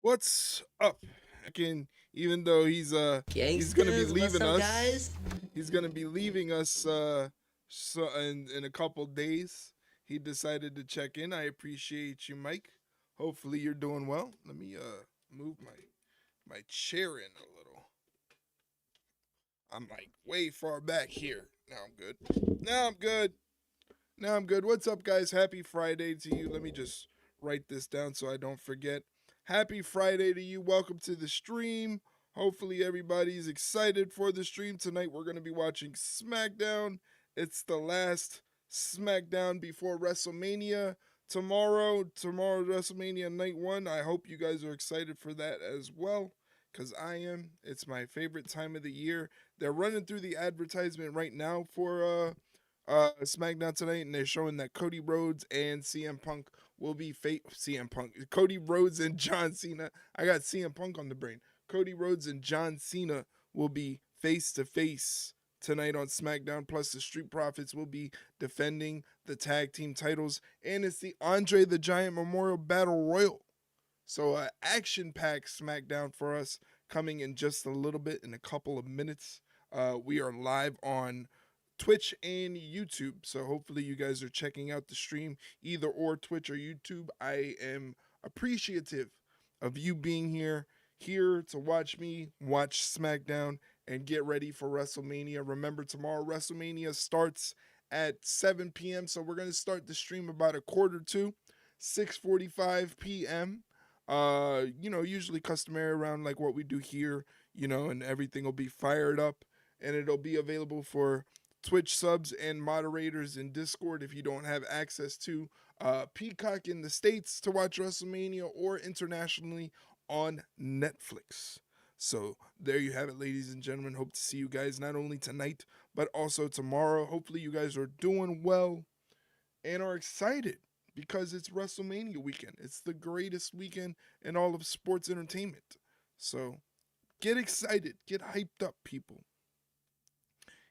What's up? Even though he's gonna be Gangsters, what's leaving up, us, guys? he's gonna be leaving us so in a couple days. He decided to check in. I appreciate you, Mike. Hopefully you're doing well. Let me move my chair in a little. I'm like way far back here. Now I'm good. Now I'm good. Now I'm good. What's up, guys? Happy Friday to you. Let me just write this down so I don't forget. Happy Friday to you. Welcome to the stream. Hopefully, everybody's excited for the stream. Tonight, we're going to be watching SmackDown. It's the last SmackDown before WrestleMania. Tomorrow, WrestleMania Night 1. I hope you guys are excited for that as well, because I am. It's my favorite time of the year. They're running through the advertisement right now for SmackDown tonight, and they're showing that Cody Rhodes and CM Punk will be CM Punk, Cody Rhodes and John Cena. I got CM Punk on the brain. Cody Rhodes and John Cena will be face to face tonight on SmackDown. Plus, the Street Profits will be defending the tag team titles, and it's the Andre the Giant Memorial Battle Royal. So, action-packed SmackDown for us coming in just a little bit, in a couple of minutes. We are live on Twitch and YouTube. So hopefully you guys are checking out the stream, either or Twitch or YouTube. I am appreciative of you being here to watch me watch SmackDown and get ready for WrestleMania. Remember, tomorrow WrestleMania starts at 7 p.m. So we're going to start the stream about a quarter to 6:45 p.m. Usually customary around like what we do here, and everything will be fired up, and it'll be available for Twitch subs and moderators in Discord if you don't have access to Peacock in the States to watch WrestleMania, or internationally on Netflix. So there you have it, ladies and gentlemen. Hope to see you guys not only tonight, but also tomorrow. Hopefully you guys are doing well and are excited, because it's WrestleMania weekend. It's the greatest weekend in all of sports entertainment. So get excited, get hyped up, people.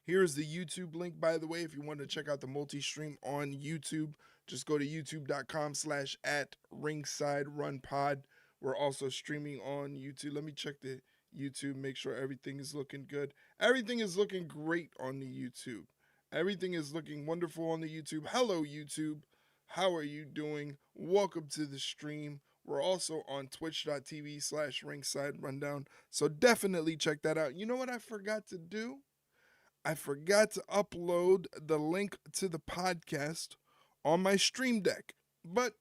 Here's the YouTube link, by the way. If you want to check out the multi-stream on YouTube, just go to youtube.com/@ringsiderunpod. We're also streaming on YouTube. Let me check the YouTube, make sure everything is looking good. Everything is looking great on the YouTube. Everything is looking wonderful on the YouTube. Hello, YouTube. How are you doing? Welcome to the stream. We're also on twitch.tv/ringsiderundown. So definitely check that out. You know what I forgot to do? I forgot to upload the link to the podcast on my stream deck. But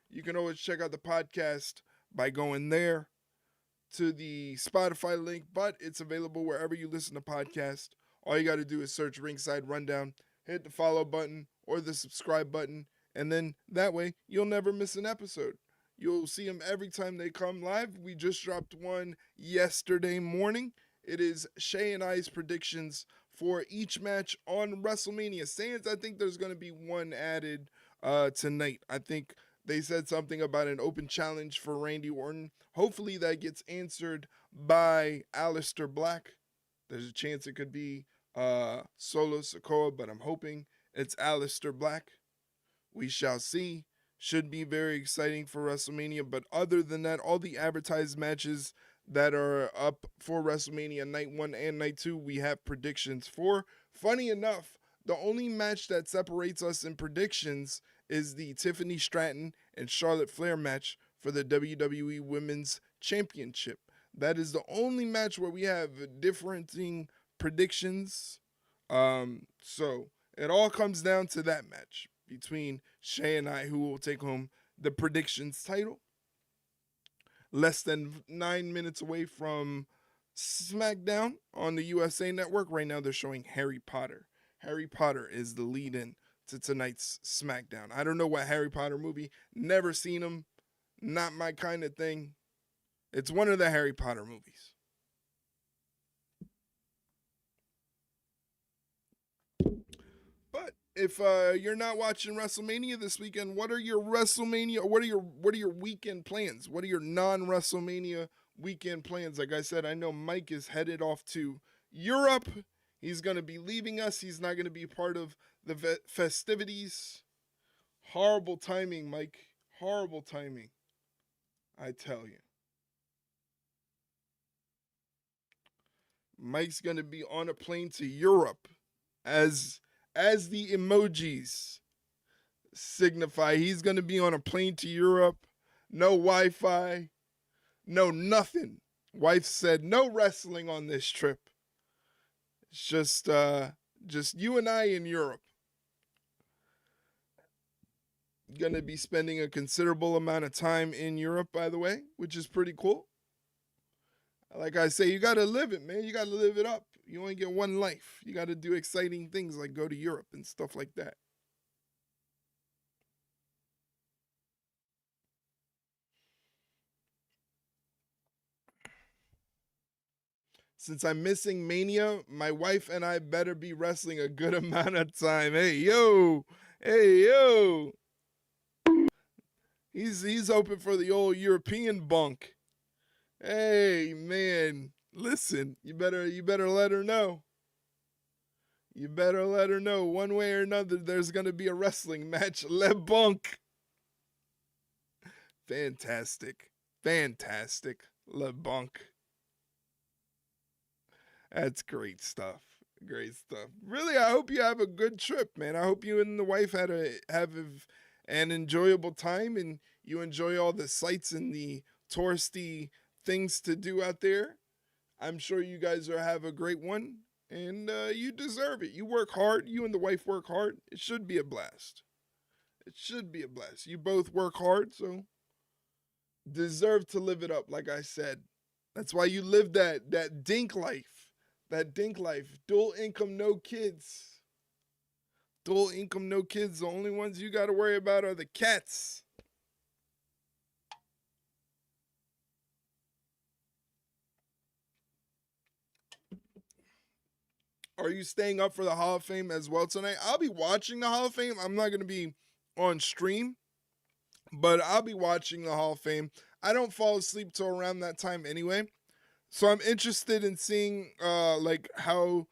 you can always check out the podcast by going there to the Spotify link, but it's available wherever you listen to podcasts. All you got to do is search Ringside Rundown, hit the follow button or the subscribe button, and then that way you'll never miss an episode. You'll see them every time they come live. We just dropped one yesterday morning. It is Shay and I's predictions for each match on WrestleMania. Sans, I think there's going to be one added tonight. I think they said something about an open challenge for Randy Orton. Hopefully that gets answered by Aleister Black. There's a chance it could be Solo Sikoa, but I'm hoping it's Aleister Black. We shall see. Should be very exciting for WrestleMania. But other than that, all the advertised matches that are up for WrestleMania Night 1 and Night 2, we have predictions for. Funny enough, the only match that separates us in predictions is the Tiffany Stratton and Charlotte Flair match for the WWE Women's Championship. That is the only match where we have differing predictions. So it all comes down to that match between Shay and I, who will take home the predictions title. Less than 9 minutes away from SmackDown on the USA Network. Right now they're showing Harry Potter. Harry Potter is the lead-in to tonight's SmackDown. I don't know what Harry Potter movie. Never seen them. Not my kind of thing. It's one of the Harry Potter movies. But if you're not watching WrestleMania this weekend, what are your WrestleMania? What are your weekend plans? What are your non-WrestleMania weekend plans? Like I said, I know Mike is headed off to Europe. He's going to be leaving us. He's not going to be part of the festivities. Horrible timing, Mike. Horrible timing. I tell you. Mike's gonna be on a plane to Europe, as the emojis signify. He's gonna be on a plane to Europe. No Wi-Fi, no nothing. Wife said no wrestling on this trip. It's just you and I in Europe. Gonna be spending a considerable amount of time in Europe, by the way, which is pretty cool. Like I say, you gotta live it, man. You gotta live it up. You only get one life. You gotta do exciting things like go to Europe and stuff like that. Since I'm missing Mania, my wife and I better be wrestling a good amount of time. Hey yo, hey yo. He's hoping for the old European bunk. Hey man, listen, you better let her know. You better let her know one way or another there's gonna be a wrestling match. Le bunk. Fantastic. Fantastic. Le bunk. That's great stuff. Great stuff. Really, I hope you have a good trip, man. I hope you and the wife have an enjoyable time and you enjoy all the sights and the touristy things to do out there. I'm sure you guys are have a great one, and you deserve it. You work hard. You and the wife work hard. It should be a blast. It should be a blast. You both work hard, so deserve to live it up. Like I said, that's why you live that dink life. That dink life. Dual income, no kids. Dual income, no kids. The only ones you got to worry about are the cats. Are you staying up for the Hall of Fame as well tonight? I'll be watching the Hall of Fame. I'm not going to be on stream, but I'll be watching the Hall of Fame. I don't fall asleep till around that time anyway. So I'm interested in seeing like how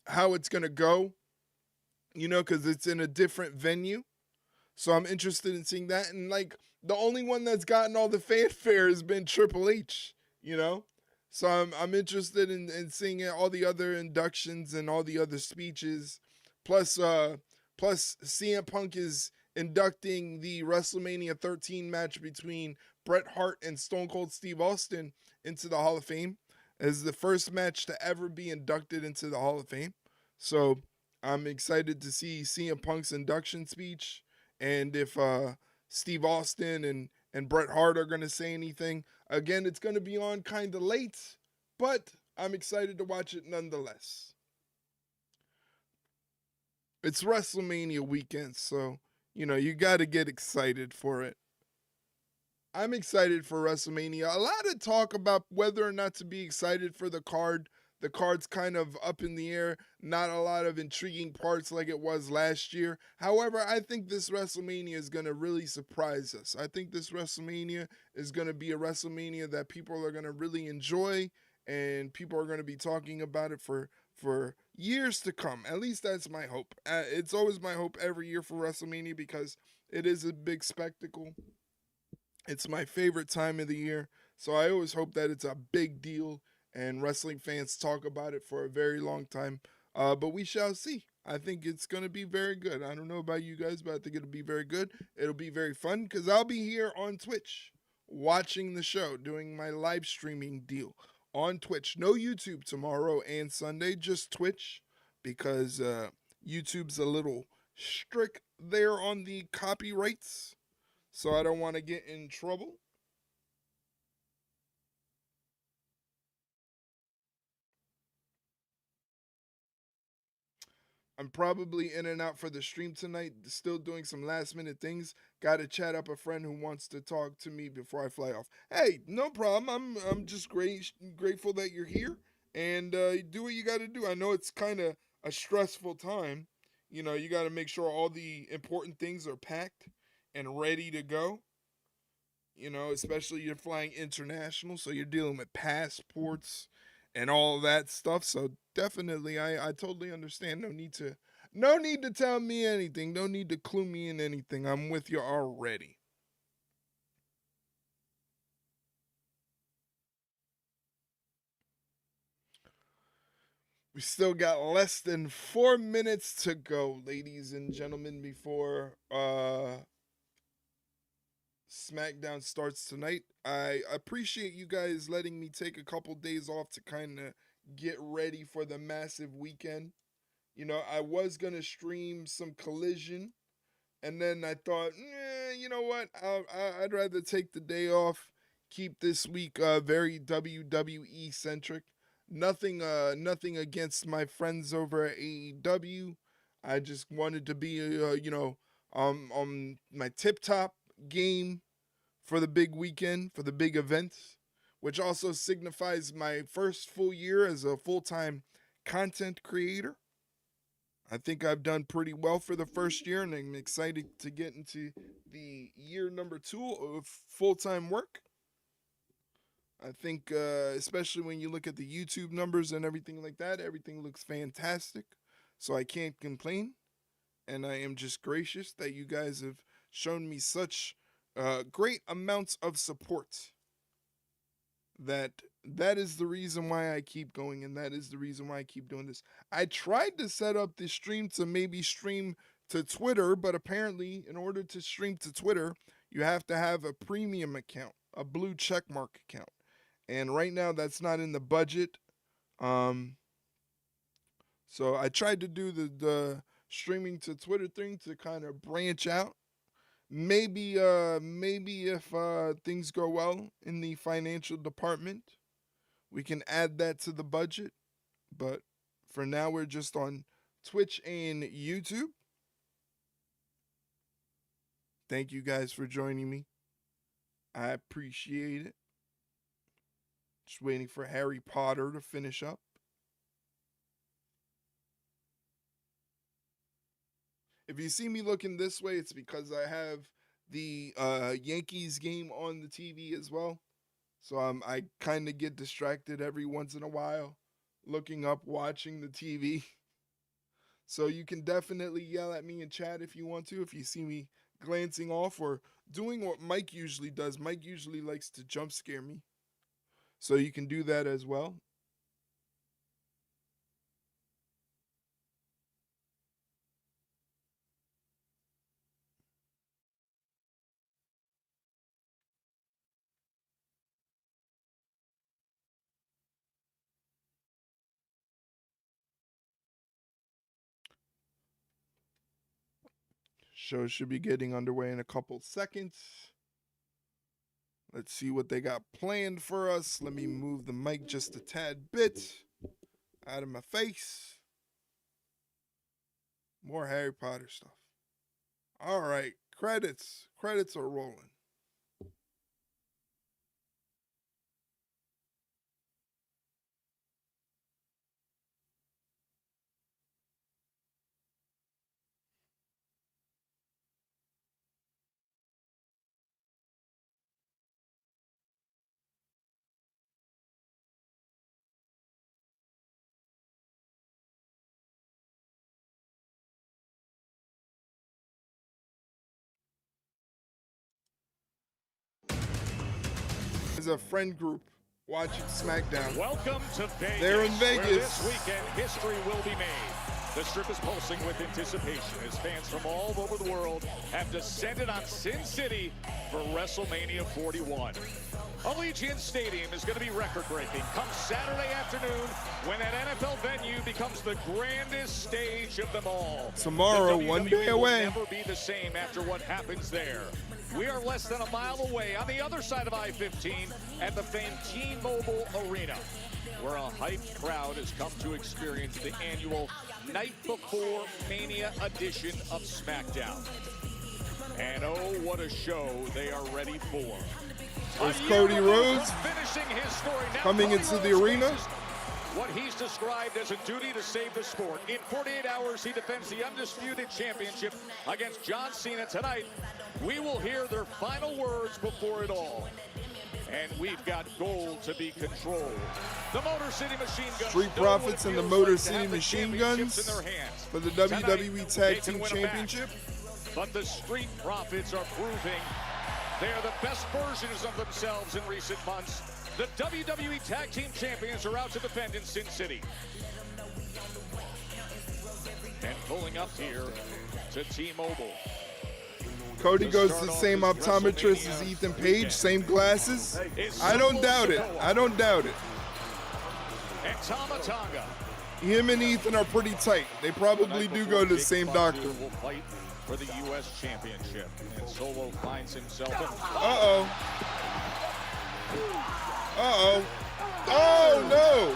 it's going to go, cuz it's in a different venue. So I'm interested in seeing that, and like the only one that's gotten all the fanfare has been Triple H, you know? So I'm interested in seeing all the other inductions and all the other speeches. Plus plus CM Punk is inducting the WrestleMania 13 match between Bret Hart and Stone Cold Steve Austin into the Hall of Fame as the first match to ever be inducted into the Hall of Fame. So I'm excited to see CM Punk's induction speech and if Steve Austin and Bret Hart are going to say anything. Again, it's going to be on kind of late, but I'm excited to watch it nonetheless. It's WrestleMania weekend, so you got to get excited for it. I'm excited for WrestleMania. A lot of talk about whether or not to be excited for the card. The card's kind of up in the air. Not a lot of intriguing parts like it was last year. However, I think this WrestleMania is going to really surprise us. I think this WrestleMania is going to be a WrestleMania that people are going to really enjoy, and people are going to be talking about it for years to come. At least that's my hope. It's always my hope every year for WrestleMania because it is a big spectacle. It's my favorite time of the year, so I always hope that it's a big deal and wrestling fans talk about it for a very long time. But we shall see. I think it's going to be very good. I don't know about you guys, but I think it'll be very good. It'll be very fun because I'll be here on Twitch watching the show, doing my live streaming deal on Twitch. No YouTube tomorrow and Sunday, just Twitch because YouTube's a little strict there on the copyrights, so I don't want to get in trouble. I'm probably in and out for the stream tonight, still doing some last minute things. Got to chat up a friend who wants to talk to me before I fly off. Hey, no problem. I'm just grateful that you're here and do what you got to do. I know it's kind of a stressful time. You got to make sure all the important things are packed and ready to go. Especially you're flying international, so you're dealing with passports and all that stuff. So definitely, I totally understand. No need to tell me anything. No need to clue me in anything. I'm with you already. We still got less than 4 minutes to go, ladies and gentlemen, before SmackDown starts tonight. I appreciate you guys letting me take a couple days off to kind of get ready for the massive weekend. You know, I was going to stream some Collision, and then I thought, you know what? I'd rather take the day off, keep this week very WWE centric. Nothing against my friends over at AEW. I just wanted to be, on my tip top game for the big weekend, for the big event, which also signifies my first full year as a full-time content creator. I think I've done pretty well for the first year, and I'm excited to get into the year number 2 of full-time work. I think, especially when you look at the YouTube numbers and everything like that, everything looks fantastic. So I can't complain. And I am just gracious that you guys have shown me such great amounts of support. That is the reason why I keep going, and that is the reason why I keep doing this. I tried to set up this stream to maybe stream to Twitter, but apparently in order to stream to Twitter, you have to have a premium account, a blue checkmark account. And right now that's not in the budget. So I tried to do the streaming to Twitter thing to kind of branch out. Maybe if things go well in the financial department, we can add that to the budget. But for now, we're just on Twitch and YouTube. Thank you guys for joining me. I appreciate it. Just waiting for Harry Potter to finish up. If you see me looking this way, it's because I have the Yankees game on the TV as well. So I kind of get distracted every once in a while, looking up, watching the TV. So you can definitely yell at me in chat if you want to, if you see me glancing off or doing what Mike usually does. Mike usually likes to jump scare me. So you can do that as well. Show should be getting underway in a couple seconds. Let's see what they got planned for us. Let me move the mic just a tad bit out of my face. More Harry Potter stuff. All right, credits. Credits are rolling. There's a friend group watching SmackDown. Welcome to Vegas. They're in Vegas. Where this weekend, history will be made. The strip is pulsing with anticipation as fans from all over the world have descended on Sin City for WrestleMania 41. Allegiant Stadium is going to be record-breaking come Saturday afternoon when that NFL venue becomes the grandest stage of them all. Tomorrow, one day away. Will never be the same after what happens there. We are less than a mile away on the other side of I-15 at the famed T-Mobile Arena, where a hyped crowd has come to experience the annual Night Before Mania edition of SmackDown. And oh, what a show they are ready for. There's Cody Rhodes coming into the arena. What he's described as a duty to save the sport. In 48 hours, he defends the undisputed championship against John Cena. Tonight, we will hear their final words before it all. And we've got gold to be controlled. The Motor City Machine Guns. Street Profits and the Motor City Machine Guns for the WWE Tag Team Championship. But the Street Profits are proving they are the best versions of themselves in recent months. The WWE Tag Team Champions are out to defend in Sin City. And pulling up here to T-Mobile. Cody goes to the same optometrist as Ethan Page, same glasses. I don't doubt it. I don't doubt it. And Tama Tonga. Him and Ethan are pretty tight. They probably do go to the same doctor. Will fight for the U.S. Championship. And Solo finds himself in. Uh-oh. Uh-oh. Oh, no.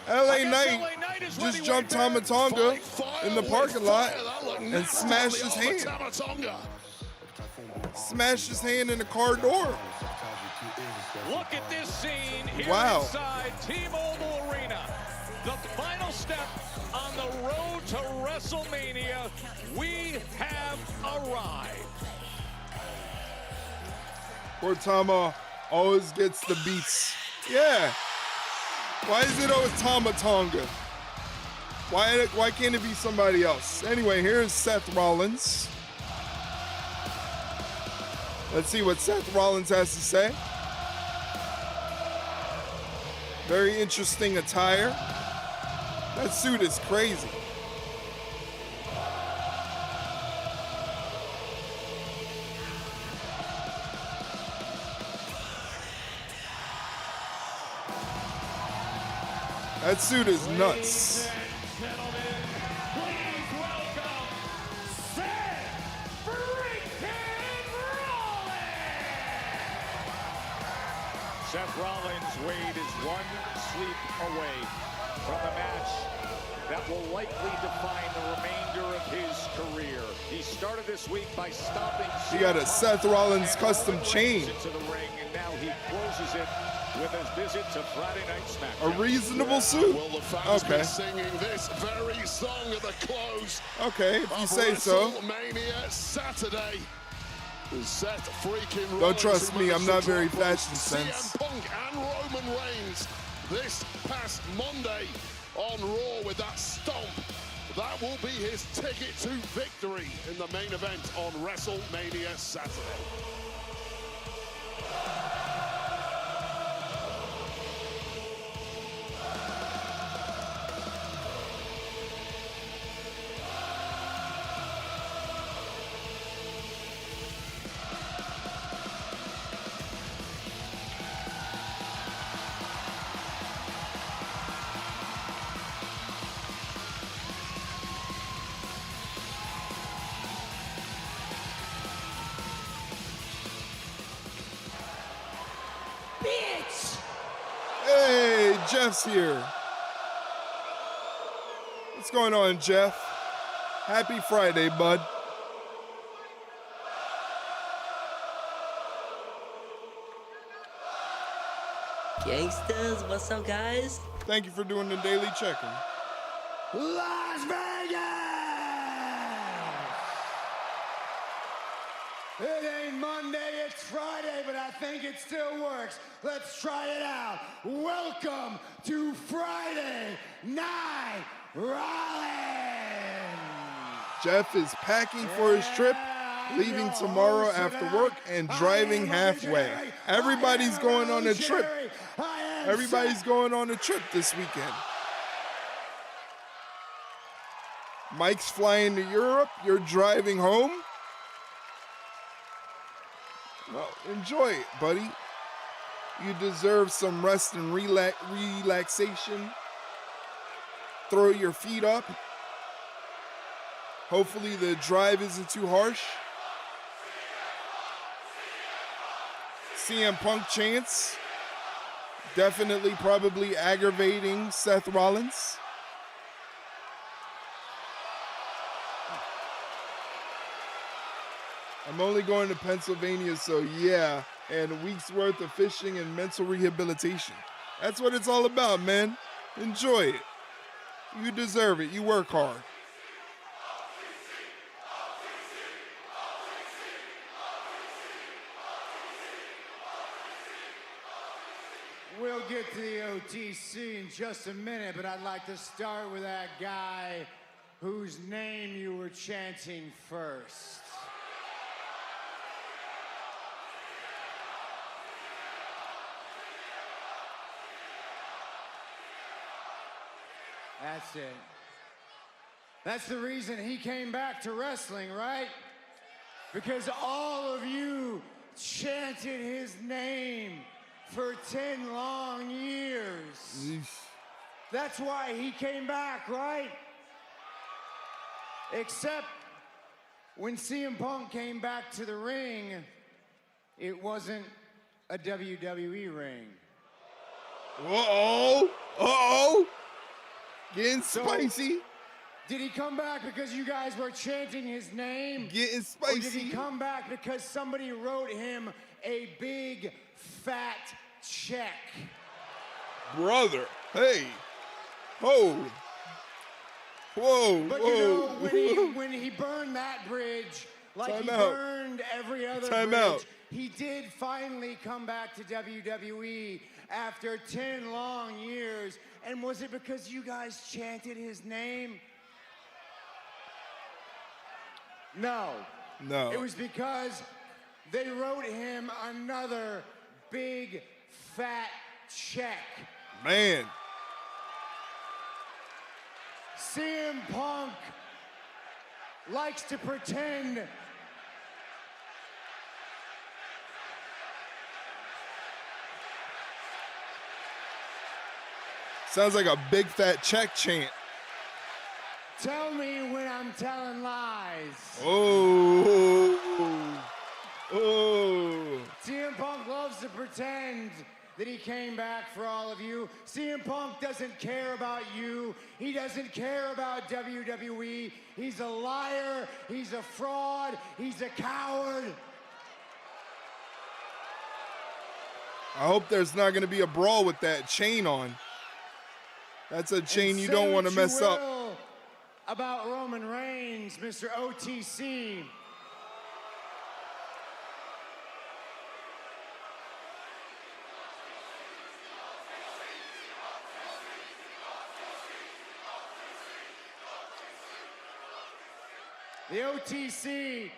LA Knight just jumped Tama Tonga in the parking lot and smashed his hand. Smashed his hand in the car door. Look at this scene here Wow. inside T-Mobile Arena. The final step on the road to WrestleMania. We have arrived. Poor Tama always gets the beats. Yeah. Why is it always Tama Tonga? Why can't it be somebody else? Anyway, here's Seth Rollins. Let's see what Seth Rollins has to say. Very interesting attire. That suit is crazy. That suit is nuts. Seth Rollins' Wade is one sleep away from the match that will likely define the remainder of his career. He started this week by stopping. He got a Seth Rollins custom chain. Into the ring, and now he closes it with his visit to Friday Night SmackDown. A reasonable suit. Will the fans Okay. be singing this very song at the close? Okay, if you say so. WrestleMania Saturday. Seth freaking Rollins, Don't trust who me, I'm managed not to very drop both fashion sense. CM Punk and Roman Reigns this past Monday on Raw with that stomp. That will be his ticket to victory in the main event on WrestleMania Saturday. Hey, Jeff's here. What's going on, Jeff? Happy Friday, bud. Gangsters, what's up, guys? Thank you for doing the daily check-in. Las Vegas! It ain't Monday, it's Friday, but I think it still works. Let's try it out. Welcome to Friday Night Rollins! Jeff is packing for his trip, leaving tomorrow after work, and driving halfway. Everybody's going on a trip. Everybody's going on a trip this weekend. Mike's flying to Europe. You're driving home. Well, enjoy it, buddy. You deserve some rest and relaxation. Throw your feet up. Hopefully the drive isn't too harsh. CM Punk chants. Definitely probably aggravating Seth Rollins. I'm only going to Pennsylvania, so yeah, and a week's worth of fishing and mental rehabilitation. That's what it's all about, man. Enjoy it. You deserve it. You work hard. We'll get to the OTC in just a minute, but I'd like to start with that guy whose name you were chanting first. That's it. That's the reason he came back to wrestling, right? Because all of you chanted his name for 10 long years. That's why he came back, right? Except when CM Punk came back to the ring, it wasn't a WWE ring. Uh-oh. Uh-oh. Getting spicy. Did he come back because you guys were chanting his name? Getting Or did spicy. he come back because somebody wrote him a big, fat check? Brother. Hey. Whoa. Whoa. But whoa. you know, when he burned that bridge, like Time he out. burned every other Time bridge, out. he did finally come back to WWE after 10 long years. And was it because you guys chanted his name? No. No. It was because they wrote him another big, fat check. Man. CM Punk likes to pretend Sounds like a big fat check chant. tell me when I'm telling lies. Oh. Oh. CM Punk loves to pretend that he came back for all of you. CM Punk doesn't care about you. He doesn't care about WWE. He's a liar. He's a fraud. He's a coward. I hope there's not going to be a brawl with that chain on. That's a chain And you say don't want to what you mess up. will about Roman Reigns, Mr. OTC. The OTC,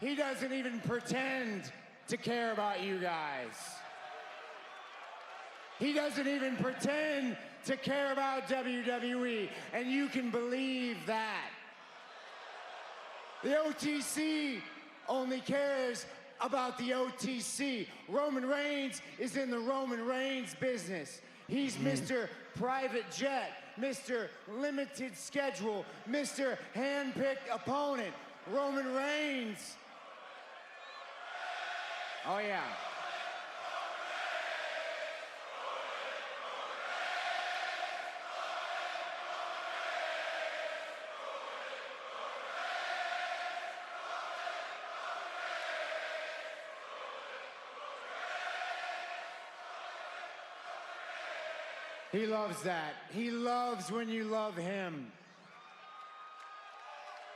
he doesn't even pretend to care about you guys. He doesn't even pretend to care about WWE, and you can believe that. The OTC only cares about the OTC. Roman Reigns is in the Roman Reigns business. He's Mr. Private Jet, Mr. Limited Schedule, Mr. Handpicked Opponent. Roman Reigns. Oh yeah. He loves that. He loves when you love him.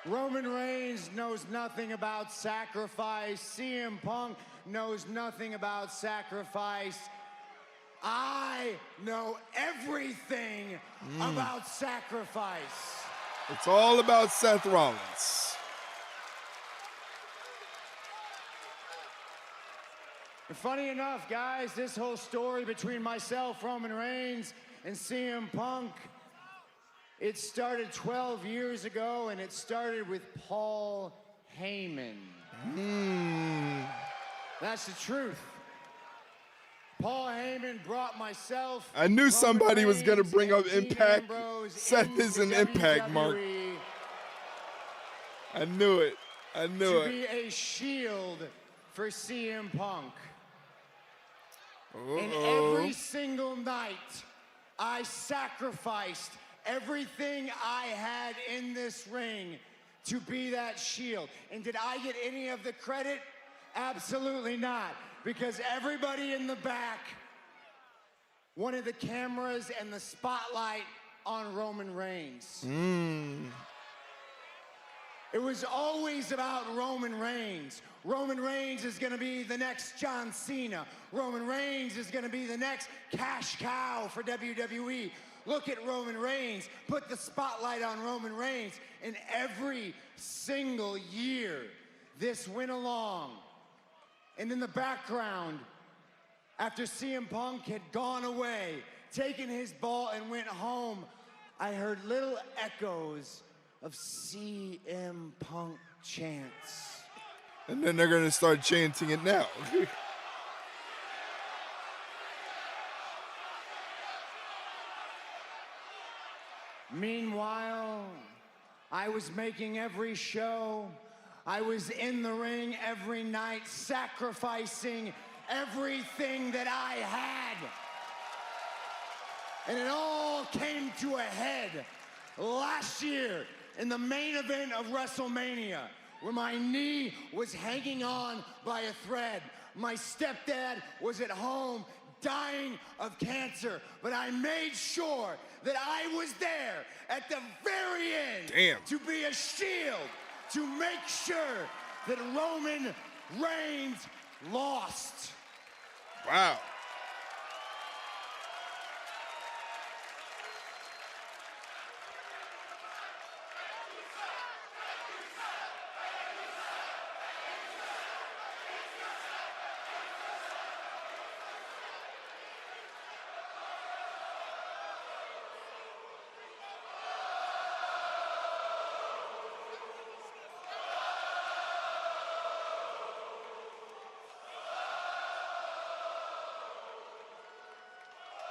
Roman Reigns knows nothing about sacrifice. CM Punk knows nothing about sacrifice. I know everything about sacrifice. It's all about Seth Rollins. And funny enough, guys, this whole story between myself, Roman Reigns, and CM Punk, it started 12 years ago, and it started with Paul Heyman. That's the truth. Paul Heyman brought myself. I knew Roman somebody was going to Reigns, bring up and Dean Impact. Ambrose Seth is an into Impact, Mark. WWE I knew it. I knew to it. be a shield for CM Punk. And every single night, I sacrificed everything I had in this ring to be that shield. And did I get any of the credit? Absolutely not. Because everybody in the back wanted the cameras and the spotlight on Roman Reigns. It was always about Roman Reigns. Roman Reigns is going to be the next John Cena. Roman Reigns is going to be the next cash cow for WWE. Look at Roman Reigns. Put the spotlight on Roman Reigns. And every single year, this went along. And in the background, after CM Punk had gone away, taken his ball and went home, I heard little echoes of CM Punk chants. And then they're going to start chanting it now. Meanwhile, I was making every show. I was in the ring every night, sacrificing everything that I had. And it all came to a head last year in the main event of WrestleMania, where my knee was hanging on by a thread. My stepdad was at home dying of cancer, but I made sure that I was there at the very end to be a shield, to make sure that Roman Reigns lost. Wow.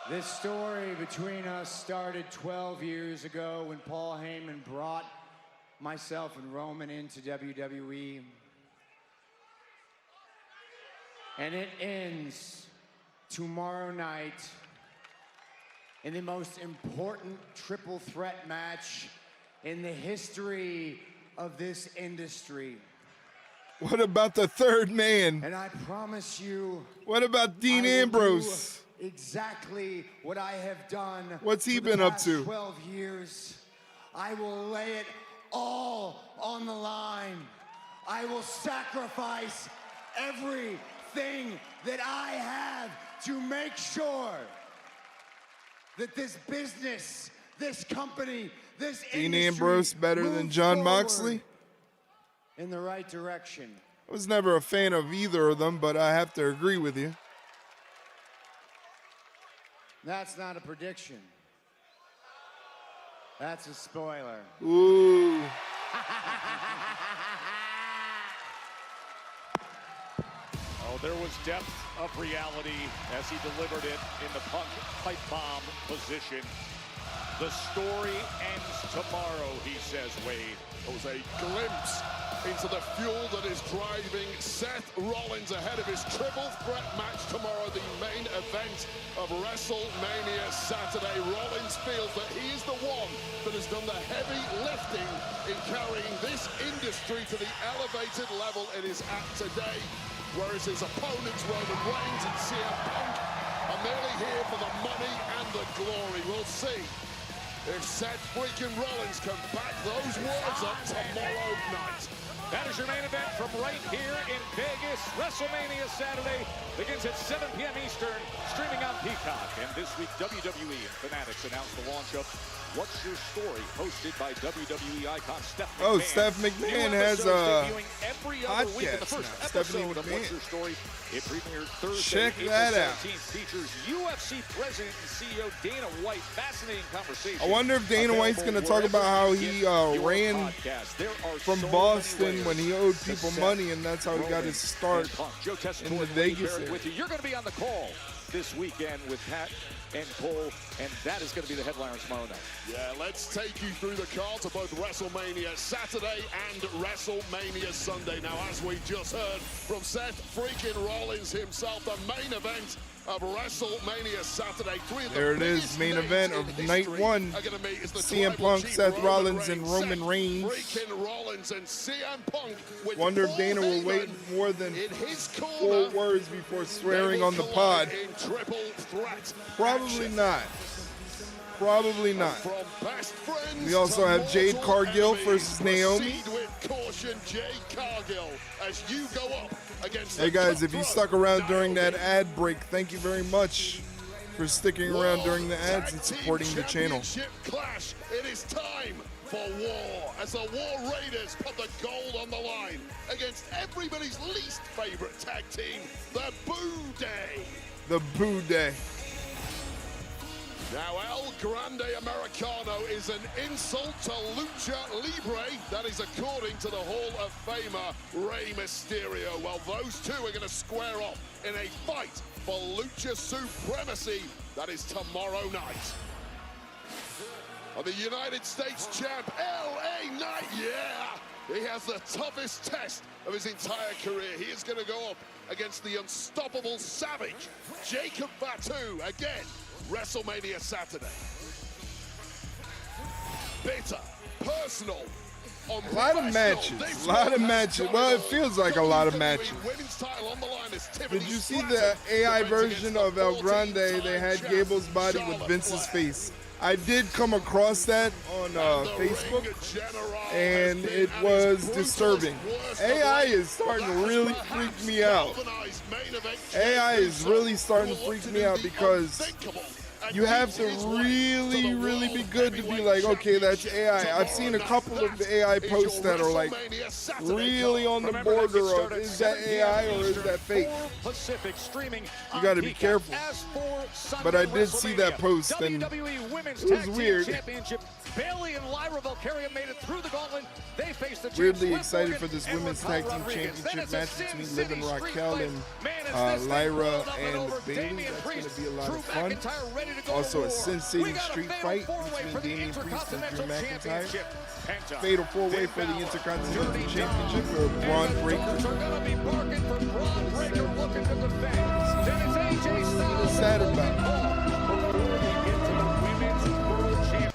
This story between us started 12 years ago when Paul Heyman brought myself and Roman into WWE. And it ends tomorrow night in the most important triple threat match in the history of this industry. What about the third man? And I promise you, what about Dean Ambrose? Exactly what I have done. What's he for the been up past to? 12 years. I will lay it all on the line. I will sacrifice everything that I have to make sure that this business, this company, this Dean industry Ambrose better than John Moxley? In the right direction. I was never a fan of either of them, but I have to agree with you. That's not a prediction. That's a spoiler. Ooh. Oh, there was depth of reality as he delivered it in the Punk pipe bomb position. The story ends tomorrow, he says, Wade. It was a glimpse into the fuel that is driving Seth Rollins ahead of his triple threat match tomorrow, the main event of WrestleMania Saturday. Rollins feels that he is the one that has done the heavy lifting in carrying this industry to the elevated level it is at today, whereas his opponents, Roman Reigns and CM Punk, are merely here for the money and the glory. We'll see if Seth freaking Rollins can back those words up tomorrow night. That is your main event from right here in Vegas. WrestleMania Saturday begins at 7 p.m. Eastern, streaming on Peacock. And this week, WWE and Fanatics announced the launch of What's Your Story, hosted by WWE icon Steph McMahon. Oh, Steph McMahon has a every other week. In the first episode of What's Your Story, it premiered Thursday, Check that out. April 17th, features UFC President and CEO Dana White. Fascinating conversation. I wonder if Dana White's going to talk about how he ran from Boston when he owed people money, and that's how he got his start in the Vegas area. You're going to be on the call this weekend with Pat and Cole, and that is going to be the headliner tomorrow night. Yeah, let's take you through the cards of both WrestleMania Saturday and WrestleMania Sunday. Now, as we just heard from Seth freaking Rollins himself, the main event of WrestleMania Saturday. There it is, main event of night one. CM Punk, Seth Rollins, and Roman Reigns. Rollins and CM Punk. Wonder if Dana will wait more than 4 words before swearing on the pod. Probably not. Probably not. We also have Jade Cargill versus Naomi. Hey guys, if you stuck around during that ad break, thank you very much for sticking around during the ads and supporting the channel. Clash. It is time for war as the War Raiders put the gold on the line against everybody's least favorite tag team, the Boo Day. The Boo Day. Now, El Grande Americano is an insult to Lucha Libre. That is according to the Hall of Famer, Rey Mysterio. Well, those two are going to square off in a fight for Lucha Supremacy. That is tomorrow night. And the United States champ, LA Knight, yeah! He has the toughest test of his entire career. He is going to go up against the unstoppable savage, Jacob Fatu, again, WrestleMania Saturday. Bitter, personal, a lot of matches. A lot of matches. Well, it feels like a lot of matches. Did you see the AI version of El Grande? They had Gable's body with Vince's face. I did come across that on Facebook, and it was disturbing. AI is starting to really freak me out. AI is really starting to freak me out because you have to really be good to be like, okay, that's AI. I've seen a couple of AI posts that are like really on the border of, is that AI or is that fake? You got to be careful. But I did see that post and it was weird. Bailey and Lyra Valkyria made it through the gauntlet. They faced the Weirdly excited for this women's tag team championship match between Liv and Raquel and Lyra and Bailey. That's going to be a lot of fun. Also a sensating street fight between Damian Priest and Drew McIntyre. Fatal four-way for the Intercontinental Championship for Braun Breaker. What's sad about?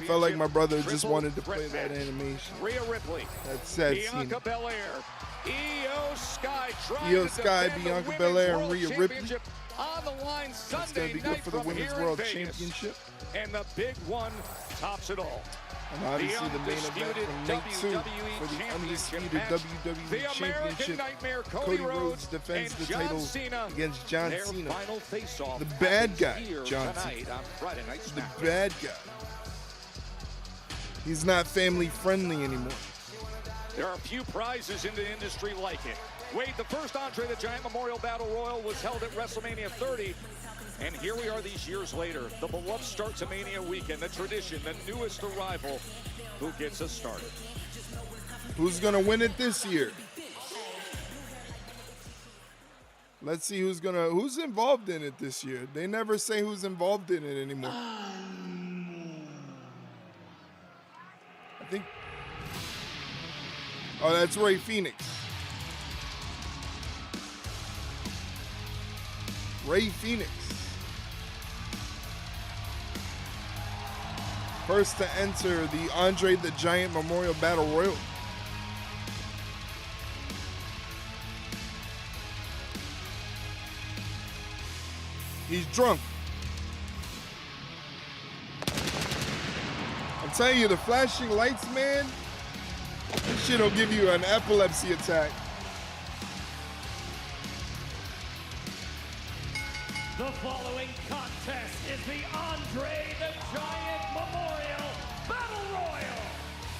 Felt like my brother just wanted to play that animation. Rhea Ripley, that sad scene. Bianca Belair, Io Sky, Bianca Belair, and Rhea Ripley. On the line Sunday It's going to be good for the Women's World Championship. And the big one tops it all. And obviously the main event from night 2 for the undisputed WWE Championship. Cody Rhodes defends the title against John Cena. The bad guy, John Cena. The bad guy. He's not family friendly anymore. There are few prizes in the industry like it. Wade, the first Andre the Giant Memorial Battle Royal was held at WrestleMania 30. And here we are these years later. The beloved start to Mania Weekend, the tradition, the newest arrival. Who gets us started? Who's going to win it this year? Let's see who's involved in it this year. They never say who's involved in it anymore. I think. Oh, that's Rey Fenix. Rey Fenix. First to enter the Andre the Giant Memorial Battle Royal. He's drunk. I'm telling you, the flashing lights, man, this shit'll give you an epilepsy attack. The following contest is the Andre the Giant Memorial Battle Royal.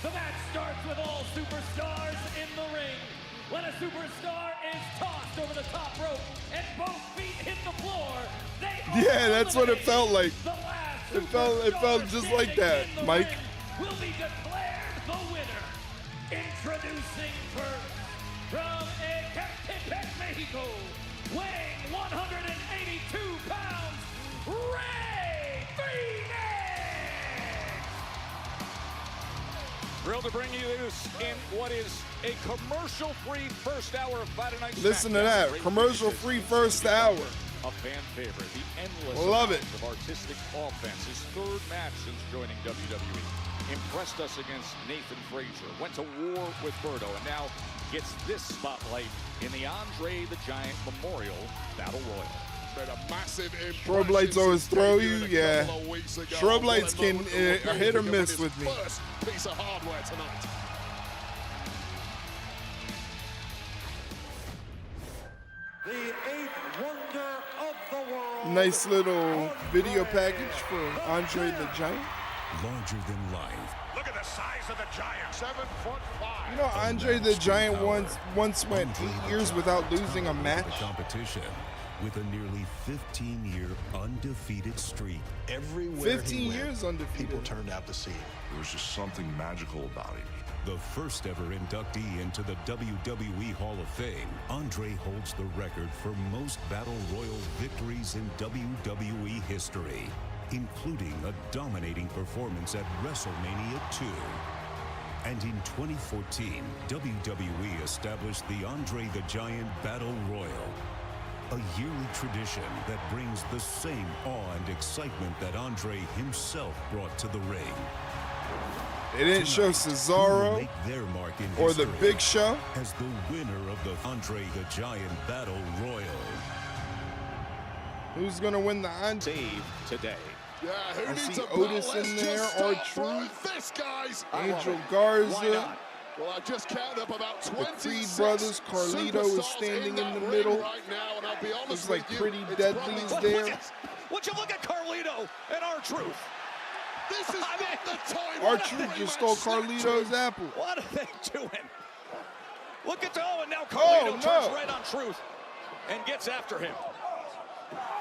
The match starts with all superstars in the ring. When a superstar is tossed over the top rope and both feet hit the floor, yeah, that's what it felt like. It felt just like that, Mike. Will be declared the winner. Introducing first from Ecatepec, Mexico, weighing 182 pounds, Rey Fenix! Thrilled to bring you this in what is a commercial-free first hour of Friday Night Smackdown. Listen to that, commercial-free first hour. A fan favorite, the endless Love it. of artistic offense. His third match since joining WWE. Impressed us against Nathan Frazier. Went to war with Berto, and now gets this spotlight in the Andre the Giant Memorial Battle Royal. Strobe lights always throw you, yeah. Strobe lights can hit or miss with me. First piece of hardware tonight. The eighth wonder of the world. Nice little video package for Andre the Giant. Larger than life. Look at the size of the Giant. 7'5". You know, Andre the Giant once went 8 years without losing a match. Competition with a nearly 15-year undefeated streak. Everywhere 15 years undefeated. people turned out to see him. There was just something magical about him. The first ever inductee into the WWE Hall of Fame, Andre holds the record for most Battle Royal victories in WWE history, including a dominating performance at WrestleMania 2. And in 2014, WWE established the Andre the Giant Battle Royal, a yearly tradition that brings the same awe and excitement that Andre himself brought to the ring. They didn't show Cesaro Make their mark in or the history Big Show. as the winner of the Andre the Giant Battle Royal. Who's gonna win the Andre? Save today. Yeah, who I needs see a Otis belt? Let's in there, just start R-Truth. for this, guys. Angel Why Garza. not? Well, I just counted up about 26 Creed brothers, Carlito is superstars standing in that the ring middle. right now, and I'll be honest Looks like with you, Pretty it's Deadly probably- is Would there. you look at Carlito and R-Truth? This is not the time. R-Truth just stole Carlito's apple. What are they doing? Look at and now Oh, Carlito no. turns right on Truth and gets after him.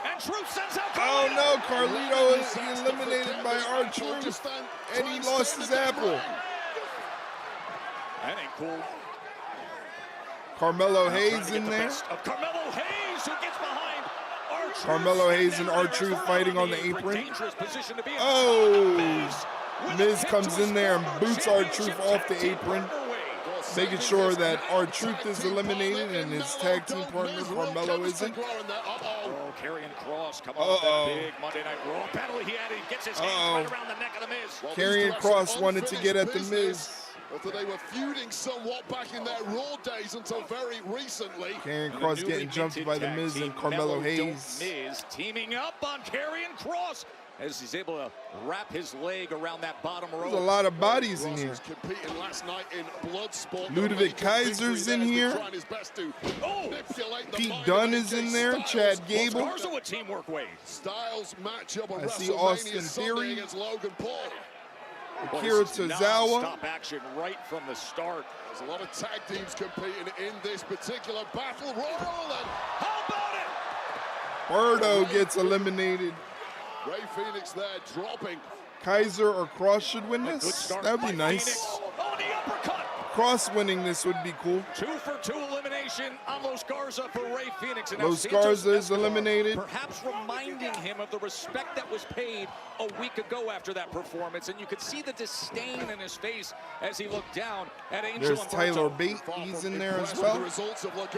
And Truth sends out Oh Carlito. no, Carlito is eliminated by R-Truth, and he lost his apple. That ain't cool. Carmelo Now trying to Hayes get in the there. best of Carmelo Hayes, who gets behind R-Truth. Carmelo Hayes and now R-Truth there's fighting on the Miz, apron. dangerous position to be in. Oh, Miz with a Miz kick comes to in there and his boots former R-Truth championship off the tag team apron, partner, Wwe. making sure that R-Truth is eliminated and his tag team partner Carmelo isn't. Oh, Karrion Kross coming Uh-oh. off that big Monday Night Raw battle he had. He gets his hands right around the neck of the Miz. Karrion Kross wanted to get at the Miz. After they were feuding somewhat back in their Raw days until very recently. Karrion The Kross newly getting jumped minted by the tag Miz team and Carmelo Mello Hayes. Don't Miz teaming up on Karrion Kross as he's able to wrap his leg around that bottom rope. There's a lot of bodies in Kross here. was competing last night in Bloodsport. Ludovic Kaiser's in here. Pete Dunne is in there. Chad Gable. Garza with teamwork Wade. Styles matchup of I see WrestleMania Austin Sunday Theory. against Logan Paul. Akira Tozawa. Stop action right from the start. There's a lot of tag teams competing in this particular battle royal. And How about it? Birdo gets eliminated. Ray Phoenix there dropping. Kaiser or Cross should win Good this. start That'd by be nice. Phoenix. Oh, the uppercut. Cross winning this would be cool. 2 for 2 elimination on Los Garza for Ray Phoenix. And now Los Santos Garza is Escobar, eliminated. Perhaps reminding him of the respect that was paid a week ago after that performance. And you could see the disdain in his face as he looked down at Angel There's Umberto. Tyler Bate. He's in there as well.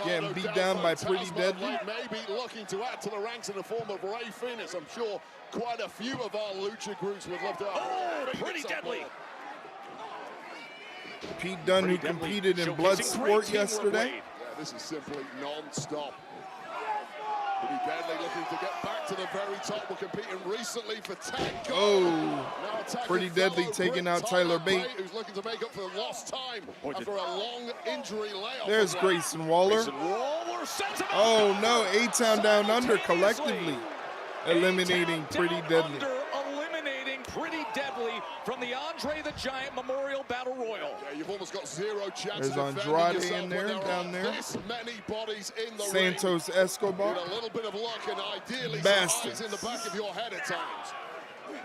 Getting beat down by Pretty Deadly. Maybe looking to add to the ranks in the form of Ray Phoenix. I'm sure quite a few of our lucha groups would love to have Oh, Phoenix Pretty on Deadly. board. Pete Dunne, who Pretty Deadly competed in showcasing Blood great Sport teamwork, yesterday. Wade. Yeah, this is simply non-stop. Pretty Deadly looking to get back to the very top. We're competing recently for tag gold. Oh, Now attacking Pretty Deadly fellow taking Brit out Tyler Bate. who's looking to make up for lost time Boy, after a long injury layoff. There's Grayson Waller. Grayson Waller sends him out. Oh no, A-Town Down Under collectively eliminating A-Town Pretty Down Deadly. Under eliminating Pretty Deadly from the Andre the Giant Memorial Battle Royal. Yeah, you've almost got zero chance There's of defending Andrade yourself in when there, down are there. This many bodies in the Santos ring. Escobar. With a little bit of luck and ideally Bastards. some eyes in the back of your head at times.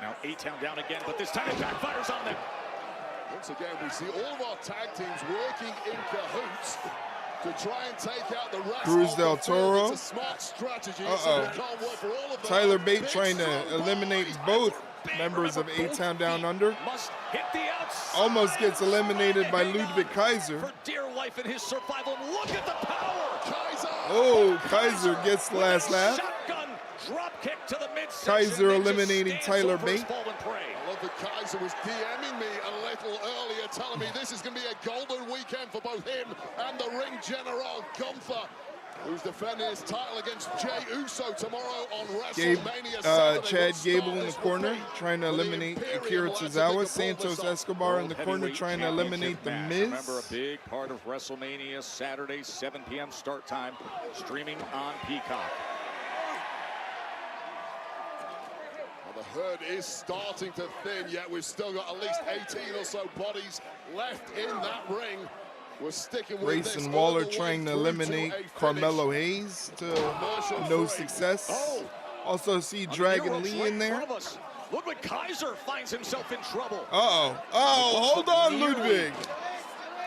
Now A-Town down again, but this time it backfires on them. Once again, we see all of our tag teams working in cahoots to try and take out the rest Cruz of del the field. Toro. It's a smart strategy. Uh-oh. So we can't work for all of them. Tyler Bate Big trying to strong eliminate bodies. both members of A-Town Down Under. Must hit the outside. Almost gets eliminated by Hang on Ludwig Kaiser. For dear life in his survival. Look at the power. Kaiser. Oh, Kaiser gets the last laugh. Shotgun drop kick to the midsection. Kaiser Then just eliminating stands Tyler over his Bate. fallen prey. I love that Kaiser was DMing me a little earlier, telling me this is going to be a golden weekend for both him and the ring general Gunther, who's defending his title against Jey Uso tomorrow on WrestleMania Saturday. Chad What Gable start in the this will corner be trying to for the eliminate Imperial Akira lads to Tozawa. pull this Santos off. Escobar in the World corner Heavyweight trying to eliminate Championship the match. Miz. Remember, a big part of WrestleMania Saturday, 7 p.m. start time, streaming on Peacock. The herd is starting to thin, yet we've still got at least 18 or so bodies left in that ring. We're sticking with this Grayson all Waller the way trying to through eliminate a finish. Carmelo Hayes to no success. Also see Dragon Lee in there. Ludwig Kaiser finds himself in trouble. Uh-oh. Oh, hold on, Ludwig.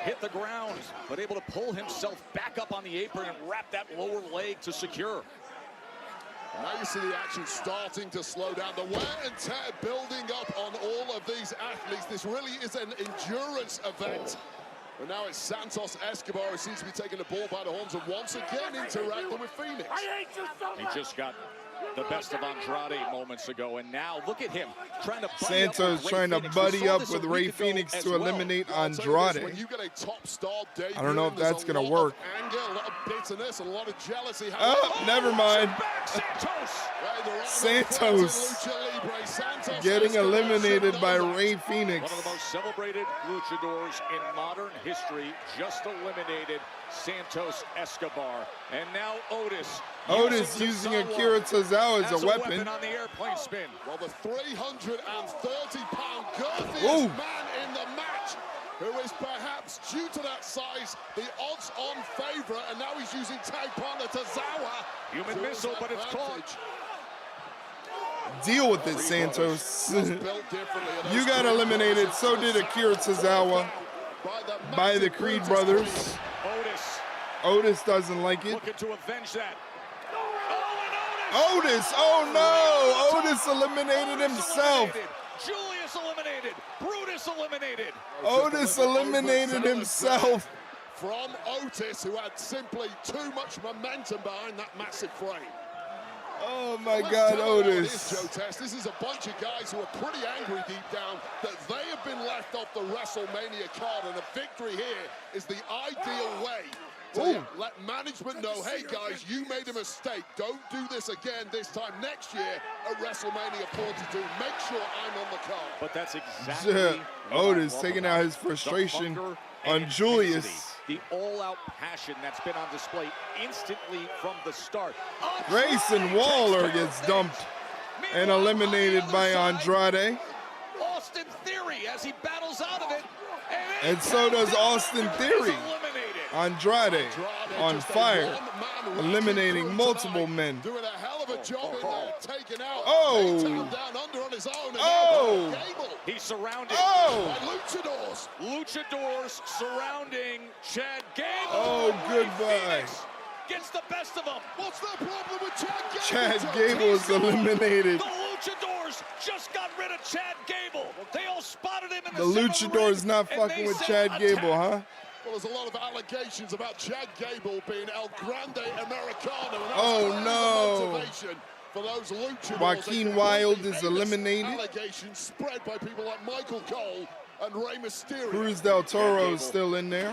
Hit the ground, but able to pull himself back up on the apron and wrap that lower leg to secure. Now you see the action starting to slow down. The wear and tear building up on all of these athletes. This really is an endurance event. And now it's Santos Escobar who seems to be taking the ball by the horns and once again interacting with Phoenix. He just got the best of Andrade moments ago, and now look at him trying to Santos trying to buddy up with Ray Phoenix to eliminate Andrade. When you get a top star debut, I don't know if that's going to work. Anger, a lot of bitterness, a lot of jealousy. Oh, never mind. Santos getting eliminated by Ray Phoenix. One of the most celebrated luchadors in modern history just eliminated Santos Escobar. And now Otis using Akira Tozawa as a weapon. On the airplane spin. Well, the 330-pound girthiest man in the match, who is perhaps, due to that size, the odds-on favorite, and now he's using tag partner Tozawa. Human missile, but it's caught. Deal with it, Santos. You got eliminated, so did Akira Tozawa by the Creed brothers. Otis doesn't like it. Looking to avenge that. Otis, oh no! Otis eliminated himself. Julius eliminated. Brutus eliminated. Otis eliminated himself. From Otis, who had simply too much momentum behind that massive frame. Oh my God, Otis. This is a bunch of guys who are pretty angry deep down that they have been left off the WrestleMania card, and a victory here is the ideal way to let management know, hey guys, you made a mistake. Don't do this again this time next year at WrestleMania 42. Make sure I'm on the card. But that's exactly Otis taking out his frustration on Julius. The all-out passion that's been on display instantly from the start. Grayson Waller gets dumped and eliminated by Andrade. Austin Theory as he battles out of it. And so does Austin Theory. Andrade on fire, eliminating multiple men. Doing a hell of a job in there, taking out. Down under on his own. He's surrounded by luchadors. Luchadors surrounding Chad Gable. Oh, goodbye. Gets the best of them. What's the problem with Chad Gable? Chad Gable is eliminated. The Luchadors just got rid of Chad Gable. They all spotted him in the Luchadors not fucking with Chad Gable, huh? Well, there's a lot of allegations about Chad Gable being El Grande Americano. And motivation for those luchadors. Joaquin Wilde is eliminated. Allegations spread by people like Michael Cole and Rey Mysterio. Cruz del Toro is still in there.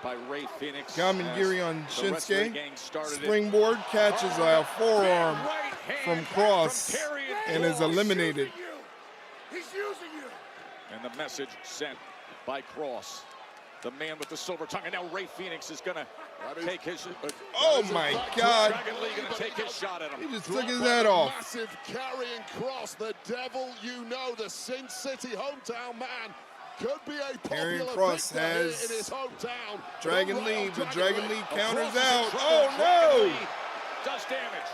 By Ray Phoenix. Gamingiri on Shinsuke. Springboard catches a forearm from Cross and is eliminated. He's using you. And the message sent by Cross. The man with the silver tongue, and now Ray Phoenix is gonna take his. Oh my God! Dragon Lee gonna take his shot at him. He just took his head off. Massive carrying Cross, the devil you know, the Sin City hometown man, could be a Karrion popular Kross figure has in his hometown. Dragon Lee, but Dragon Lee counters out. Oh no! Does damage.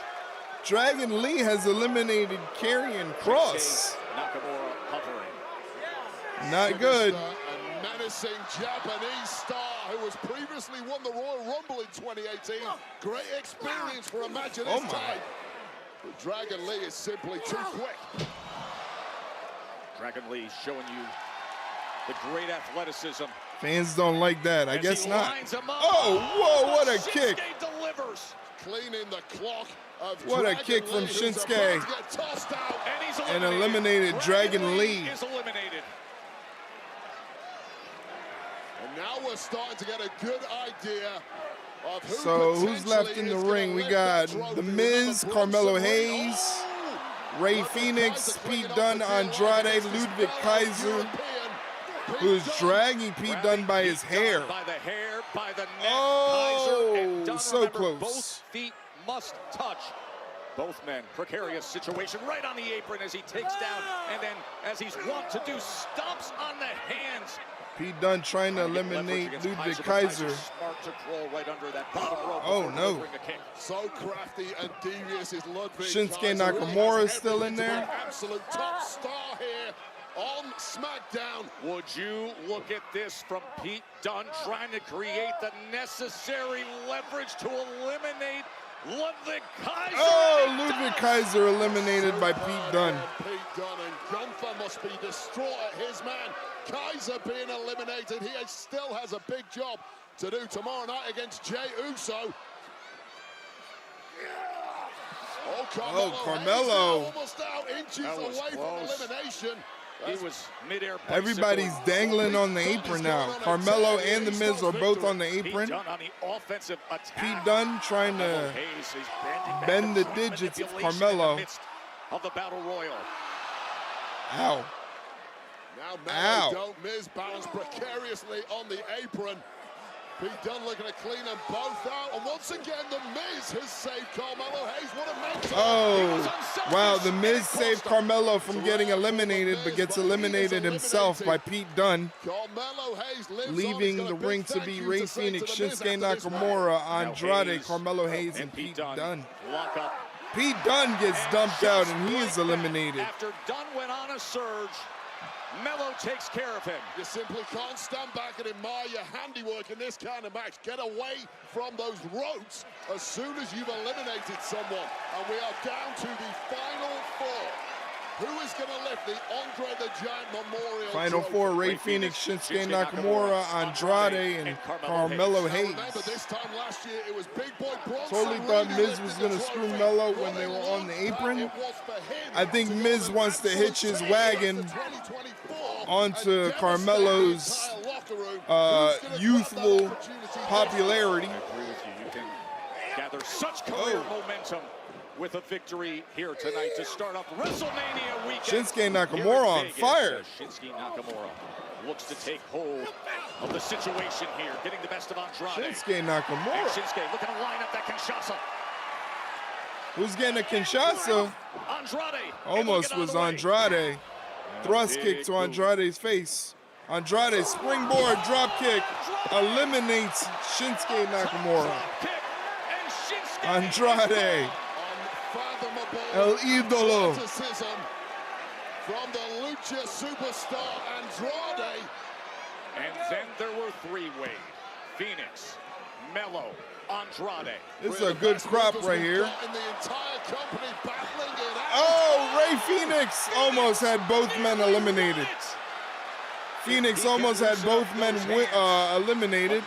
Dragon Lee has eliminated Karrion Kross. Nakamura hovering. Not good. Menacing Japanese star who has previously won the Royal Rumble in 2018. Great experience for a match of this type. But Dragon Lee is simply too quick. Dragon Lee showing you the great athleticism. Fans don't like that. I guess not. Oh, whoa, what a kick. Delivers. Cleaning the clock of what a kick from Shinsuke. And eliminated Dragon Lee. Is eliminated. And now we're starting to get a good idea of who who's left in the ring? We got The Miz, Carmelo Hayes, Ray Phoenix, Pete Dunne, Andrade, Ludwig Kaiser, who's dragging Pete Dunne by his hair. By the hair, by the neck. Oh, Kaiser and Dunne, so close. Both feet must touch. Both men, precarious situation right on the apron as he takes down, and then, as he's wont to do, stomps on the hands. Pete Dunne trying to eliminate Ludwig Kaiser. Smart to crawl right under that bottom rope. Oh, no. So crafty and devious is Ludwig Shinsuke Kaiser. Nakamura is still in Everything to there. be an absolute top star here on SmackDown. Would you look at this from Pete Dunne trying to create the necessary leverage to eliminate Ludwig Kaiser? Oh, Ludwig Kaiser eliminated by Pete Dunne. Pete Dunne, and Gunther must be distraught at his man Kaiser being eliminated. He still has a big job to do tomorrow night against Jey Uso. Oh, Carmelo. Almost out, inches away from elimination. He was mid-air. Everybody's dangling on the apron now. Carmelo and The Miz are both on the apron. Pete Dunne on the offensive attack. Pete Dunne trying to bend the digits of Carmelo. Of the Battle Royal. Ow. Now Ow. Melo don't Miz balanced precariously on the apron. Pete Dunne looking to clean them both out. And once again, The Miz has saved Carmelo Hayes. What a mentor. Oh, wow. The Miz saved Carmelo from getting eliminated, but gets eliminated himself by Pete Dunne, Carmelo Hayes lives leaving on. the ring to be Rey Fenix, Shinsuke Nakamura, Andrade, Carmelo Hayes, and Pete Dunne. Lock up. Pete Dunne gets dumped out, and he is eliminated. After Dunne went on a surge, Melo takes care of him. You simply can't stand back and admire your handiwork in this kind of match. Get away from those ropes as soon as you've eliminated someone. And we are down to the final four. Who is going to lift the Andre the Giant Memorial Final Trophy? four, Rey Fenix, Shinsuke Nakamura, Andrade, and Carmelo Hayes. Remember, this time last year, it was Big Boy Bronson Totally thought Reed who Miz was lifted going to the screw trophy. Melo when What they a were on the long apron. it was for him I think to go Miz on wants to hitch his absolute wagon tear for 2024 onto and devastate Carmelo's the entire locker room. Who's gonna youthful grab that opportunity? popularity. I agree with you. You can gather such career momentum with a victory here tonight to start off WrestleMania Weekend. Shinsuke Nakamura on fire. Shinsuke Nakamura looks to take hold of the situation here, getting the best of Andrade. Shinsuke And Nakamura. Shinsuke looking to line up that Kinshasa. Who's getting a Kinshasa? Andrade. Almost was Andrade. Thrust kick to Andrade's face. Andrade springboard drop kick eliminates Shinsuke Nakamura. Andrade. El Idolo. From the Lucha superstar Andrade. And then there were three-way. Phoenix, Melo, Andrade. This is a good crop right here. In the entire company battling it out. Oh, Rey Fenix almost had both men eliminated. Phoenix almost had both men eliminated.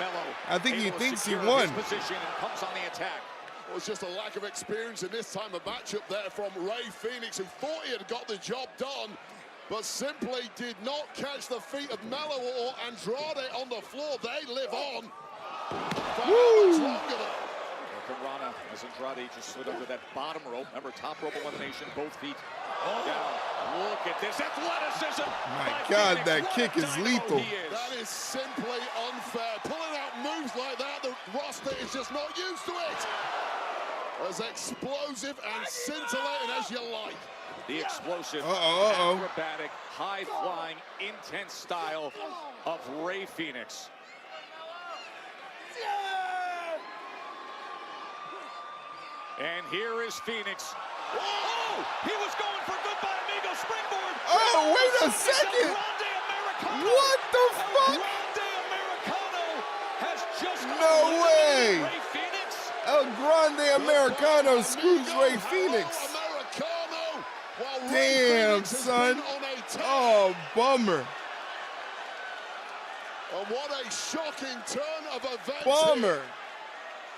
I think he thinks he won. Position and comes on the attack. It was just a lack of experience in this time of matchup there from Rey Fenix, who thought he had got the job done, but simply did not catch the feet of Melo or Andrade on the floor. They live on. For how much longer though? Rana as Andrade just slid under that bottom rope. Remember, top rope elimination, both feet down. Look at this athleticism. My God, that kick is lethal. That is simply unfair. Pulling out moves like that, the roster is just not used to it. As explosive and scintillating as you like. The explosive, Uh-oh. acrobatic, high-flying, intense style of Rey Fenix. And here is Phoenix. Oh, he was going for goodbye, amigo springboard. Oh, wait a second. What the fuck? Grande Americano has just No way. Rey Fenix. El Grande Americano screws Rey Fenix. Damn, son. Oh, bummer. And what a shocking turn of events. Bummer.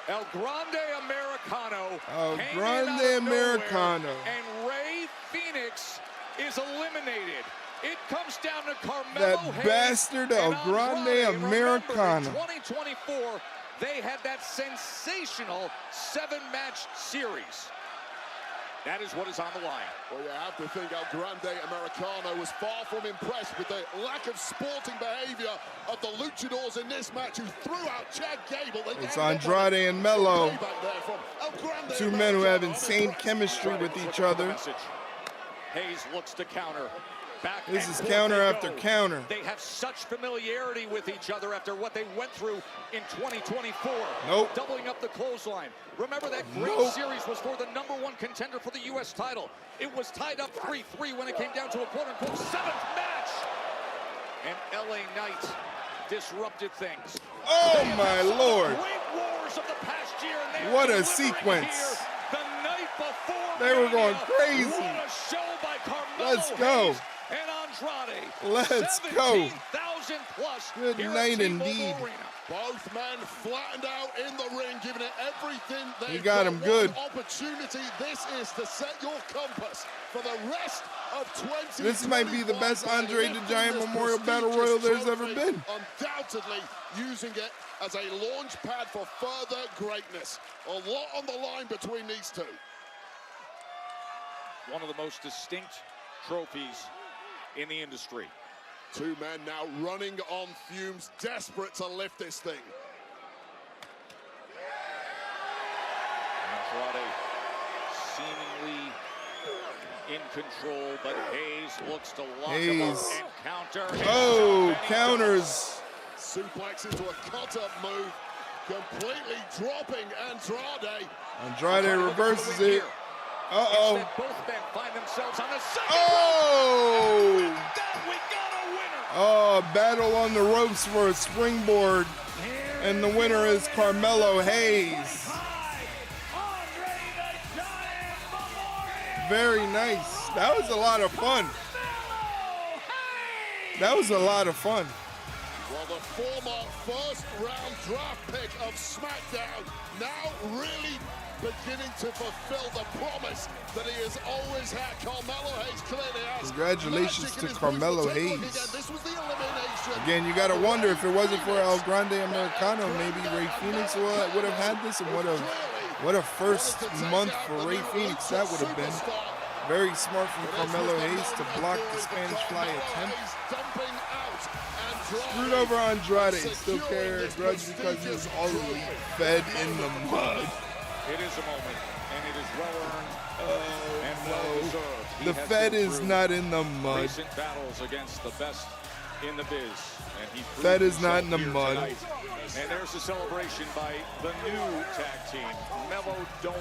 El Grande Americano. El came in Grande out of nowhere, Americano. And Rey Fenix is eliminated. It comes down to Carmelo That Hayes bastard and El Grande Andrade. Americano. Remember, in 2024, they had that sensational 7-match series. That is what is on the line. Well, you have to think El Grande Americano was far from impressed with the lack of sporting behavior of the luchadors in this match, who threw out Chad Gable. It's Andrade and Melo, two men who have insane chemistry with each other. Hayes looks to counter. Back this is counter after counter. They have such familiarity with each other after what they went through in 2024. Nope. Doubling up the clothesline. Remember that great series was for the #1 contender for the U.S. title. It was tied up 3-3 when it came down to a quote-unquote 7th match. And LA Knight disrupted things. Oh my Lord. Great wars of the past year. And what a sequence. The night before they were going crazy. What a show by Carmelo Let's go. Hayes and Andrade. Let's go. 17,000 plus. Good night indeed. Both men flattened out in the ring, giving it everything. You got him good. Opportunity. This is to set your compass for the rest of 20. This might be the best Andre the Giant Memorial Battle Royal there's ever been. Undoubtedly using it as a launch pad for further greatness. A lot on the line between these two. One of the most distinct trophies in the industry. Two men now running on fumes, desperate to lift this thing. Andrade seemingly in control, but Hayes looks to lock him up and counter. Oh, counters. Suplex into a cut-up move, completely dropping Andrade. Andrade reverses it. Uh-oh. Both men find themselves on the second oh! rope. We got a winner. Oh, battle on the ropes for a springboard. And the winner is Carmelo Hayes. Very nice. That was a lot of fun. That was a lot of fun. Well, the former first-round draft pick of SmackDown now really beginning to fulfill the promise that he has always had. Carmelo Hayes clearly has. Congratulations to Carmelo Hayes. This was the elimination. Again, you got to wonder if it wasn't for El Grande Americano, maybe Rey Fenix would have had this, and what a first month for Rey Fenix that would have been. Very smart from Carmelo Hayes to block the Spanish Fly attempt. Screwed over Andrade, still carry a grudge because he was already fed in the mud. It is a moment, and it is well-earned and well-deserved. The Fed is not in the mud. Recent battles against the best in the biz, and he Fed is not in the mud. Tonight. And there's a celebration by the new tag team, Melo Don't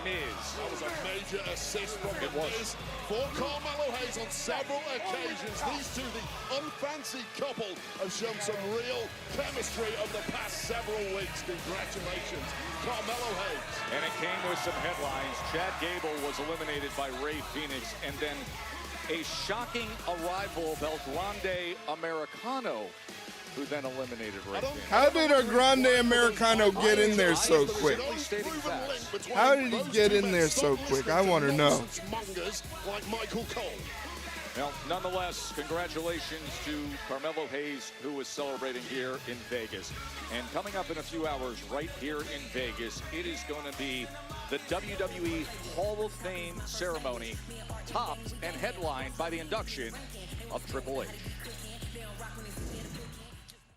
Miz. That was a major assist from the Miz for Carmelo Hayes on several occasions. These two, the unfancy couple, have shown some real chemistry over the past several weeks. Congratulations, Carmelo Hayes. And it came with some headlines. Chad Gable was eliminated by Rey Fenix, and then a shocking arrival of El Grande Americano, who then eliminated Rey Fenix. How did El Grande Americano get in there so quick? How did he get in there so quick? I want to know. Well, nonetheless, congratulations to Carmelo Hayes, who is celebrating here in Vegas. And coming up in a few hours right here in Vegas, it is going to be the WWE Hall of Fame ceremony, topped and headlined by the induction of Triple H.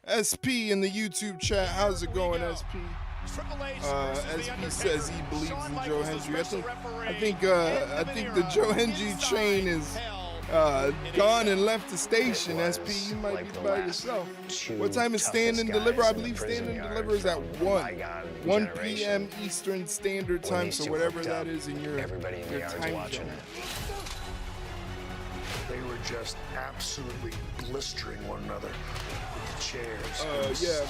SP in the YouTube chat, how's it going, SP? SP says he believes in Joe Hendry. I think the Joe Hendry train is gone and left the station. SP, you might be by yourself. What time is Stand and Deliver? I believe Stand and Deliver is at 1 p.m. Eastern Standard Time, so whatever that is in your time zone. They were just absolutely blistering one another with the chairs. Yeah.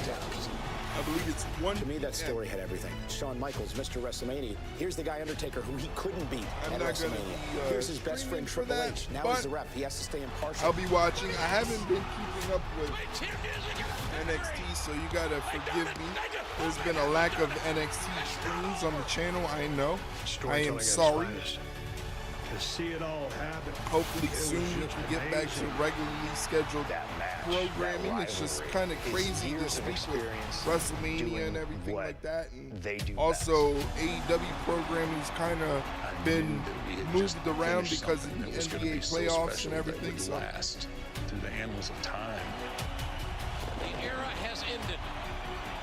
I believe it's 1 To me, that story had everything. Shawn Michaels, Mr. WrestleMania. Here's the guy Undertaker who he couldn't beat at WrestleMania. Here's his best friend Triple H. Now he's the ref. He has to stay impartial. I'll be watching. I haven't been keeping up with NXT, so you gotta forgive me. There's been a lack of NXT streams on the channel. I know. I am sorry. To see it all happen. Hopefully soon we can get back to regularly scheduled programming. It's just kind of crazy this week with WrestleMania and everything like that. And also AEW programming's kind of been moved around because of the NBA playoffs and everything. So through the annals of time. The era has ended.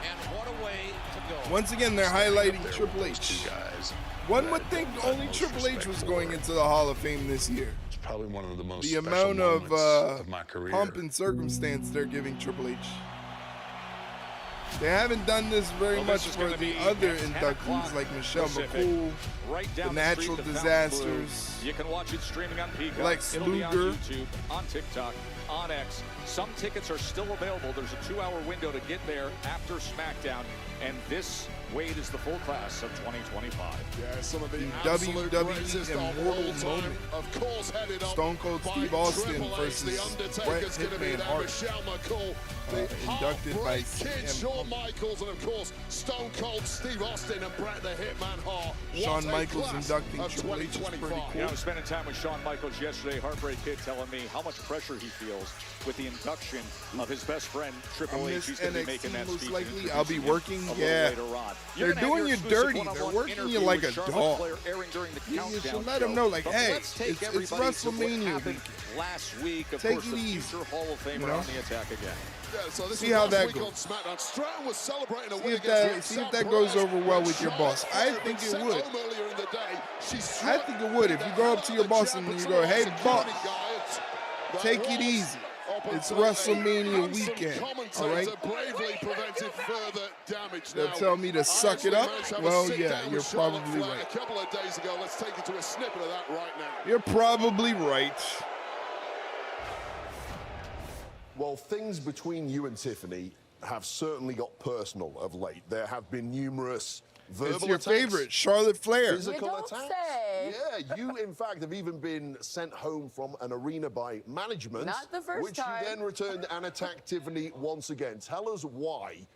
And what a way to go. Once again, they're highlighting Triple H. One would think only Triple H was going into the Hall of Fame this year. It's probably one of the most the amount of my career. pomp and circumstance they're giving Triple H. They haven't done this very much for the other inductees like Michelle McCool, the Natural Disasters, you can watch it streaming on Peacock. Lex It'll be on Luger. YouTube, on TikTok, on X. Some tickets are still available. There's a 2-hour window to get there after SmackDown, and this Wade is the full class of 2025. Yeah, some of the WWE Immortal moment. Of course, headed up Stone Cold Steve Austin versus the Bret Hitman Hart. Michelle McCool, inducted by Kid Shawn Michaels, and of course Stone Cold Steve Austin and Bret the Hitman Hart. Shawn Michaels inducting Triple H is pretty cool. You know, I was spending time with Shawn Michaels yesterday. Heartbreak Kid telling me how much pressure he feels with the induction of his best friend Triple H. He's going to be making that most speech. likely. I'll be working. Yeah. They're doing you dirty. They're working you like a dog. You should let them know, like, hey, it's WrestleMania week. Last week, of Take course, it the easy. future Hall of Famer on the attack again. Yeah, so this See how that week goes. on SmackDown. Stratton was celebrating a win See if that goes over well with your boss. I think it would. I think it would. If you go up to your boss and you go, hey, boss, take it easy. It's WrestleMania weekend, all right? They'll tell me to suck it up. Well, yeah, you're probably right. A couple of days ago, let's take you to a snippet of that right now. You're probably right. Well, things between you and Tiffany have certainly got personal of late. There have been numerous verbal It's your attacks, favorite, Charlotte Flair. physical attacks. Yeah, you in fact have even been sent home from an arena by management. Not the first which time. you then returned and attacked Tiffany once again. Tell us why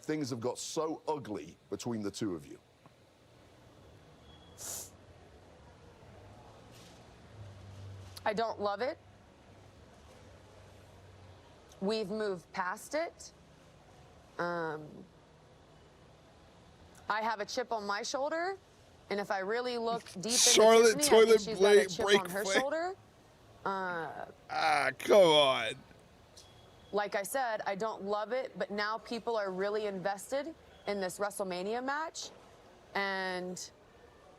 things have got so ugly between the two of you. I don't love it. We've moved past it. I have a chip on my shoulder, and if I really look deep into Charlotte Tiffany, I think toilet she's got a chip break on her Flair. shoulder. Come on. Like I said, I don't love it, but now people are really invested in this WrestleMania match. And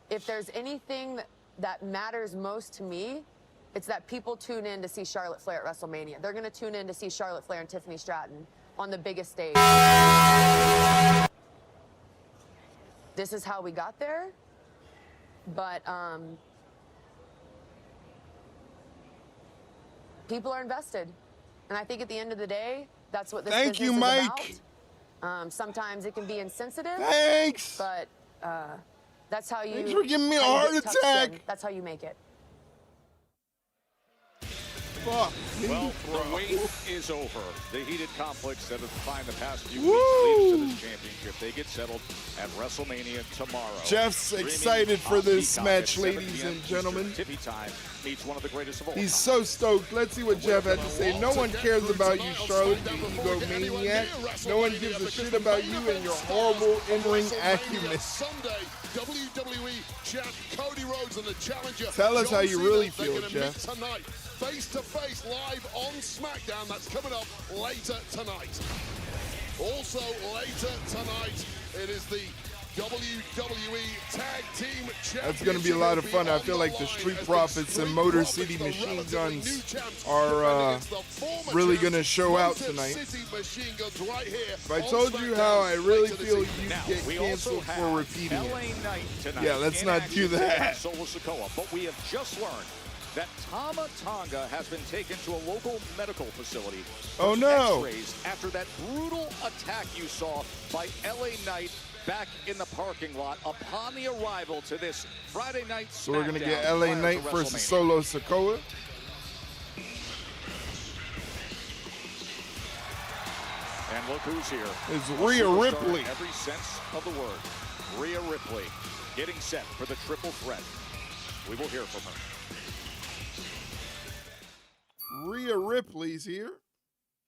if there's anything that matters most to me, it's that people tune in to see Charlotte Flair at WrestleMania. They're going to tune in to see Charlotte Flair and Tiffany Stratton on the biggest stage. This is how we got there. But people are invested. And I think at the end of the day, that's what this Thank you, business is Mike. about. Sometimes it can be insensitive. Thanks. But that's how you. Thanks for giving me a how you heart get tough attack. skin. That's how you make it. Fuck. Well, the wait is over. The heated conflicts that have defined the past few Woo! weeks leads to this championship. They get settled at WrestleMania tomorrow. Jeff's excited for this match, ladies and gentlemen. Tippy time meets one of the greatest of all. He's so stoked. Let's see what Jeff had to say. No one cares about you, Charlotte, you egomaniac. No one gives a shit about you and your horrible in-ring acumen. Sunday, WWE champ Cody Rhodes and the challenger. Tell us how you John really Cena, feel, they're gonna Jeff. meet tonight, face to face, live on SmackDown. That's coming up later tonight. Also later tonight, it is the WWE Tag Team Championship. That's going to be a lot of fun. I feel like the Street Profits and Motor City Machine Guns are really going to show out tonight. If I told you how I really feel, you'd get canceled for repeating it. Yeah, let's not do that. But we have just learned that Tama Tonga has been taken to a local medical facility. Oh, no. X-rays after that brutal attack you saw by LA Knight back in the parking lot upon the arrival to this Friday night. So we're going to get SmackDown LA prior to Knight versus WrestleMania. Solo Sikoa. And look who's here. It's A Rhea superstar Ripley. in every sense of the word. Rhea Ripley getting set for the triple threat. We will hear from her. Rhea Ripley's here.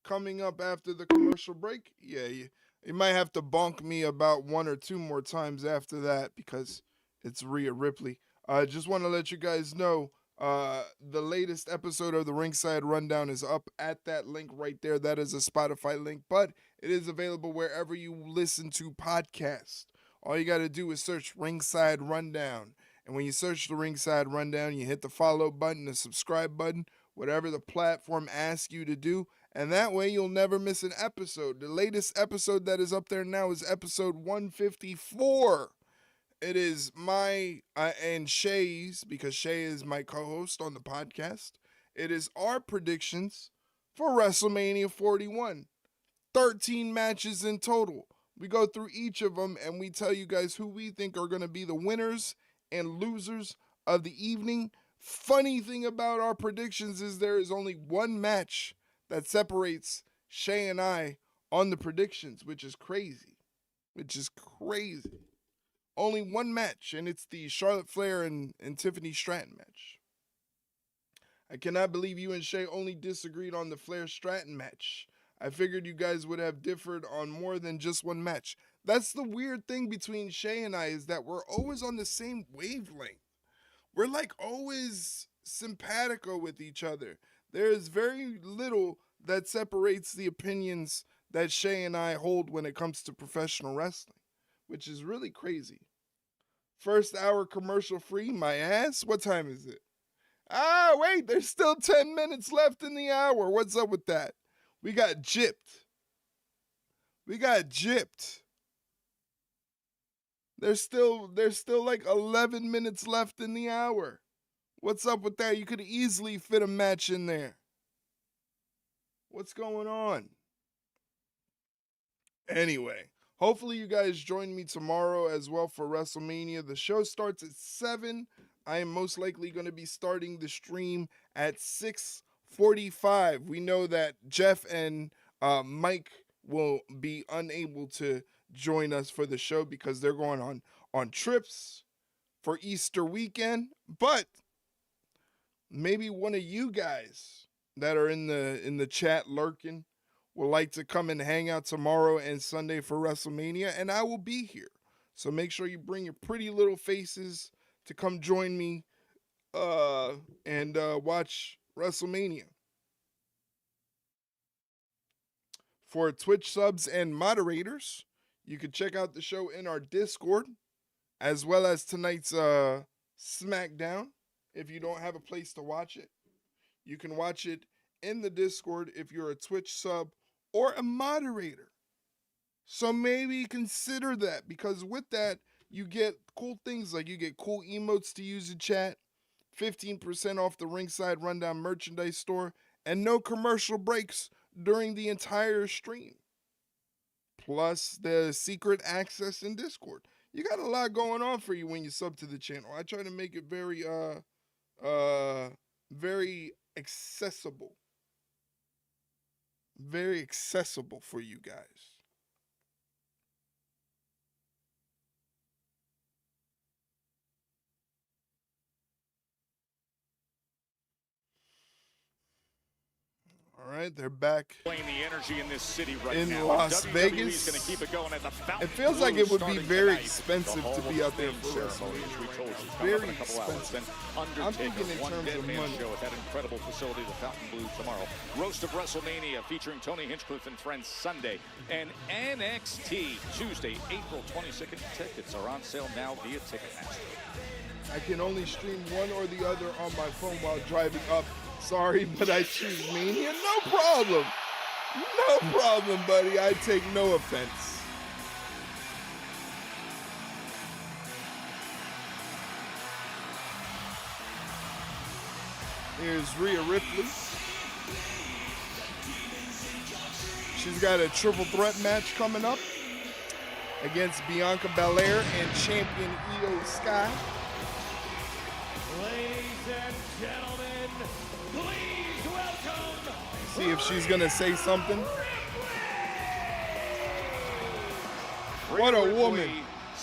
Coming up after the commercial break. Yeah, you might have to bonk me about 1 or 2 more times after that because it's Rhea Ripley. I just want to let you guys know the latest episode of the Ringside Rundown is up at that link right there. That is a Spotify link, but it is available wherever you listen to podcasts. All you got to do is search Ringside Rundown. And when you search the Ringside Rundown, you hit the follow button, the subscribe button, whatever the platform asks you to do. And that way you'll never miss an episode. The latest episode that is up there now is episode 154. It is my and Shay's, because Shay is my co-host on the podcast. It is our predictions for WrestleMania 41. 13 matches in total. We go through each of them and we tell you guys who we think are going to be the winners and losers of the evening. Funny thing about our predictions is there is only one match that separates Shay and I on the predictions, which is crazy. Only one match, and it's the Charlotte Flair and Tiffany Stratton match. I cannot believe you and Shay only disagreed on the Flair Stratton match. I figured you guys would have differed on more than just one match. That's the weird thing between Shay and I, is that we're always on the same wavelength. We're like always simpatico with each other. There is very little that separates the opinions that Shay and I hold when it comes to professional wrestling, which is really crazy. First hour commercial free, my ass. What time is it? Wait, there's still 10 minutes left in the hour. What's up with that? We got gypped. There's still like 11 minutes left in the hour. What's up with that? You could easily fit a match in there. What's going on? Anyway, hopefully you guys join me tomorrow as well for WrestleMania. The show starts at 7. I am most likely going to be starting the stream at 6:45. We know that Jeff and Mike will be unable to join us for the show because they're going on trips for Easter weekend. But maybe one of you guys that are in the chat lurking would like to come and hang out tomorrow and Sunday for WrestleMania, and I will be here. So make sure you bring your pretty little faces to come join me and watch WrestleMania. For Twitch subs and moderators, you can check out the show in our Discord, as well as tonight's SmackDown. If you don't have a place to watch it, you can watch it in the Discord if you're a Twitch sub or a moderator. So maybe consider that, because with that, you get cool things like you get cool emotes to use in chat, 15% off the Ringside Rundown merchandise store, and no commercial breaks during the entire stream. Plus the secret access in Discord. You got a lot going on for you when you sub to the channel. I try to make it very accessible. Very accessible for you guys. All right, they're back Playing the energy in this city right in now. Las WWE's Vegas. Gonna keep it going at the It feels like it would be starting very tonight. expensive The to be Hall out there of for Fame ceremony, WrestleMania. which we told you, coming up Very in a couple hours. expensive. Then I'm Undertaker, thinking in one terms dead of man money. show at that incredible facility, the Fountain Blue, tomorrow. Roast of WrestleMania featuring Tony Hinchcliffe and friends Sunday, and NXT Tuesday, April 22nd. Tickets are on sale now via Ticketmaster. I can only stream one or the other on my phone while driving up. Sorry, but I choose Mania. No problem. No problem, buddy. I take no offense. Here's Rhea Ripley. She's got a triple threat match coming up against Bianca Belair and champion Io Sky. Ladies and gentlemen, please welcome. See if she's gonna say something. What a woman.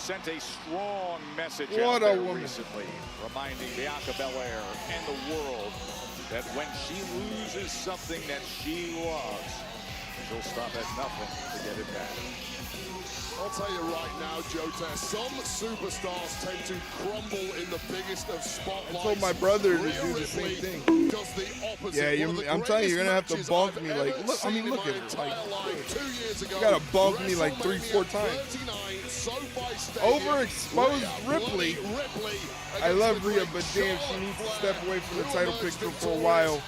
sent a strong message What out a there woman. recently, reminding Bianca Belair and the world that when she loses something that she loves, she'll stop at nothing to get it back. I'll tell you right now, Joe Tess, some superstars tend to crumble in the biggest of spotlights. I told my brother to do the same thing. Does the opposite. Yeah, I'm telling you, you're gonna have to bump me like. Look, I mean, look at it. Like, you gotta bump me like 3-4 times. Overexposed Ripley. I love Rhea, but damn, she needs to step away from the title picture for a while.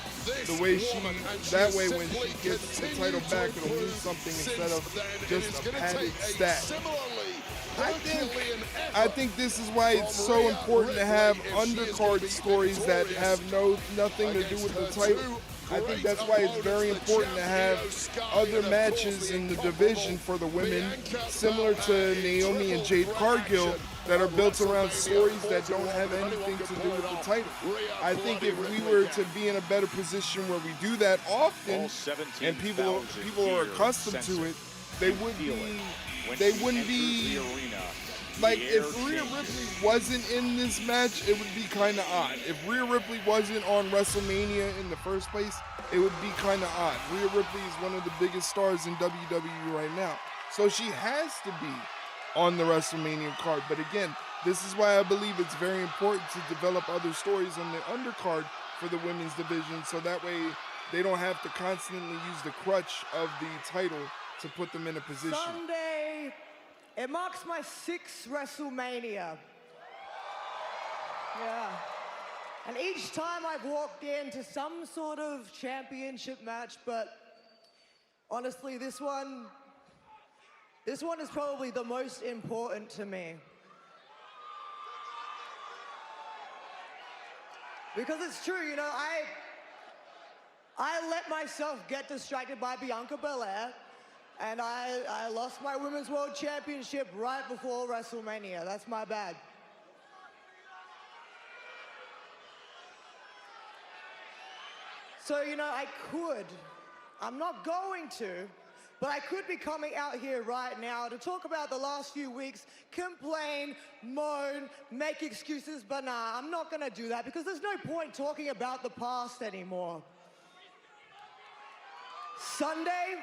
The way that way when she gets the title back, it'll mean something instead of just a padded stat. I think this is why it's so important to have undercard stories that have nothing to do with the title. I think that's why it's very important to have other matches in the division for the women, similar to Naomi and Jade Cargill, that are built around stories that don't have anything to do with the title. I think if we were to be in a better position where we do that often, and people are accustomed to it, they wouldn't be like, if Rhea Ripley wasn't in this match, it would be kind of odd. If Rhea Ripley wasn't on WrestleMania in the first place, it would be kind of odd. Rhea Ripley is one of the biggest stars in WWE right now, so she has to be on the WrestleMania card. But again, this is why I believe it's very important to develop other stories on the undercard for the women's division, so that way they don't have to constantly use the crutch of the title to put them in a position. Sunday, it marks my 6th WrestleMania. Yeah. And each time I've walked into some sort of championship match, but honestly, this one is probably the most important to me. Because it's true, you know, I let myself get distracted by Bianca Belair, and I lost my Women's World Championship right before WrestleMania. That's my bad. So, you know, I'm not going to, but I could be coming out here right now to talk about the last few weeks, complain, moan, make excuses, but nah, I'm not gonna do that because there's no point talking about the past anymore. Sunday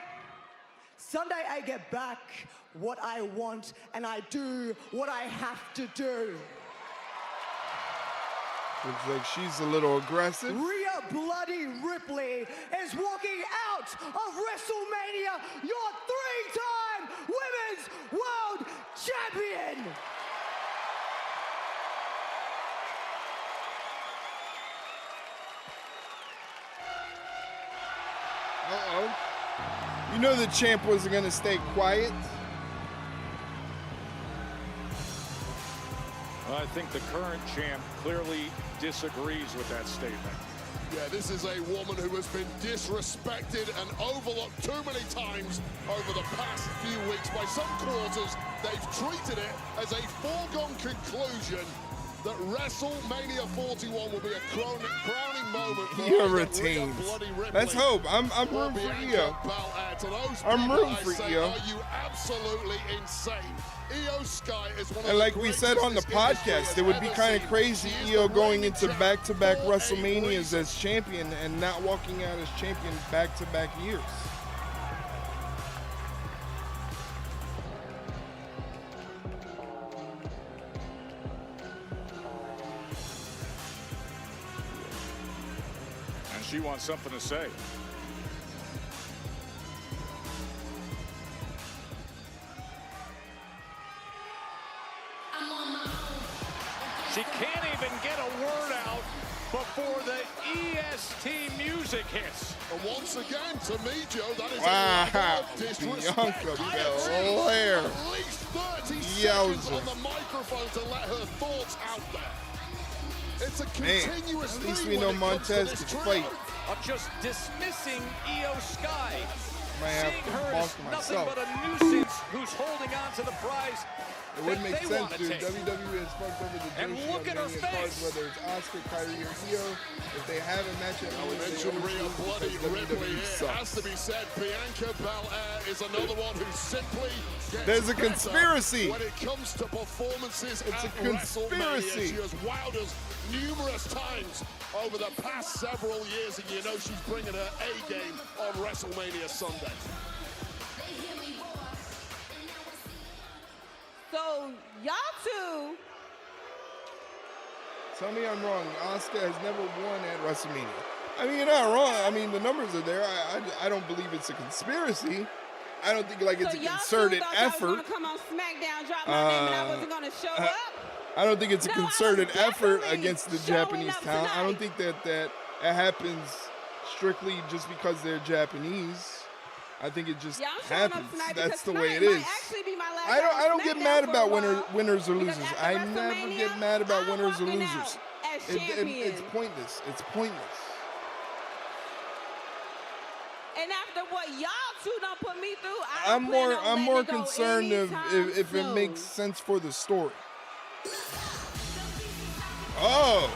I get back what I want and I do what I have to do. Looks like she's a little aggressive. Rhea Bloody Ripley is walking out of WrestleMania, your 3-time Women's World Champion! Uh-oh. You know the champ wasn't going to stay quiet. Well, I think the current champ clearly disagrees with that statement. Yeah, this is a woman who has been disrespected and overlooked too many times over the past few weeks. By some quarters, they've treated it as a foregone conclusion that WrestleMania 41 will be a crowning moment for Io retains. Let's hope. I'm rooting for Io. I'm rooting for Io. Are you absolutely insane? Io Sky is one of and like we said on the podcast, it would be kind of crazy Io going into back-to-back WrestleManias as champion and not walking out as champion back-to-back years. And she wants something to say. She can't even get a word out before the EST music hits. And once again, to me, Joe, that is wow. a disrespect. Bianca Belair. At least 30 seconds on the microphone to let her thoughts out there. It's a continuous at least we know Montez can fight. Of just dismissing Io Sky. might have Seeing to her bonk is nothing myself. but a nuisance who's holding on to the prize. It wouldn't make they sense, wanna dude. take. WWE has fucked over the And Joshi look at her Mania cards, face. whether it's Asuka, Kyrie, or Io. If they have a match at We mentioned Rhea Bloody Ripley. It has to be said, Bianca Belair is another one who simply gets There's a better conspiracy. when it comes to performances It's at a conspiracy. WrestleMania. She has wowed us numerous times over the past several years, and you know she's bringing her A game on WrestleMania Sunday. So y'all two. Tell me I'm wrong. Asuka has never won at WrestleMania. I mean, you're not wrong. I mean, the numbers are there. I don't believe it's a conspiracy. I don't think like it's a concerted effort. Y'all come on SmackDown, drop my name, and I wasn't gonna show up. I don't think it's a concerted effort definitely against the showing Japanese up talent. I don't tonight. think that happens strictly just because they're Japanese. I think it just Yeah, I'm showing up happens. tonight That's the because way it tonight is. might actually be my last I don't time get on mad SmackDown about for a while, winners or because losers. after I never WrestleMania, get mad about I'm winners or walking losers. out as It's champion. pointless. It's pointless. And after what y'all two done put me through, I'm more letting it go concerned anytime if it soon. makes sense for the story. Oh,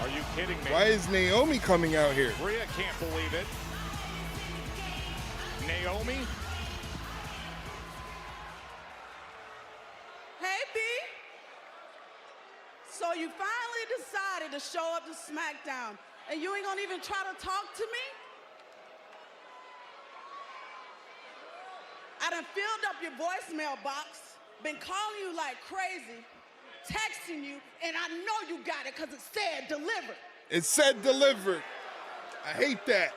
Are you kidding me? why is Naomi coming out here? Rhea can't believe it. Naomi? Hey, B. So you finally decided to show up to SmackDown, and you ain't gonna even try to talk to me? I done filled up your voicemail box, been calling you like crazy, texting you, and I know you got it because it said delivered. It said delivered. I hate that.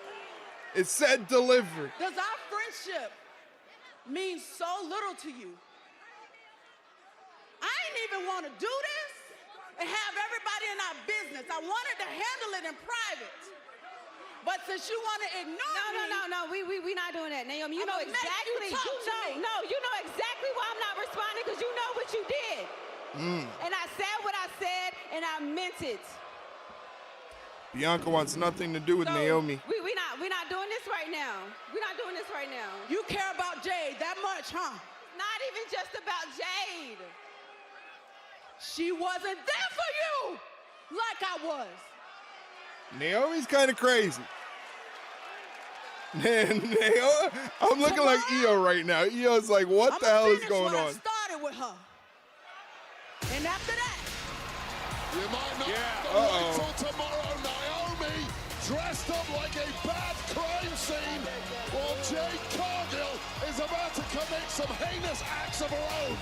It said delivered. Does our friendship mean so little to you? I ain't even want to do this and have everybody in our business. I wanted to handle it in private. But since you want to ignore me... No, we not doing that, Naomi. You know I'ma make exactly. you talk to me. You know exactly why I'm not responding, because you know what you did. And I said what I said, and I meant it. Bianca wants nothing to do with So, Naomi. We not doing this right now. We're not doing this right now. You care about Jade that much, huh? Not even just about Jade. She wasn't there for you like I was. Naomi's kind of crazy. Naomi, I'm looking like Io right now. Io's like, what the hell is going on? I started with her. And after that, You might not have to wait till tomorrow. Naomi dressed up like a bad crime scene while Jade Cargill is about to commit some heinous acts of her own.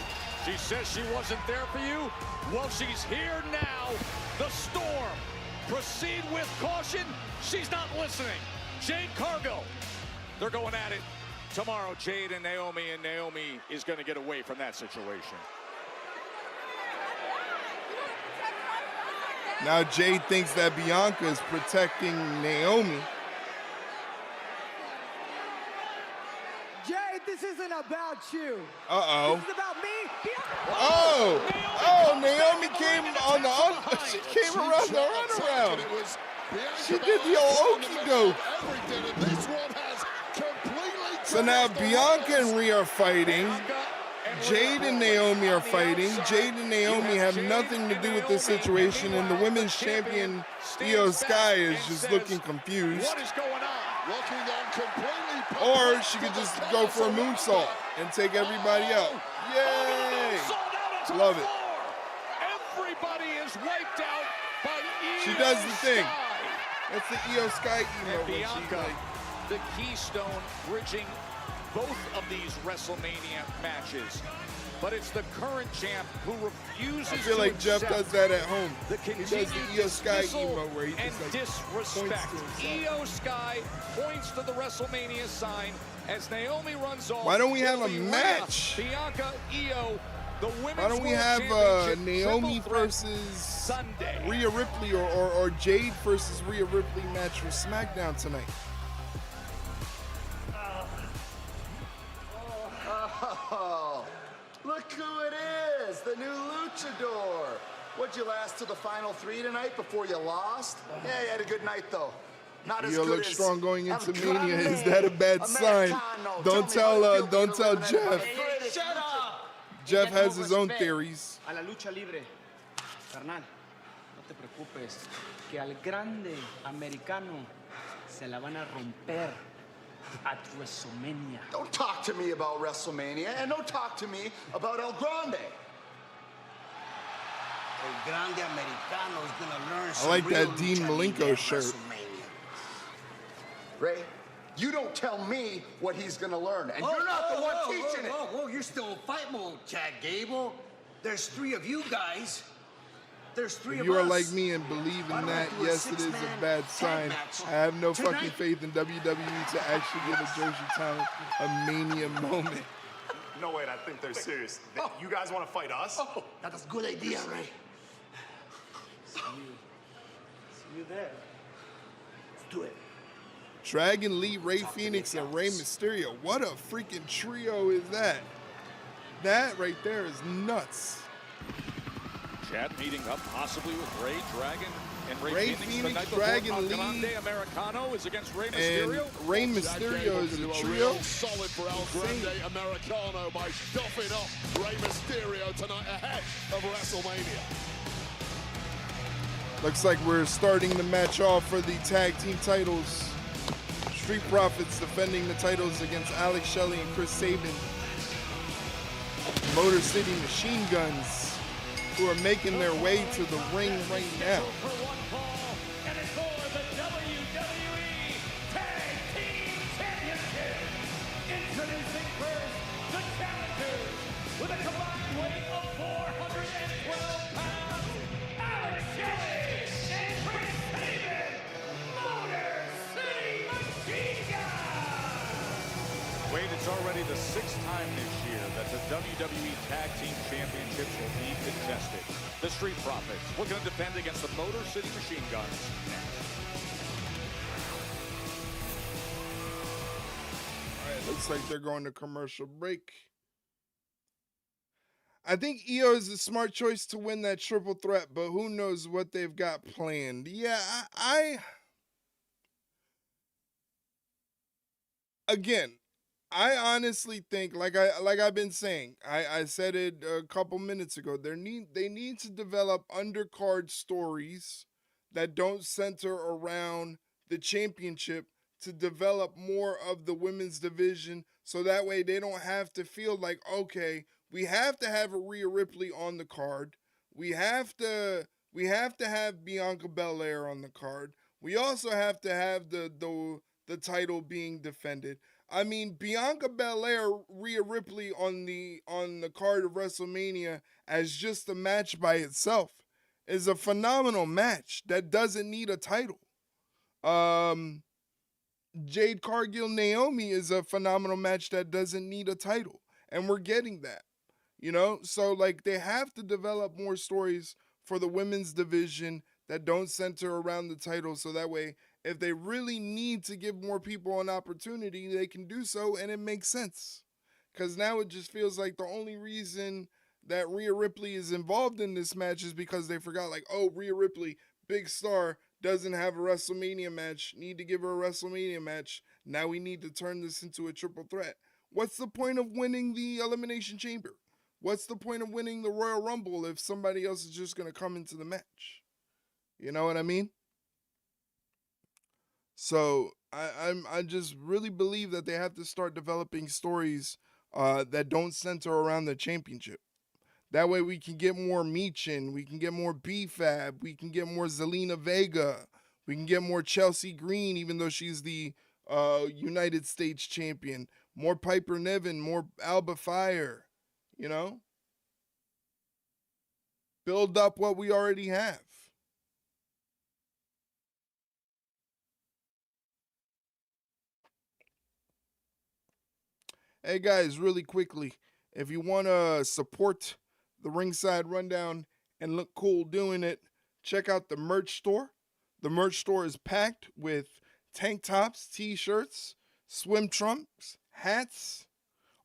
She says she wasn't there for you. Well, she's here now. The Storm. Proceed with caution. She's not listening. Jade Cargill. They're going at it tomorrow, Jade and Naomi is going to get away from that situation. Now Jade thinks that Bianca is protecting Naomi. Jade, this isn't about you. Uh-oh. This is about me. Oh, Naomi came on the she came around the runaround. She did the old okey-doke. So now Bianca and Rhea are fighting. Jade and Naomi are fighting. Jade and Naomi have nothing to do with this situation, and the women's champion, Io Sky, is just looking confused. What is going on? Looking on completely. Or she could just go for a moonsault and take everybody out. Yay! Love it. Everybody is wiped out by Io She does the thing. Sky. That's the Io Sky And emote. Bianca, the keystone bridging both of these WrestleMania matches. But it's the current champ who refuses I feel like to Jeff accept does that at home. the He does continued the Io Sky dismissal emote where he and just like disrespect. points to himself. Io Sky points to the WrestleMania sign as Naomi runs off. Why don't we have It'll a be Rhea, match? Bianca, Io, the women's Why don't we World have Championship Naomi triple threat versus Sunday. Rhea Ripley or Jade versus Rhea Ripley match for SmackDown tonight? Oh, look who it is, the new luchador. What'd you last to the final three tonight before you lost? Yeah, you had a good night though. Io looks strong going into Mania. Is that a bad sign? Don't tell Jeff. Shut up. Jeff has his own theories. A la lucha libre. Carnal, no te preocupes, que al grande americano se la van a romper at WrestleMania. Don't talk to me about WrestleMania, and don't talk to me about El Grande. El grande americano is gonna learn I like that Dean Malenko shirt. Ray, you don't tell me what he's gonna learn, and you're not the one teaching it. Whoa, you're still in fight mode, Chad Gable. There's 3 of you guys. There's 3 If of you are us. like me and believe in that, yes, it is a bad sign. I have no fucking faith in WWE to actually give a Jersey Town a Mania moment. No, wait, I think they're serious. You guys want to fight us? Oh, that's a good idea, Ray. See you there. Let's do it. Dragon Lee, Ray Phoenix, and Rey Mysterio. What a freaking trio is that? That right there is nuts. Chad meeting up possibly with Ray Dragon and Ray Phoenix, Dragon Lee, Grande Americano is against Rey Mysterio. And Rey Mysterio is a trio. Solid for El Grande Americano by stuffing up Rey Mysterio tonight ahead of WrestleMania. Looks like we're starting the match off for the tag team titles. Street Profits defending the titles against Alex Shelley and Chris Sabin. Motor City Machine Guns, who are making their way to the ring right now. And it's for the WWE Tag Team Championship. Introducing first the challengers with a combined weight of 412 pounds, Alex Shelley and Chris Sabin, Motor City Machine Guns. Wade, it's already the 6th time this year that the WWE Tag Team Championships will be contested. The Street Profits looking to defend against the Motor City Machine Guns next. All right, looks like they're going to commercial break. I think Io is a smart choice to win that triple threat, but who knows what they've got planned. Yeah, again, I honestly think, like I've been saying, I said it a couple minutes ago. They need to develop undercard stories that don't center around the championship to develop more of the women's division, so that way they don't have to feel like, okay, we have to have a Rhea Ripley on the card. We have to have Bianca Belair on the card. We also have to have the title being defended. I mean, Bianca Belair, Rhea Ripley on the card of WrestleMania as just a match by itself is a phenomenal match that doesn't need a title. Jade Cargill Naomi is a phenomenal match that doesn't need a title, and we're getting that. So like they have to develop more stories for the women's division that don't center around the title, so that way if they really need to give more people an opportunity, they can do so, and it makes sense. Because now it just feels like the only reason that Rhea Ripley is involved in this match is because they forgot, like, oh, Rhea Ripley, big star, doesn't have a WrestleMania match. Need to give her a WrestleMania match. Now we need to turn this into a triple threat. What's the point of winning the Elimination Chamber? What's the point of winning the Royal Rumble if somebody else is just going to come into the match? You know what I mean? So I just really believe that they have to start developing stories that don't center around the championship. That way we can get more Michin, we can get more B-Fab, we can get more Zelina Vega, we can get more Chelsea Green, even though she's the United States champion, more Piper Niven, more Alba Fire, Build up what we already have. Hey guys, really quickly, if you want to support the Ringside Rundown and look cool doing it, check out the merch store. The merch store is packed with tank tops, t-shirts, swim trunks, hats,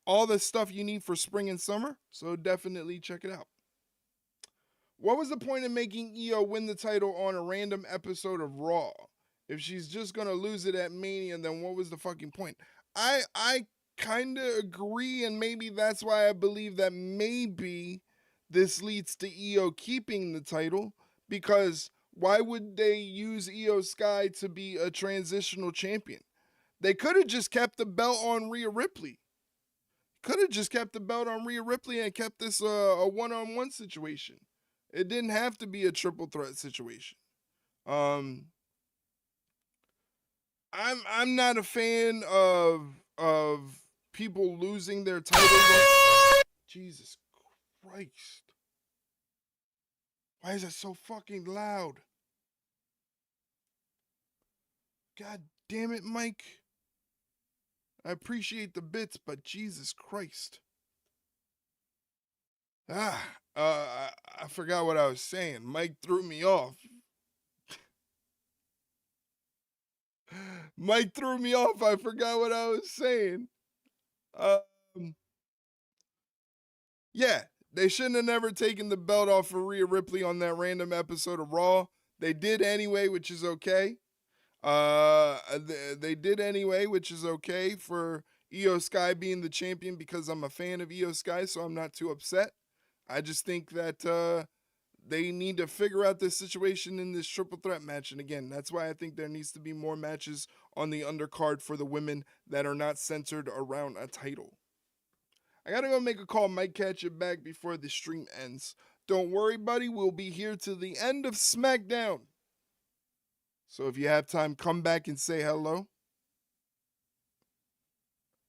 all the stuff you need for spring and summer, so definitely check it out. What was the point of making Io win the title on a random episode of Raw? If she's just going to lose it at Mania, then what was the fucking point? I kind of agree, and maybe that's why I believe that maybe this leads to Io keeping the title, because why would they use Io Sky to be a transitional champion? They could have just kept the belt on Rhea Ripley. Could have just kept the belt on Rhea Ripley and kept this a one-on-one situation. It didn't have to be a triple threat situation. I'm not a fan of people losing their titles. Jesus Christ. Why is it so fucking loud? God damn it, Mike. I appreciate the bits, but Jesus Christ. I forgot what I was saying. Mike threw me off. Mike threw me off. I forgot what I was saying. Yeah, they shouldn't have never taken the belt off of Rhea Ripley on that random episode of Raw. They did anyway, which is okay. They did anyway, which is okay for Io Sky being the champion, because I'm a fan of Io Sky, so I'm not too upset. I just think that they need to figure out this situation in this triple threat match. And again, that's why I think there needs to be more matches on the undercard for the women that are not centered around a title. I gotta go make a call. Might catch it back before the stream ends. Don't worry, buddy. We'll be here till the end of SmackDown. So if you have time, come back and say hello.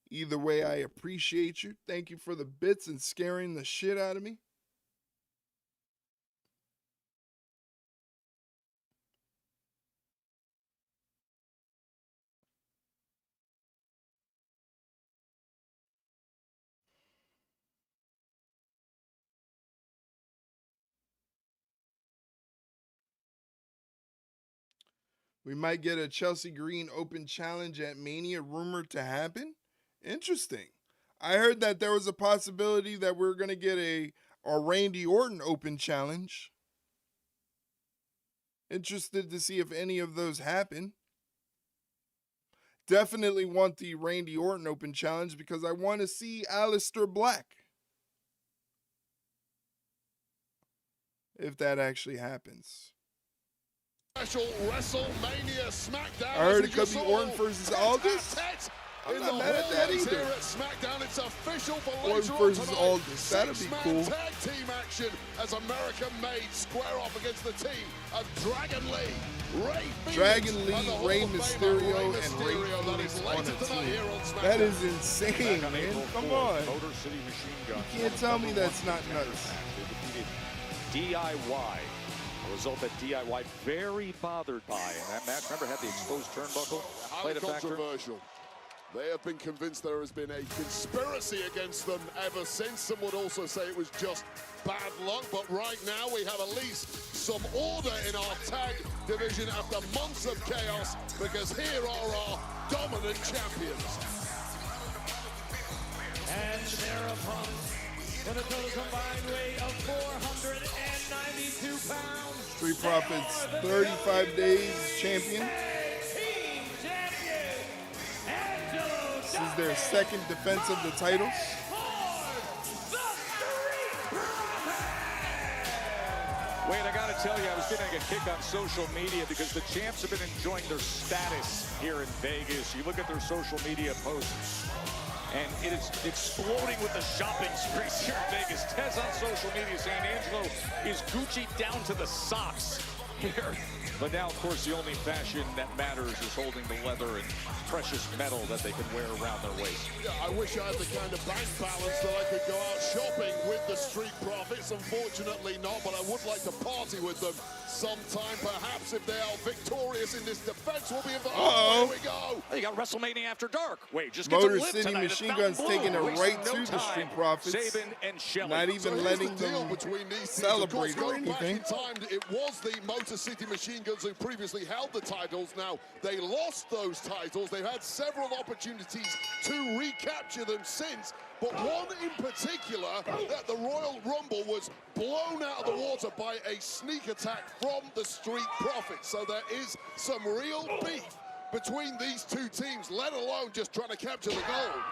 Either way, I appreciate you. Thank you for the bits and scaring the shit out of me. We might get a Chelsea Green Open Challenge at Mania rumored to happen. Interesting. I heard that there was a possibility that we're going to get a Randy Orton Open Challenge. Interested to see if any of those happen. Definitely want the Randy Orton Open Challenge because I want to see Aleister Black. If that actually happens. Special WrestleMania Smackdown. I heard it could be Orton versus Aldis. I'm not mad at that either. At Smackdown, it's official for Orton versus Aldis. That'd be cool. Tag team action as American Made square off against the team of Dragon Lee, Rey Mysterio, and Rey Fenix on a team. That is insane, man. Come on. You can't tell me that's not nuts. DIY. A result that DIY very bothered by. And that match, remember, had the exposed turnbuckle. Played a factor. Controversial. They have been convinced there has been a conspiracy against them ever since. Some would also say it was just bad luck. But right now we have at least some order in our tag division after months of chaos, because here are our dominant champions. And their opponents, with a total combined weight of 492 pounds. Street Profits 35 days champion. This is their second defense of the titles. Wait, I gotta tell you, I was getting a kick on social media because the champs have been enjoying their status here in Vegas. You look at their social media posts, and it is exploding with the shopping sprees here in Vegas. Tez on social media saying Angelo is Gucci down to the socks here. But now, of course, the only fashion that matters is holding the leather and precious metal that they can wear around their waist. Yeah, I wish I had the kind of bank balance that I could go out shopping with the Street Profits. Unfortunately not, but I would like to party with them sometime. Perhaps if they are victorious in this defense, we'll be involved. Uh-oh. Here we go. Oh, you got WrestleMania After Dark. Wait, just get Motor some City tonight Machine Guns taking it right to the Street Profits. Sabin and Shelley. Not even letting them between these celebrate or going back anything. in time, it was the Motor City Machine Guns who previously held the titles. Now they lost those titles. They've had several opportunities to recapture them since, but one in particular, that the Royal Rumble was blown out of the water by a sneak attack from the Street Profits. So there is some real beef between these two teams, let alone just trying to capture the gold.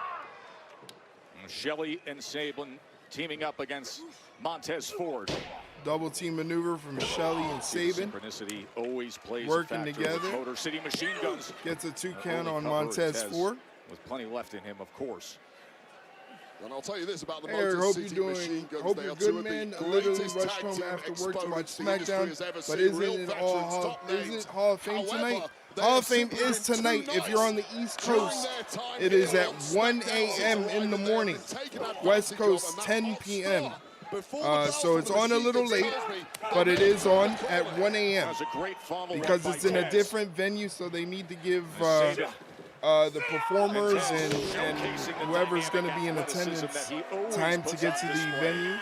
Shelley and Sabin teaming up against Montez Ford. Double team maneuver from Shelley and Sabin. Synchronicity always plays working a factor together. with Motor City Machine Guns. Gets a 2 count Only on cover Montez Tez Ford. With plenty left in him, of course. And I'll tell you this about the Hey, Eric, Motor hope City you're Machine doing. Guns. Hope They you're are good, two of the man. I literally greatest rushed tag home team after work to watch exponents the industry SmackDown, has ever but seen. isn't Real it veterans, all Hall? top Is names. it Hall of Fame However, tonight? they Hall have of Fame simply is been tonight. too If you're on the nice East during Coast, their time it is here at on 1 SmackDown a.m. since in the arriving. They morning. have been taken advantage West of, Coast, and that 10 hot p.m. start before the bell So for it's the on a machine little guns late, tells me but it is on calling. at 1 a.m. That's a great follow because by it's in a Tez. different venue, so they need to give Sabin. the performers and whoever's going to be in athleticism attendance that he always time to puts get on to the display. venue,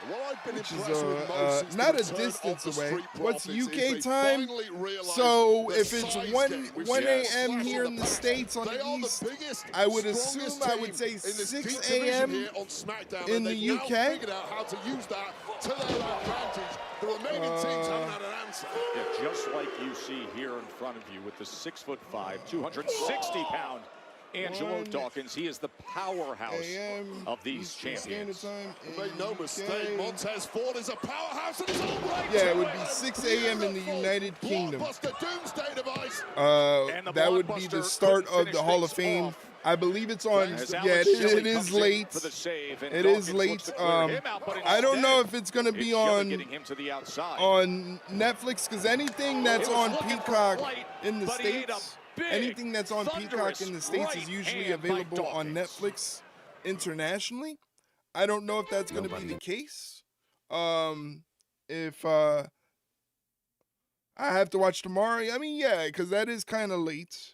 What I've been which is impressed with most since not the a return distance of the away. Street What's Profits is UK they time? finally realized So the if it's size 1 game. We've 1 seen a.m. Flash here on in the back. States on They the are East, the biggest, I would strongest assume I would team say in this 6 deep division a.m. here on SmackDown, in and the they've now UK. figured out how to use that to their advantage. The remaining teams haven't had an answer. Yeah, just like you see here in front of you with the 6'5", 260-pound Angelo Dawkins. He is the powerhouse of these champions. Make no mistake, Montez Ford is a powerhouse in his own right. Yeah, it would be 6 a.m. in the United Kingdom. Blockbuster doomsday device. That would be the start of the Hall of Fame. I believe it's on. Yeah, it is late. It is late. I don't know if it's going to be on Netflix, because anything that's on Peacock in the States, anything that's on Peacock in the States is usually available on Netflix internationally. I don't know if that's going to be the case. If I have to watch tomorrow, I mean, yeah, because that is kind of late.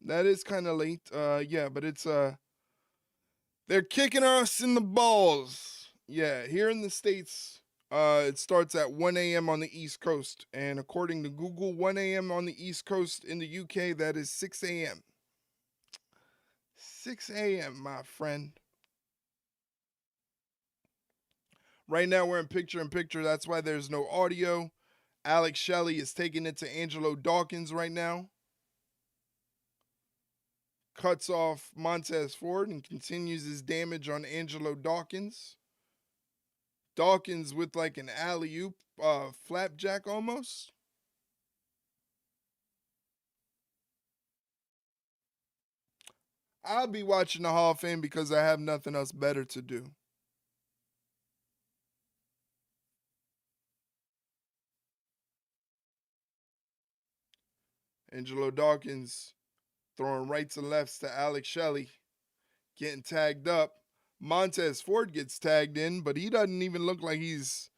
That is kind of late. Yeah, but it's they're kicking us in the balls. Yeah, here in the States, it starts at 1 a.m. on the East Coast. And according to Google, 1 a.m. on the East Coast in the UK, that is 6 a.m. 6 a.m., my friend. Right now, we're in picture-in-picture. That's why there's no audio. Alex Shelley is taking it to Angelo Dawkins right now. Cuts off Montez Ford and continues his damage on Angelo Dawkins. Dawkins with like an alley-oop, flapjack almost. I'll be watching the Hall of Fame because I have nothing else better to do. Angelo Dawkins throwing rights and lefts to Alex Shelley, getting tagged up. Montez Ford gets tagged in, but he doesn't even look like he's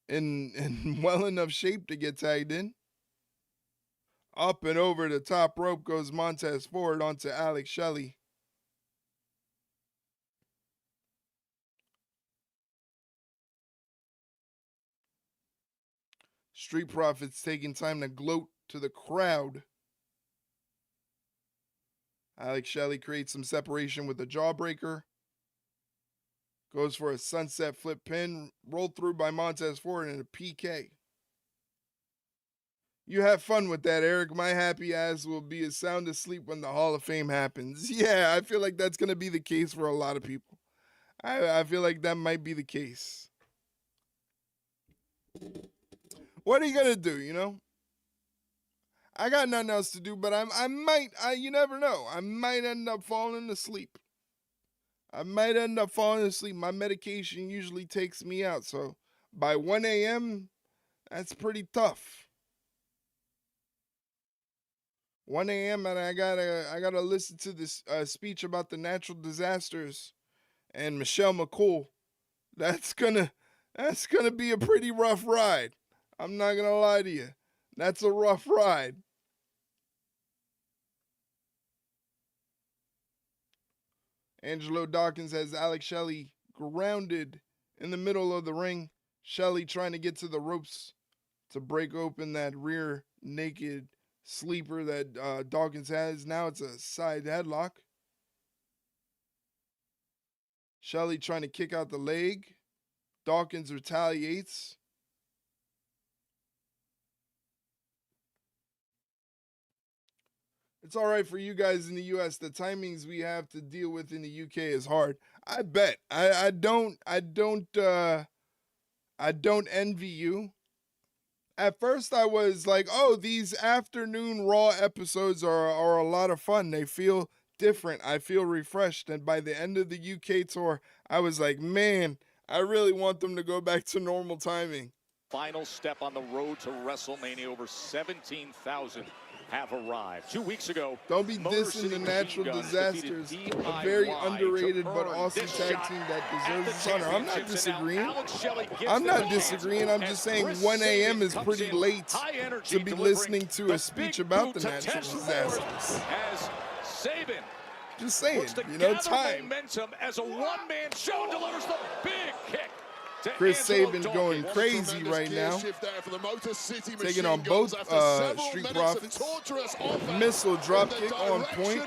in well enough shape to get tagged in. Up and over the top rope goes Montez Ford onto Alex Shelley. Street Profits taking time to gloat to the crowd. Alex Shelley creates some separation with a jawbreaker. Goes for a sunset flip pin, rolled through by Montez Ford and a PK. You have fun with that, Eric. My happy ass will be as sound asleep when the Hall of Fame happens. Yeah, I feel like that's going to be the case for a lot of people. I feel like that might be the case. What are you going to do, you know? I got nothing else to do, but you never know. I might end up falling asleep. My medication usually takes me out, so by 1 a.m., that's pretty tough. 1 a.m. and I gotta listen to this speech about the natural disasters and Michelle McCool. That's gonna be a pretty rough ride. I'm not gonna lie to you. That's a rough ride. Angelo Dawkins has Alex Shelley grounded in the middle of the ring. Shelley trying to get to the ropes to break open that rear naked sleeper that Dawkins has. Now it's a side headlock. Shelley trying to kick out the leg. Dawkins retaliates. It's all right for you guys in the U.S. The timings we have to deal with in the U.K. is hard. I bet. I don't envy you. At first, I was like, "Oh, these afternoon Raw episodes are a lot of fun. They feel different. I feel refreshed." And by the end of the UK tour, I was like, "Man, I really want them to go back to normal timing." Final step on the road to WrestleMania. Over 17,000 have arrived. 2 weeks ago, don't be dissing the Natural Disasters, a very underrated but awesome tag team that deserves its honor. I'm not disagreeing. I'm just saying 1 a.m. is pretty late to be listening to a speech about the Natural Disasters. As Sabin just saying, time. Momentum as a one-man show delivers the big kick. Chris Sabin going crazy right now, taking on both Street Profits. Missile dropkick on point.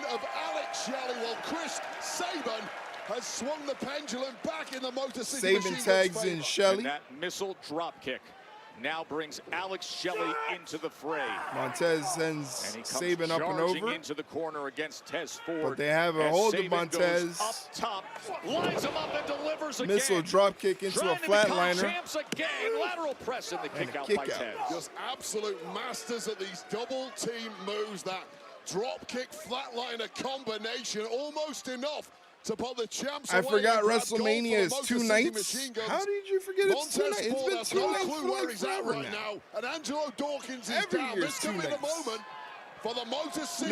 Chris Sabin has swung the pendulum back in the Motor City Sabin tags in Shelley. And that missile dropkick now brings Alex Shelley into the fray. Montez sends Sabin up and over. Into the corner against Tez Ford. But they have a hold of Montez. Up top, lines him up and delivers again. Missile drop kick into a flatliner. Champs again. Lateral press in the kick out by Tez. Just absolute masters at these double team moves. That drop kick flatliner combination, almost enough to put the champs I forgot WrestleMania is 2 nights. How did you forget it's 2 nights? It's been 2 nights for like forever now. And Angelo Dawkins is every down. year's 2 nights. For the Motor City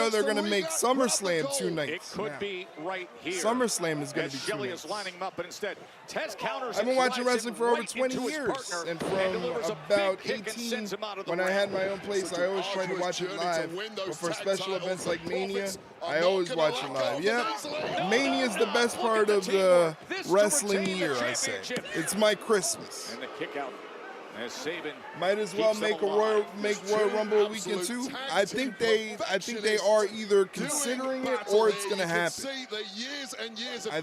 they're going to make SummerSlam 2 nights. It could be right here. SummerSlam is going to be 2 Shelley nights. is lining him up, but instead Tez counters. I've been watching wrestling for over 20 years, and from about 18, when I had my own place, I always tried to watch it live. But for special events like Mania, I always watch it live. Yeah, Mania is the best part of the wrestling year, I say. It's my Christmas. And the kick out. As Sabin might as well make Royal Rumble weekend too. I think they are either considering it or it's going to happen. I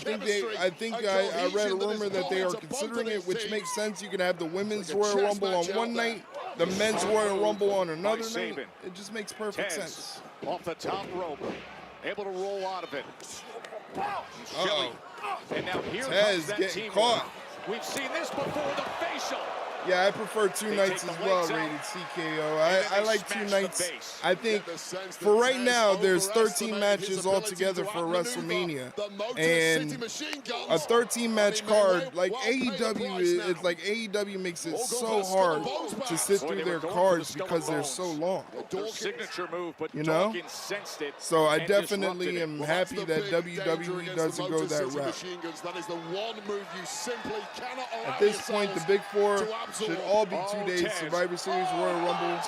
read a rumor that they are considering it, which makes sense. You can have the women's Royal Rumble on one night, the men's Royal Rumble on another night. It just makes perfect sense. Off the top rope, able to roll out of it. And now here Tez comes that getting team. caught. We've seen this before, the facial. Yeah, I prefer 2 nights as well, rated CKO. I like 2 nights. I think for right now, there's 13 matches altogether for WrestleMania. And a 13-match card, like AEW makes it so hard to sit through their cards because they're so long. Signature move, but Dawkins sensed it. So I definitely am happy that WWE doesn't go that route. At this point, the Big Four should all be 2 days: Survivor Series, Royal Rumble,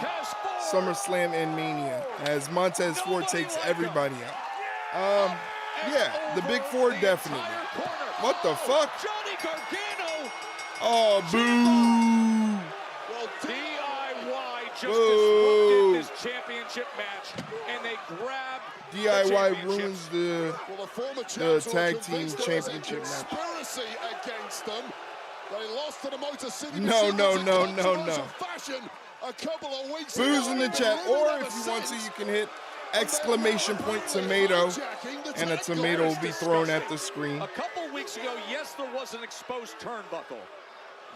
SummerSlam, and Mania, as Montez Ford takes everybody out. Yeah, the Big Four definitely. What the fuck? Oh, boo! Well, DIY just disrupted this championship match, and they grabbed DIY ruins the tag team championship match. They lost to the Motor City. No. Booze in the chat, or if you want to, you can hit !tomato, and a tomato will be thrown at the screen. A couple weeks ago, yes, there was an exposed turnbuckle.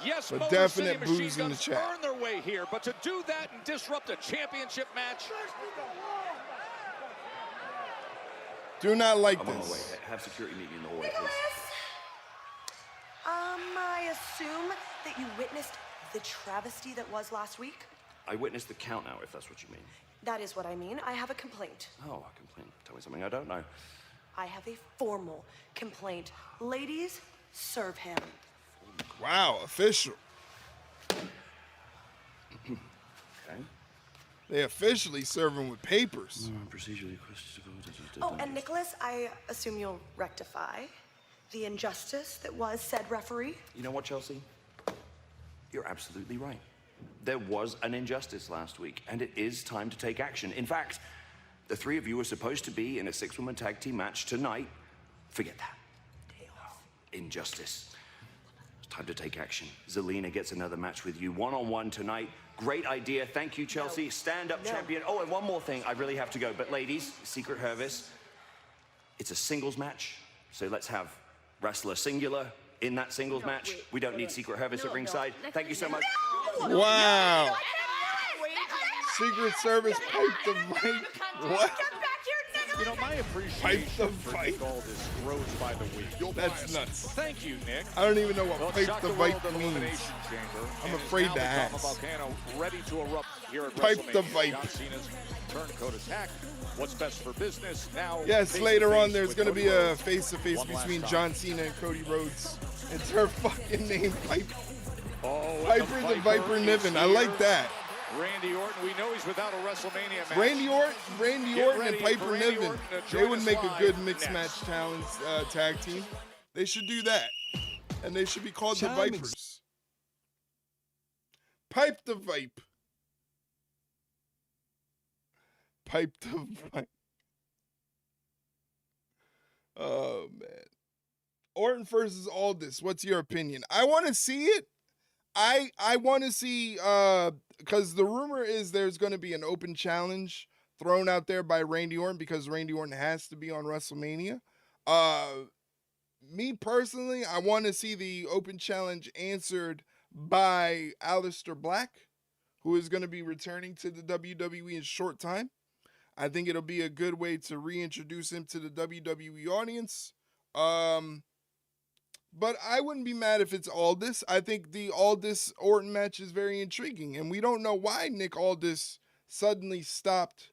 Yes, but Motor definite City booze in the chat. earn their way here, but to do that and disrupt a championship match. Do not like this. Have security meet me in the hallway, please. I assume that you witnessed the travesty that was last week? I witnessed the count now, if that's what you mean. That is what I mean. I have a complaint. Oh, a complaint. Tell me something I don't know. I have a formal complaint. Ladies, serve him. Wow, official. Okay. They officially serve him with papers. Procedurally. Oh, and Nicholas, I assume you'll rectify the injustice that was said referee? You know what, Chelsea? You're absolutely right. There was an injustice last week, and it is time to take action. In fact, the 3 of you are supposed to be in a 6-woman tag team match tonight. Forget that. Injustice. It's time to take action. Zelina gets another match with you, one-on-one tonight. Great idea. Thank you, Chelsea. Stand-up champion. Oh, and one more thing. I really have to go. But ladies, Secret Service, it's a singles match. So let's have wrestler singular in that singles match. We don't need Secret Service at ringside. Thank you so much. Wow. Secret Service piped the fight. What? You know, my appreciation for Nick Aldis grows by the week. That's nuts. Thank you, Nick. I don't even know what pipe the vipe means. I'm afraid to ask. Volcano ready to erupt here at Pipe the WrestleMania. vipe. John Cena's turncoat attack. What's best for business now? Yes, later on there's going to be a face-to-face between John Cena and Cody Rhodes. It's her fucking name, Pipe. Oh, Piper the Viper Niven. I like that. Randy Orton, we know he's without a WrestleMania match. Randy Orton and Piper Niven. They would make a good mixed next. match talent tag team. They should do that. And they should be called the Vipers. Pipe the Vipe. Pipe the Vipe. Oh, man. Orton versus Aldis. What's your opinion? I want to see it. I want to see, because the rumor is there's going to be an open challenge thrown out there by Randy Orton because Randy Orton has to be on WrestleMania. Me personally, I want to see the open challenge answered by Aleister Black, who is going to be returning to the WWE in a short time. I think it'll be a good way to reintroduce him to the WWE audience. But I wouldn't be mad if it's Aldis. I think the Aldis-Orton match is very intriguing. And we don't know why Nick Aldis suddenly stopped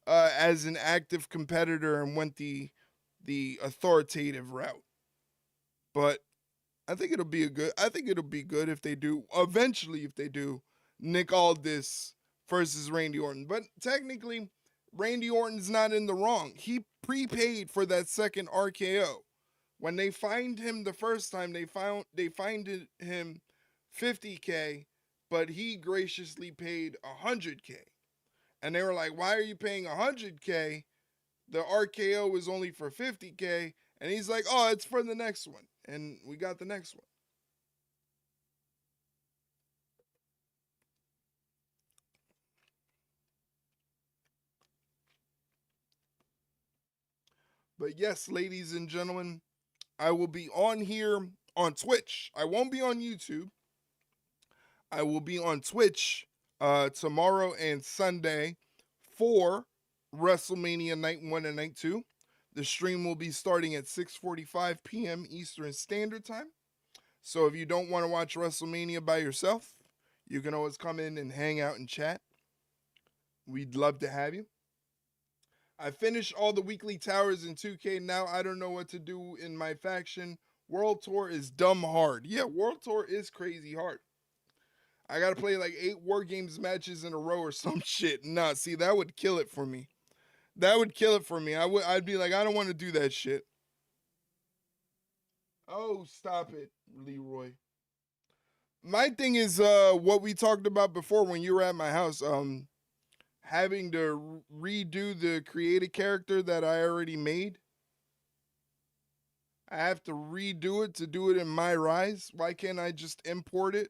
as an active competitor and went the authoritative route. But I think it'll be good if they do, eventually if they do, Nick Aldis versus Randy Orton. But technically, Randy Orton's not in the wrong. He prepaid for that second RKO. When they fined him the first time, they fined him $50K, but he graciously paid $100K. And they were like, "Why are you paying $100K? The RKO was only for $50K." And he's like, "Oh, it's for the next one." And we got the next one. But yes, ladies and gentlemen, I will be on here on Twitch. I won't be on YouTube. I will be on Twitch tomorrow and Sunday for WrestleMania Night 1 and Night 2. The stream will be starting at 6:45 p.m. Eastern Standard Time. So if you don't want to watch WrestleMania by yourself, you can always come in and hang out and chat. We'd love to have you. I finished all the weekly towers in 2K. Now I don't know what to do in my faction. World Tour is dumb hard. Yeah, World Tour is crazy hard. I got to play like 8 War Games matches in a row or some shit. Nah, see, that would kill it for me. That would kill it for me. I'd be like, I don't want to do that shit. Oh, stop it, Leroy. My thing is what we talked about before when you were at my house. Having to redo the created character that I already made. I have to redo it to do it in my Rise. Why can't I just import it?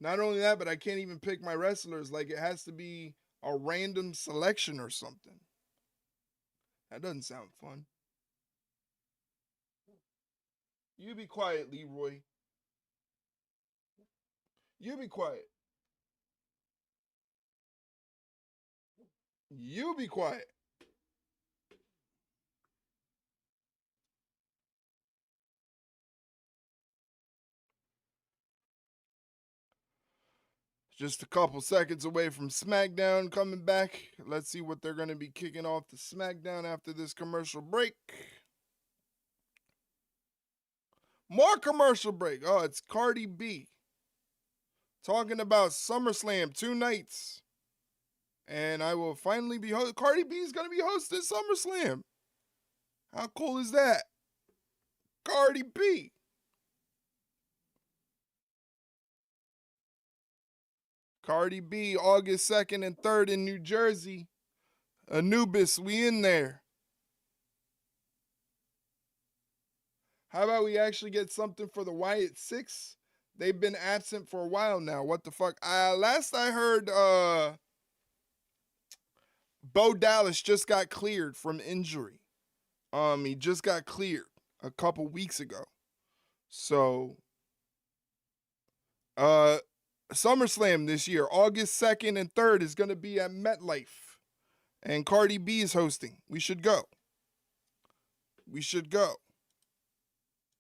Not only that, but I can't even pick my wrestlers. Like, it has to be a random selection or something. That doesn't sound fun. You be quiet, Leroy. You be quiet. You be quiet. Just a couple seconds away from SmackDown coming back. Let's see what they're going to be kicking off the SmackDown after this commercial break. More commercial break. Oh, it's Cardi B. Talking about SummerSlam 2 nights. And I will finally be Cardi B is going to be hosting SummerSlam. How cool is that? Cardi B. Cardi B, August 2nd and 3rd in New Jersey. Anubis, we in there. How about we actually get something for the Wyatt Six? They've been absent for a while now. What the fuck? Last I heard, Bo Dallas just got cleared from injury. He just got cleared a couple weeks ago. So, SummerSlam this year, August 2nd and 3rd, is going to be at MetLife. And Cardi B is hosting. We should go. We should go.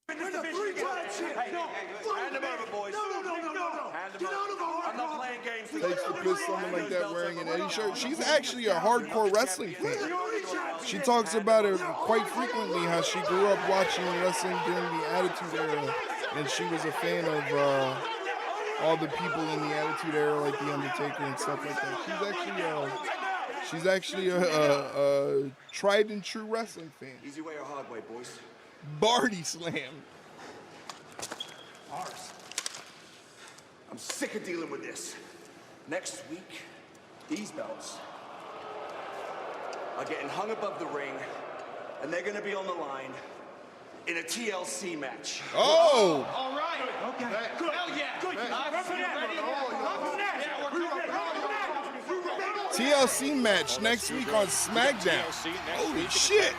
Hand him over, boys. No. I'm not playing games. Takes to piss someone like that wearing an Eddie shirt. She's actually a hardcore wrestling fan. She talks about it quite frequently, how she grew up watching wrestling during the Attitude Era, and she was a fan of all the people in the Attitude Era, like The Undertaker and stuff like that. She's actually a tried and true wrestling fan. Easy way or hard way, boys? Barty Slam. Ours. I'm sick of dealing with this. Next week, these belts are getting hung above the ring, and they're gonna be on the line in a TLC match. Oh! All right. Okay. Good. Hell yeah. Good. TLC match next week on SmackDown. Holy shit!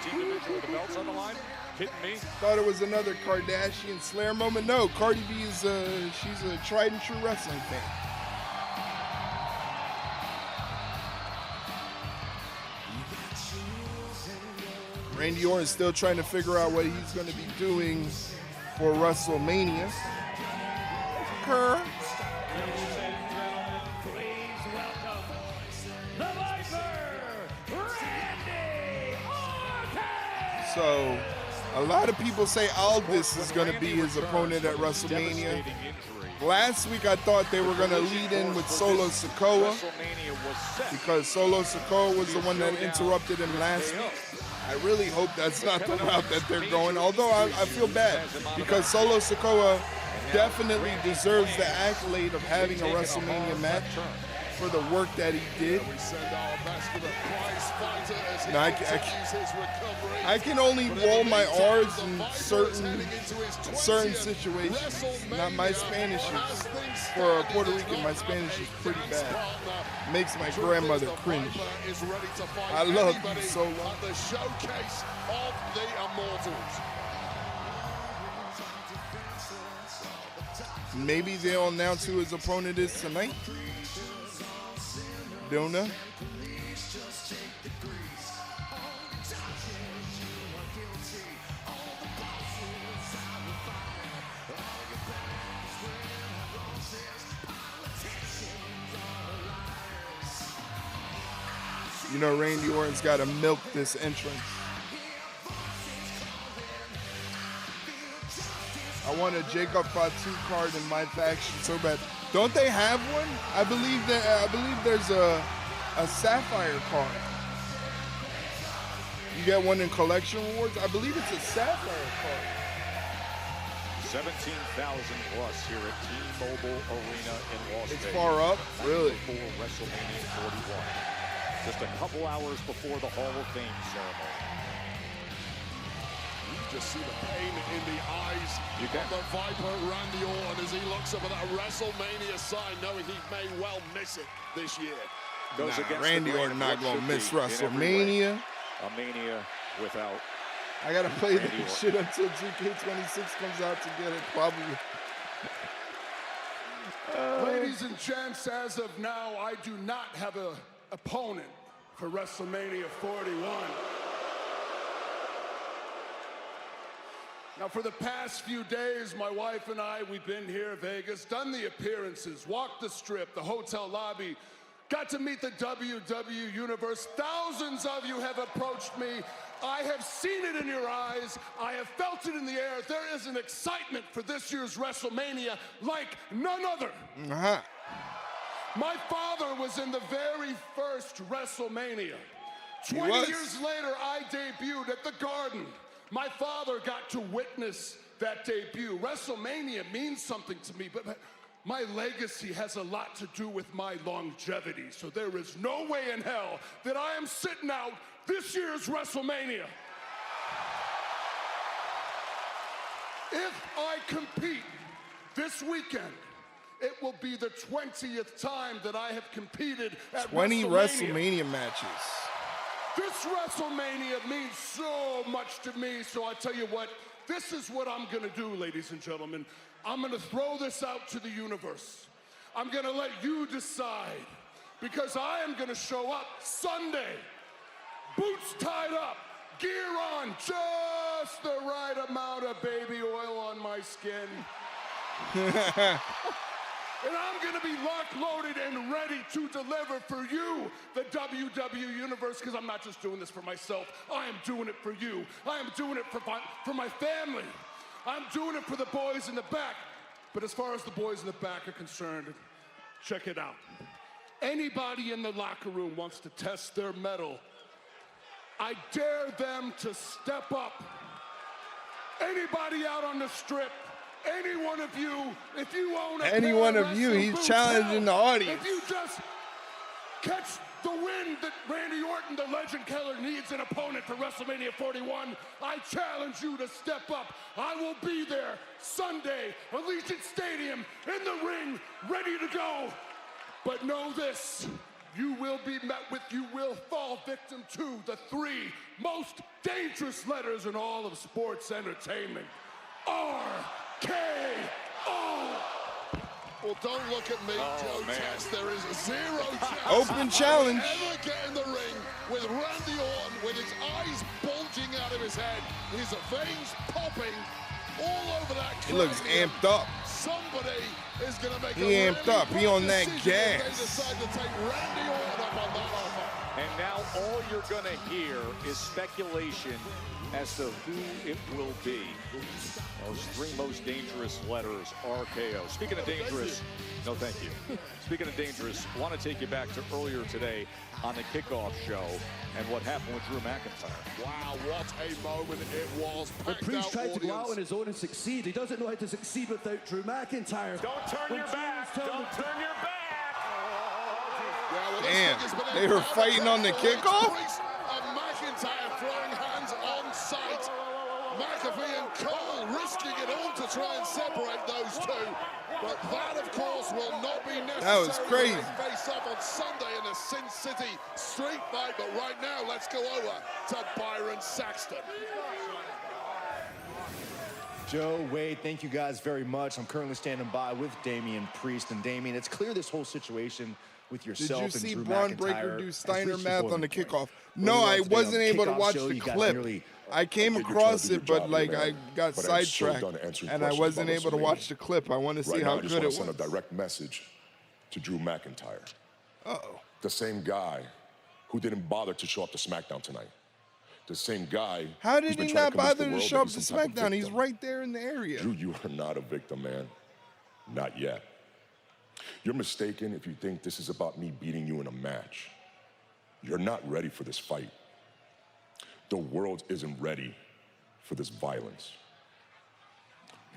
Thought it was another Kardashian Slayer moment. No, Cardi B is she's a tried and true wrestling fan. Randy Orton's still trying to figure out what he's going to be doing for WrestleMania. So, a lot of people say Aldis is going to be his opponent at WrestleMania. Last week I thought they were going to lead in with Solo Sikoa because Solo Sikoa was the one that interrupted him last week. I really hope that's not the route that they're going, although I feel bad because Solo Sikoa definitely deserves the accolade of having a WrestleMania match for the work that he did. Now, I can only roll my R's in certain situations. Not my Spanish is, for a Puerto Rican, my Spanish is pretty bad. Makes my grandmother cringe. I love you so much. The showcase of the Immortals. Maybe they'll announce who his opponent is tonight. Don't know. You know, Randy Orton's got to milk this entrance. I want a Jacob Fatu card in my faction so bad. Don't they have one? I believe there's a Sapphire card. You get one in Collection Rewards? I believe it's a Sapphire card. 17,000 plus here at T-Mobile Arena in Las Vegas. It's far up? Really? Before WrestleMania 41. Just a couple hours before the Hall of Fame ceremony. You just see the pain in the eyes of the Viper Randy Orton as he looks up at that WrestleMania sign, knowing he may well miss it this year. Goes against Randy Orton not gonna miss WrestleMania. A mania without. I gotta play that shit until 2K26 comes out to get it, probably. Ladies and gents, as of now, I do not have an opponent for WrestleMania 41. Now, for the past few days, my wife and I, we've been here in Vegas, done the appearances, walked the strip, the hotel lobby, got to meet the WWE Universe. Thousands of you have approached me. I have seen it in your eyes. I have felt it in the air. There is an excitement for this year's WrestleMania like none other. My father was in the very first WrestleMania. 20 years later, I debuted at the Garden. My father got to witness that debut. WrestleMania means something to me, but my legacy has a lot to do with my longevity. So there is no way in hell that I am sitting out this year's WrestleMania. If I compete this weekend, it will be the 20th time that I have competed at 20 WrestleMania matches. This WrestleMania means so much to me, so I tell you what, this is what I'm gonna do, ladies and gentlemen. I'm gonna throw this out to the universe. I'm gonna let you decide, because I am gonna show up Sunday, boots tied up, gear on, just the right amount of baby oil on my skin. And I'm gonna be locked, loaded, and ready to deliver for you, the WWE Universe, because I'm not just doing this for myself. I am doing it for you. I am doing it for my family. I'm doing it for the boys in the back. But as far as the boys in the back are concerned, check it out. Anybody in the locker room wants to test their mettle, I dare them to step up. Anybody out on the strip, any one of you, if you own any one of you, he's challenging the audience. If you just catch the wind that Randy Orton, the legend killer, needs an opponent for WrestleMania 41, I challenge you to step up. I will be there Sunday, Allegiant Stadium, in the ring, ready to go. But know this, you will fall victim to the 3 most dangerous letters in all of sports entertainment. RKO. Well, don't look at me, Joe Test. There is 0 chance. Open challenge. Ever get in the ring with Randy Orton with his eyes bulging out of his head, his veins popping all over that. He looks amped up. Somebody is going to make he amped up. He on that gas. They decide to take Randy Orton up on that offer. And now all you're going to hear is speculation as to who it will be. Those 3 most dangerous letters, RKO. Speaking of dangerous, no thank you. Speaking of dangerous, I want to take you back to earlier today on the kickoff show and what happened with Drew McIntyre. Wow, what a moment it was. The Priest tried to go out on his own and succeed. He doesn't know how to succeed without Drew McIntyre. Don't turn your back. Don't turn your back. Damn, they were fighting on the kickoff? McIntyre throwing hands on sight. McAfee and Cole risking it all to try and separate those 2. But that, of course, will not be necessary. That was crazy. Face up on Sunday in a Sin City street fight. But right now, let's go over to Byron Saxton. Joe, Wade, thank you guys very much. I'm currently standing by with Damian Priest. And Damian, it's clear this whole situation with yourself and Drew McIntyre. Did you see Braun Breaker do Steiner math on the kickoff? No, I wasn't able to watch the clip. I came across it, but like I got sidetracked, and I wasn't able to watch the clip. I want to see how good it was. I just want to send a direct message to Drew McIntyre. Uh-oh. The same guy who didn't bother to show up to SmackDown tonight. The same guy. How did he not bother to show up to SmackDown? He's right there in the area. Drew, you are not a victim, man. Not yet. You're mistaken if you think this is about me beating you in a match. You're not ready for this fight. The world isn't ready for this violence.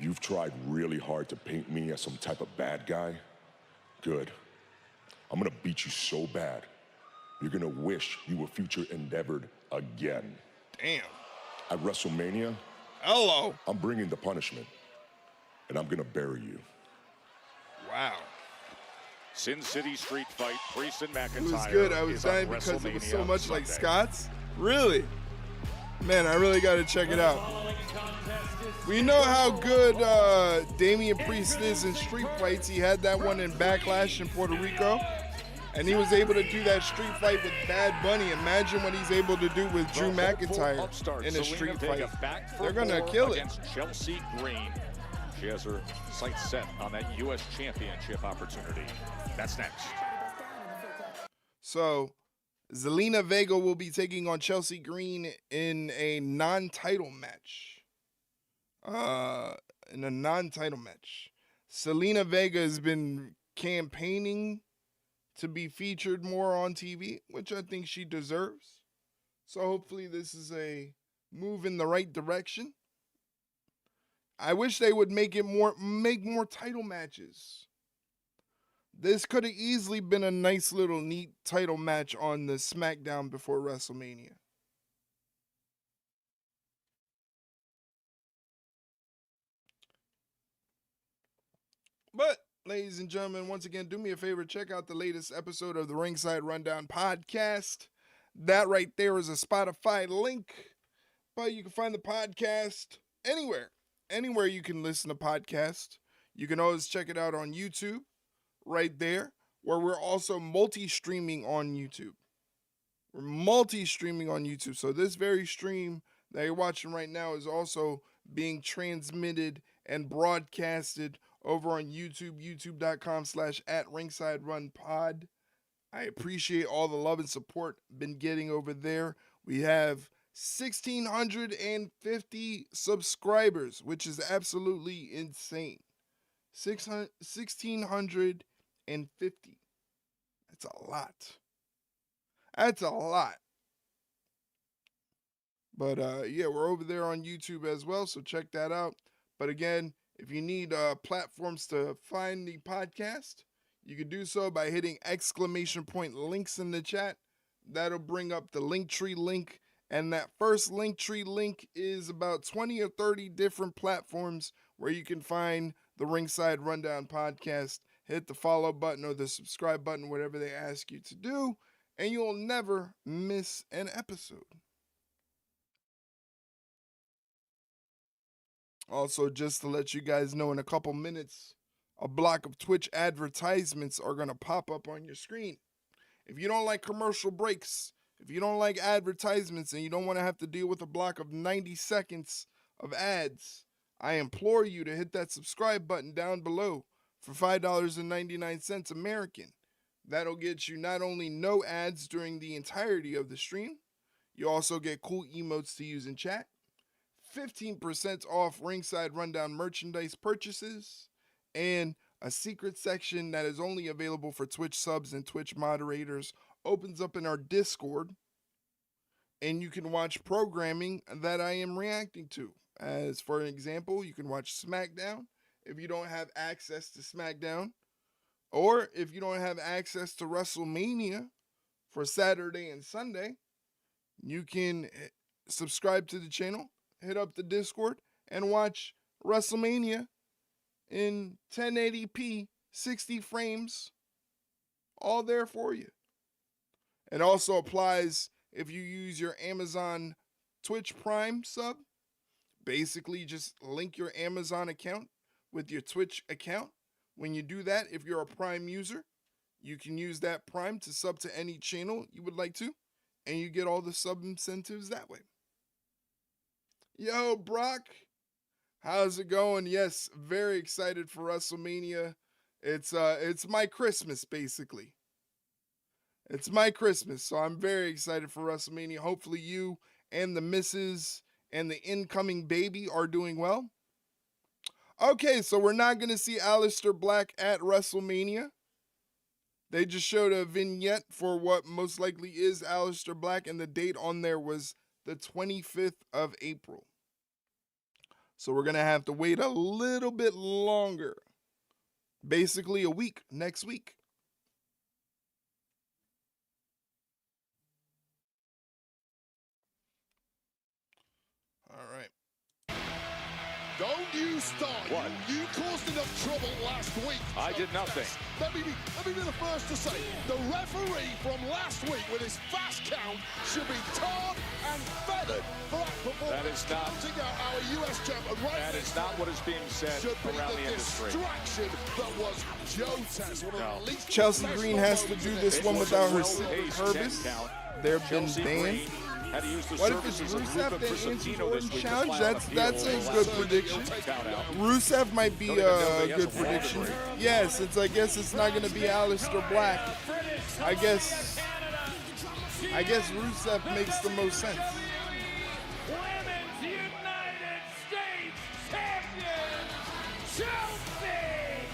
You've tried really hard to paint me as some type of bad guy. Good. I'm gonna beat you so bad, you're gonna wish you were future endeavored again. Damn. At WrestleMania, hello, I'm bringing the punishment, and I'm gonna bury you. Wow. Sin City street fight, Priest and McIntyre. It was good. I was dying because it was so much like Scott's. Really? Man, I really got to check it out. We know how good Damian Priest is in street fights. He had that one in Backlash in Puerto Rico. And he was able to do that street fight with Bad Bunny. Imagine what he's able to do with Drew McIntyre in a street fight. They're going to kill it. Against Chelsea Green. She has her sights set on that U.S. Championship opportunity. That's next. So, Zelina Vega will be taking on Chelsea Green in a non-title match. Zelina Vega has been campaigning to be featured more on TV, which I think she deserves. So hopefully this is a move in the right direction. I wish they would make more title matches. This could have easily been a nice little neat title match on the SmackDown before WrestleMania. ladies and gentlemen, once again, do me a favor. Check out the latest episode of the Ringside Rundown podcast. That right there is a Spotify link. But you can find the podcast anywhere. Anywhere you can listen to podcasts. You can always check it out on YouTube. Right there. Where we're also multi-streaming on YouTube. We're multi-streaming on YouTube. So this very stream that you're watching right now is also being transmitted and broadcasted over on YouTube, youtube.com/@ringsiderunpod. I appreciate all the love and support been getting over there. We have 1,650 subscribers, which is absolutely insane. 1,650. That's a lot. That's a lot. But yeah, we're over there on YouTube as well, so check that out. But again, if you need platforms to find the podcast, you can do so by hitting !links in the chat. That'll bring up the Linktree link. And that first Linktree link is about 20 or 30 different platforms where you can find the Ringside Rundown podcast. Hit the follow button or the subscribe button, whatever they ask you to do, and you'll never miss an episode. Also, just to let you guys know, in a couple minutes, a block of Twitch advertisements are going to pop up on your screen. If you don't like commercial breaks, if you don't like advertisements, and you don't want to have to deal with a block of 90 seconds of ads, I implore you to hit that subscribe button down below for $5.99 American. That'll get you not only no ads during the entirety of the stream, you also get cool emotes to use in chat, 15% off Ringside Rundown merchandise purchases, and a secret section that is only available for Twitch subs and Twitch moderators opens up in our Discord, and you can watch programming that I am reacting to. As for an example, you can watch SmackDown if you don't have access to SmackDown, or if you don't have access to WrestleMania for Saturday and Sunday, you can subscribe to the channel, hit up the Discord, and watch WrestleMania in 1080p, 60 frames, all there for you. It also applies if you use your Amazon Twitch Prime sub. Basically, just link your Amazon account with your Twitch account. When you do that, if you're a Prime user, you can use that Prime to sub to any channel you would like to, and you get all the sub incentives that way. Yo, Brock, how's it going? Yes, very excited for WrestleMania. It's my Christmas, basically. It's my Christmas, so I'm very excited for WrestleMania. Hopefully you and the missus and the incoming baby are doing well. Okay, so we're not going to see Aleister Black at WrestleMania. They just showed a vignette for what most likely is Aleister Black, and the date on there was the 25th of April. So we're going to have to wait a little bit longer. Basically a week, next week. All right. Don't you start. What? You caused enough trouble last week. I did nothing. Let me be the first to say, the referee from last week with his fast count should be tarred and feathered for that performance. That is not. Counting out our US champion. Right, that is not what is being said around the industry. Distraction that was Joe Tess. No. Chelsea Green has to do this one without her Herbis. They've been banned. What if it's Rusev and Anthony Orton challenge? That's a good prediction. Rusev might be a good prediction. Yeah, since I guess it's not going to be Aleister Black. I guess Rusev makes the most sense. Women's United States Champion, Chelsea Green!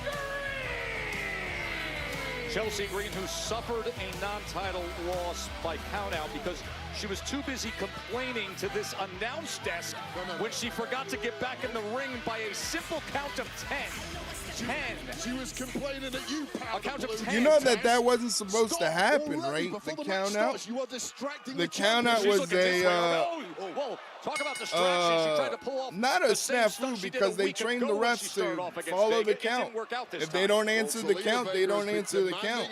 Chelsea Green, who suffered a non-title loss by countout because She was too busy complaining to this announce desk when she forgot to get back in the ring by a simple count of 10. 10. She was complaining at you, pal. A count of 10. You know that wasn't supposed to happen, right? The count out. The count out was a talk about distraction. She tried to pull off not a snafu because they trained the refs to follow the count. If they don't answer the count, they don't answer the count.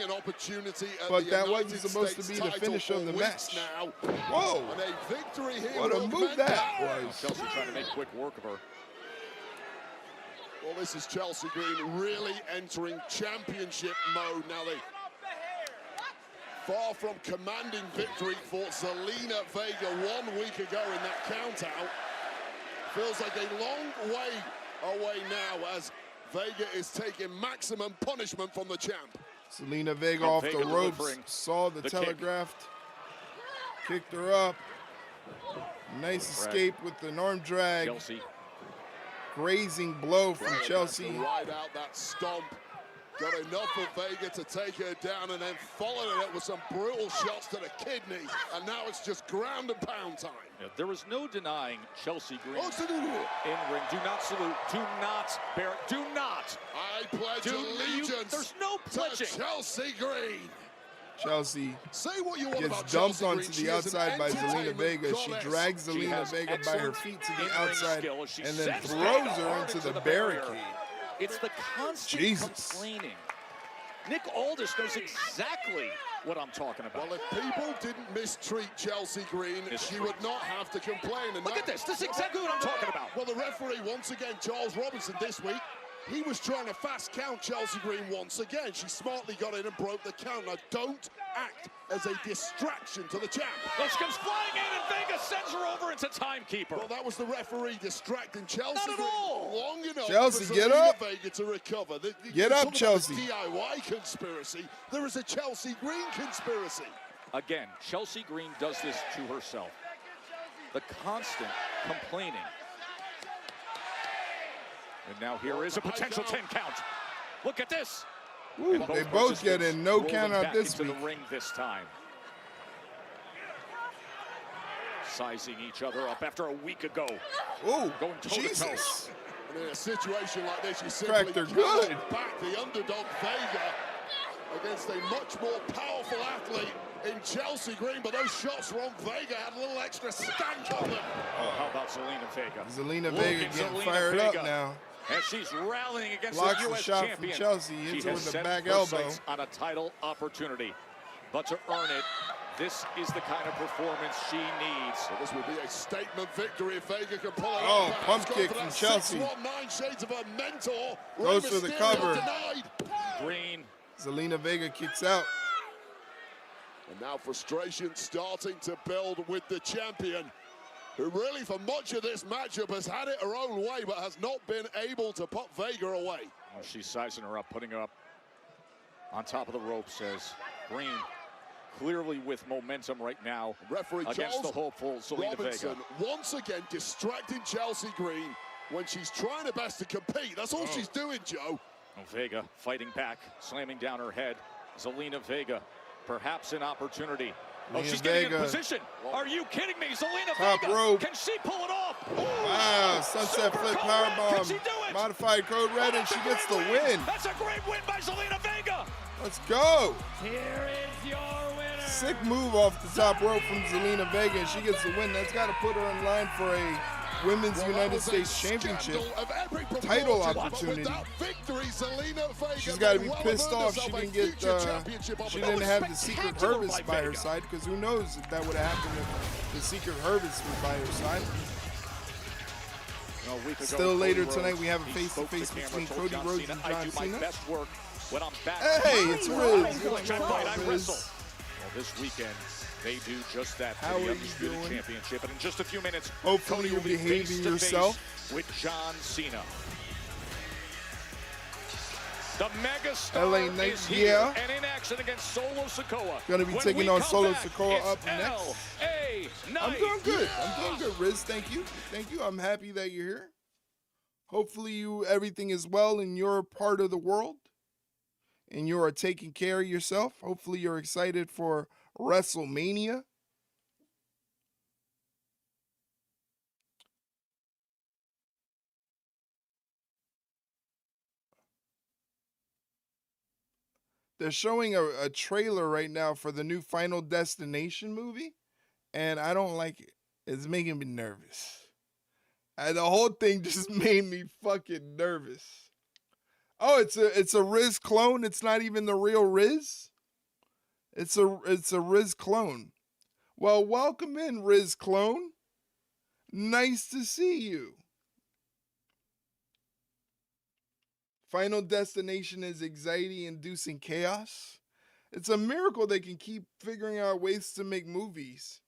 But that wasn't supposed to be the finish of the match. Whoa! What a move that was. Chelsea trying to make quick work of her. Well, this is Chelsea Green really entering championship mode now. They far from commanding victory for Zelina Vega 1 week ago in that count-out. Feels like a long way away now as Vega is taking maximum punishment from the champ. Zelina Vega off the ropes, saw the telegraphed, kicked her up. Nice escape with an arm drag. Chelsea. Grazing blow from Chelsea. Right out that stomp. Got enough of Vega to take her down and then followed it up with some brutal shots to the kidney. And now it's just ground and pound time. Yeah, there is no denying Chelsea Green in ring. Do not salute. Do not bear. Do not. I pledge allegiance. There's no pledging. To Chelsea Green. Chelsea Say what you want gets about dumped Chelsea onto Green. the outside by Zelina Vega. She drags Zelina Vega by her feet to the outside and then throws her into the barricade. It's the constant complaining. Nick Aldis knows exactly what I'm talking about. Well, if people didn't mistreat Chelsea Green, she would not have to complain. And look at this. This is exactly what I'm talking about. Well, the referee, once again, Charles Robinson this week, he was trying to fast count Chelsea Green once again. She smartly got in and broke the count. Now, don't act as a distraction to the champ. Well, she comes flying in and Vega sends her over into timekeeper. Well, that was the referee distracting Chelsea Not at all. long enough Chelsea, for get Zelina up. Vega to recover. Get up, Chelsea. DIY conspiracy. There is a Chelsea Green conspiracy. Again, Chelsea Green does this to herself. The constant complaining. And now here is a potential 10 count. Look at this. Ooh, they both get in no count out this week. The ring this time. Sizing each other up after a week ago. Ooh, going Jesus. And in a situation like this, you Cracked simply her good. back the underdog Vega against a much more powerful athlete in Chelsea Green, but those shots from Vega had a little extra stank on them. Oh, how about Zelina Vega? Zelina Vega getting fired up now. As she's rallying against Blocks the the U.S. shot champion. from Chelsea, hits her with a back elbow. On a title opportunity. But to earn it, this is the kind of performance she needs. So this will be a statement victory if Vega can pull it Oh, off. pump kick from Chelsea. 619 shades of her mentor. Goes Rey for the Mysterio cover. denied. Green. Zelina Vega kicks out. And now frustration starting to build with the champion, who really for much of this matchup has had it her own way, but has not been able to put Vega away. Oh, she's sizing her up, putting her up on top of the ropes as Green clearly with momentum right now Referee against Charles the hopeful Zelina Robinson Vega. once again distracting Chelsea Green when she's trying her best to compete. That's all she's doing, Joe. Oh, Vega fighting back, slamming down her head. Zelina Vega, perhaps an opportunity. Oh, she's getting in position. Are you kidding me? Zelina Top Vega, rope. can she pull it off? Wow, sunset flip powerbomb. Modified code red, and she gets the win. That's a great win by Zelina Vega. Let's go. Here is your winner. Sick move off the top rope from Zelina Vega, and she gets the win. That's got to put her in line for a Women's United States Championship title opportunity. She's got to be pissed off she didn't get, she didn't have the Secret Hervis by her side, because who knows if that would have happened if the Secret Hervis was by her side. Still later tonight, we have a face-to-face between Cody Rhodes and John Cena. Hey, it's Riz. Well, this weekend, they do just that How for the are you Undisputed doing? Championship. And in just a few minutes, Hopefully Cody you're will be behaving face-to-face yourself. with John Cena. The mega star LA Knight, is here yeah. and in action against Solo Sikoa. Gonna be When taking we on come Solo back, Sikoa it's up next. LA I'm Knight. doing good. I'm doing good, Riz. Thank you. Thank you. I'm happy that you're here. Hopefully everything is well in your part of the world and you are taking care of yourself. Hopefully you're excited for WrestleMania. They're showing a trailer right now for the new Final Destination movie, and I don't like it. It's making me nervous. And the whole thing just made me fucking nervous. Oh, it's a Riz clone. It's not even the real Riz. It's a Riz clone. Well, welcome in, Riz clone. Nice to see you. Final Destination is anxiety-inducing chaos. It's a miracle they can keep figuring out ways to make movies.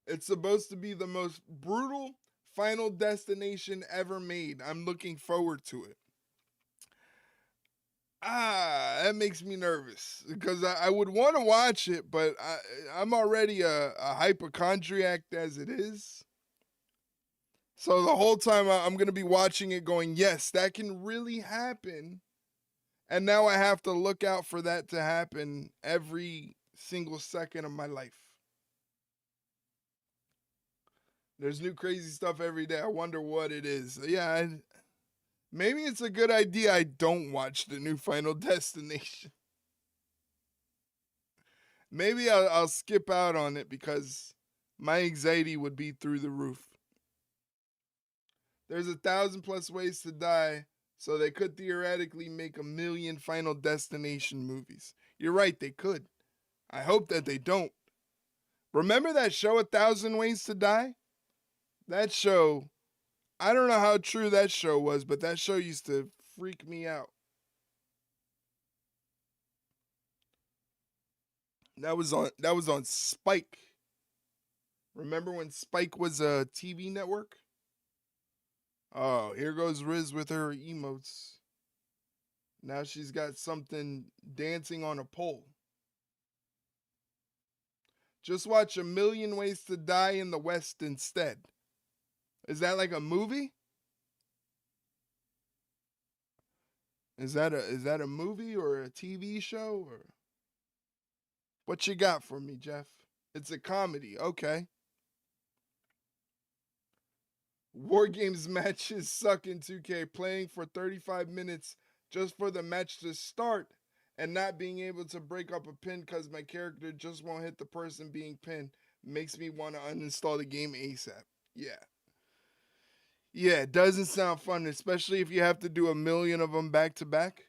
It's supposed to be the most brutal Final Destination ever made. I'm looking forward to it. That makes me nervous because I would want to watch it, but I'm already a hypochondriac as it is. So the whole time I'm going to be watching it going, yes, that can really happen. And now I have to look out for that to happen every single second of my life. There's new crazy stuff every day. I wonder what it is. Yeah, maybe it's a good idea I don't watch the new Final Destination. Maybe I'll skip out on it because my anxiety would be through the roof. There's 1,000+ ways to die, so they could theoretically make 1 million Final Destination movies. You're right, they could. I hope that they don't. Remember that show, 1,000 Ways to Die? That show, I don't know how true that show was, but that show used to freak me out. That was on Spike. Remember when Spike was a TV network? Oh, here goes Riz with her emotes. Now she's got something dancing on a pole. Just watch 1 Million Ways to Die in the West instead. Is that like a movie? Is that a movie or a TV show? Or what you got for me, Jeff? It's a comedy. Okay. War Games matches suck in 2K. Playing for 35 minutes just for the match to start and not being able to break up a pin because my character just won't hit the person being pinned makes me want to uninstall the game ASAP. Yeah. Yeah, it doesn't sound fun, especially if you have to do 1 million of them back to back.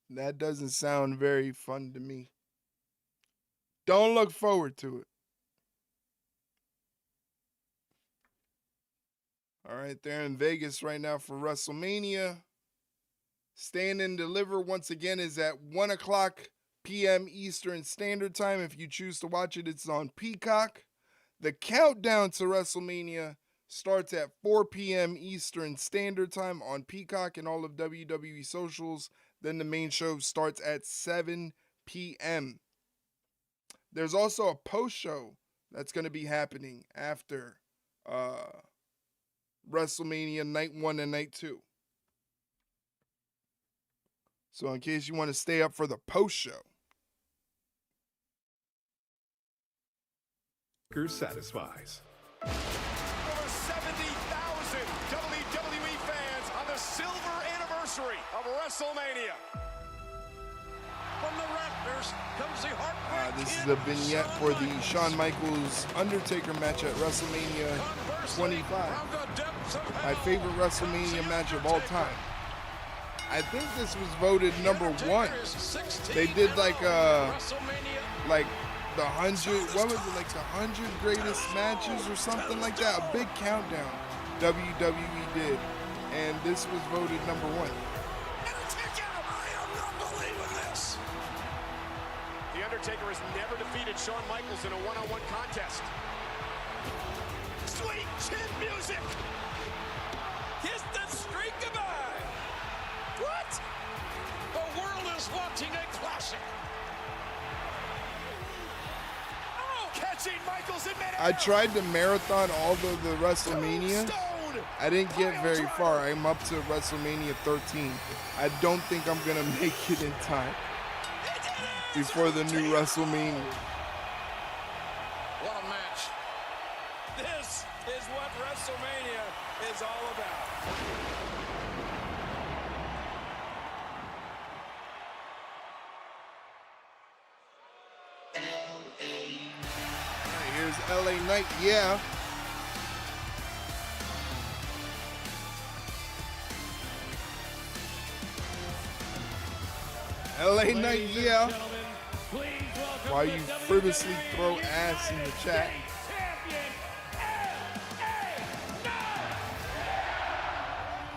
That doesn't sound very fun to me. Don't look forward to it. All right, they're in Vegas right now for WrestleMania. Stand and Deliver once again is at 1 o'clock p.m. Eastern Standard Time. If you choose to watch it, it's on Peacock. The countdown to WrestleMania starts at 4 p.m. Eastern Standard Time on Peacock and all of WWE socials. Then the main show starts at 7 p.m. There's also a post-show that's going to be happening after WrestleMania Night 1 and Night 2. So in case you want to stay up for the post-show. Satisfies. Over 70,000 WWE fans on the silver anniversary of WrestleMania. From the Raptors comes the Heartbreak This is a vignette for the Shawn Michaels Undertaker match at WrestleMania 25. My favorite WrestleMania match of all time. I think this was voted number 1. They did like the 100, what was it, like the 100 greatest matches or something like that? A big countdown WWE did. And this was voted number 1. The Undertaker has never defeated Shawn Michaels in a one-on-one contest. Sweet chin music. Kiss the streak goodbye. What? The world is watching a classic. Oh, catching Michaels in midair. I tried to marathon all of the WrestleMania, I didn't get very far. I'm up to WrestleMania 13. I don't think I'm going to make it in time before the new WrestleMania. What a match. This is what WrestleMania is all about. Here's LA Knight, yeah. LA Knight, yeah. While you frivolously throw ass in the chat.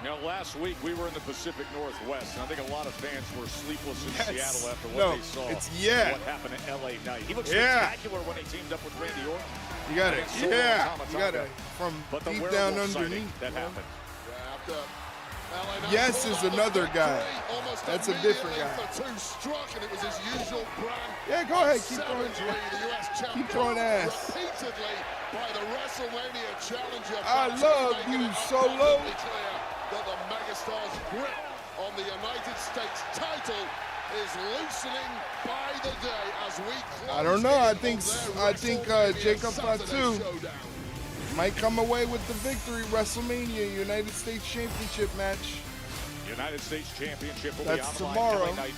You know, last week we were in the Pacific Northwest, and I think a lot of fans were sleepless in Seattle after what they saw. What happened to LA Knight. He looked spectacular when he teamed up with Randy Orton. You got it. You got it. From deep down underneath. That happened. Yes is another guy. That's a different guy. Yeah, go ahead. Keep throwing. Keep throwing ass. I love you, Solo. That the megastar's grip on the United States title is loosening by the day as we close. I don't know. I think Jacob Fatu might come away with the victory. WrestleMania United States Championship match. United States Championship will That's be on tomorrow. LA Knight.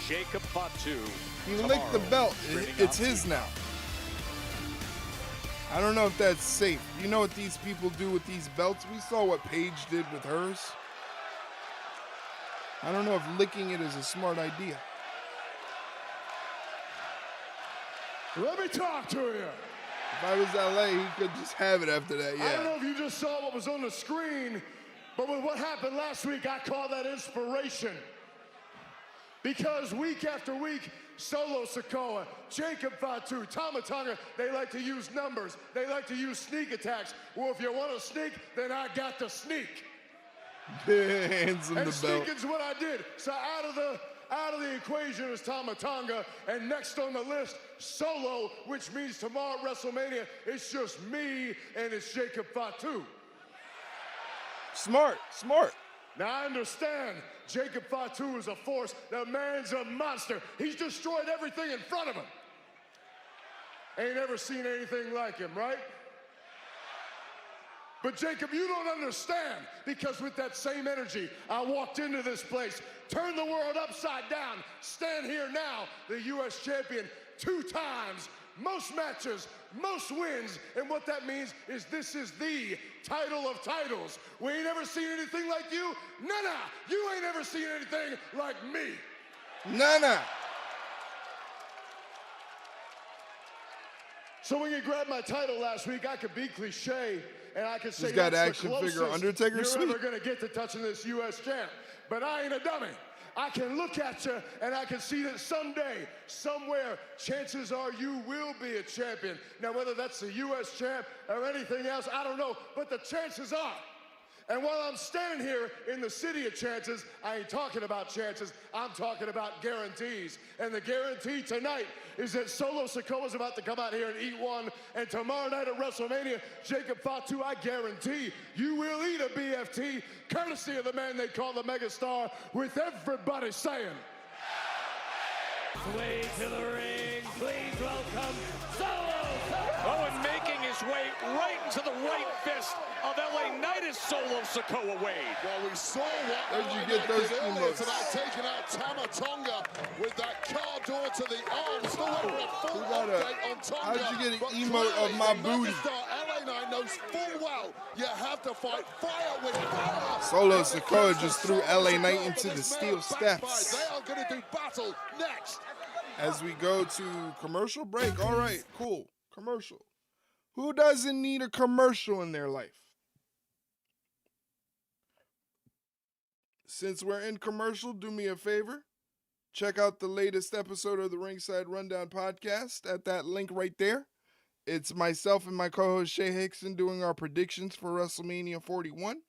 Jacob Fatu. He licked the belt. It's his now. I don't know if that's safe. You know what these people do with these belts? We saw what Paige did with hers. I don't know if licking it is a smart idea. Let me talk to you. If I was LA, he could just have it after that, I don't know if you just saw what was on the screen, but with what happened last week, I call that inspiration. Because week after week, Solo Sikoa, Jacob Fatu, Tama Tonga, they like to use numbers. They like to use sneak attacks. Well, if you want to sneak, then I got to sneak. Hands in and the belt. sneaking's what I did. So out of the equation is Tama Tonga, and next on the list, Solo, which means tomorrow at WrestleMania, it's just me and it's Jacob Fatu. Smart. Now, I understand Jacob Fatu is a force. The man's a monster. He's destroyed everything in front of him. Ain't ever seen anything like him, right? But Jacob, you don't understand, because with that same energy, I walked into this place, turned the world upside down, stand here now, the U.S. champion 2 times, most matches, most wins, and what that means is this is the title of titles. We ain't ever seen anything like you. Nah, you ain't ever seen anything like me. Nah. So when you grabbed my title last week, I could be cliche, and I could say got that's the action figure closest Undertaker you're sweet. ever gonna get to touching this U.S. champ. But I ain't a dummy. I can look at you and I can see that someday, somewhere, chances are you will be a champion. Now, whether that's the U.S. champ or anything else, I don't know, but the chances are. And while I'm standing here in the city of chances, I ain't talking about chances, I'm talking about guarantees. And the guarantee tonight is that Solo Sikoa is about to come out here and eat one. And tomorrow night at WrestleMania, Jacob Fatu, I guarantee you will eat a BFT, courtesy of the man they call the megastar, with everybody saying. Way to the ring, please welcome Solo Sikoa. Oh, and making his way right into the right fist of LA Knight is Solo Sikoa Wade. Well, we saw what Where'd you get those emotes? tonight, taking out Tama Tonga with that car door to the arm. Still waiting for a full update on Tonga. How'd you get but an emote of my booty? LA Knight knows full well you have to fight fire with fire. Solo Sikoa just threw LA Knight into the steel steps. They are going to do battle next. As we go to commercial break. All right, cool. Commercial. Who doesn't need a commercial in their life? Since we're in commercial, do me a favor. Check out the latest episode of the Ringside Rundown podcast at that link right there. It's myself and my co-host Shay Hickson doing our predictions for WrestleMania 41.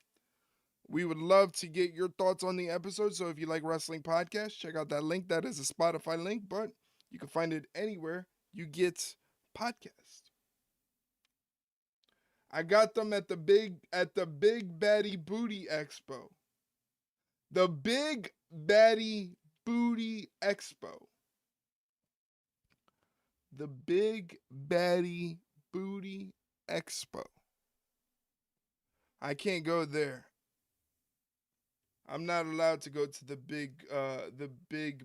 We would love to get your thoughts on the episode, so if you like wrestling podcasts, check out that link. That is a Spotify link, but you can find it anywhere you get podcasts. I got them at the Big Baddie Booty Expo. The Big Baddie Booty Expo. The Big Baddie Booty Expo. I can't go there. I'm not allowed to go to the Big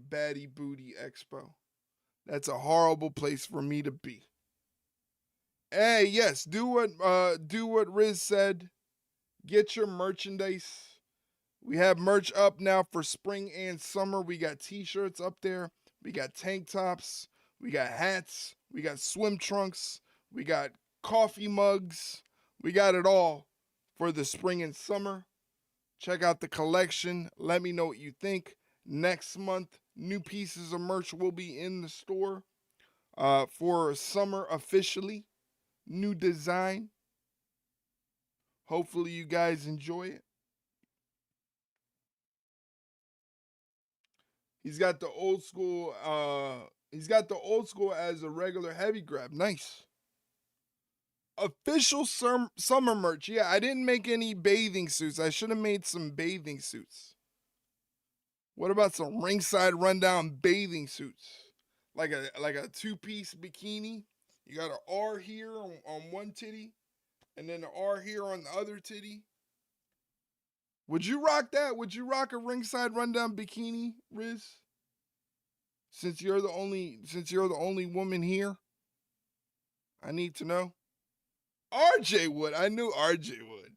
Baddie Booty Expo. That's a horrible place for me to be. Hey, yes, do what Riz said. Get your merchandise. We have merch up now for spring and summer. We got t-shirts up there. We got tank tops. We got hats. We got swim trunks. We got coffee mugs. We got it all for the spring and summer. Check out the collection. Let me know what you think. Next month, new pieces of merch will be in the store for summer officially. New design. Hopefully you guys enjoy it. He's got the old school as a regular heavy grab. Nice. Official summer merch. Yeah, I didn't make any bathing suits. I should have made some bathing suits. What about some ringside rundown bathing suits? Like a two-piece bikini. You got an R here on one titty, and then an R here on the other titty. Would you rock that? Would you rock a ringside rundown bikini, Riz? Since you're the only woman here, I need to know. RJ would. I knew RJ would.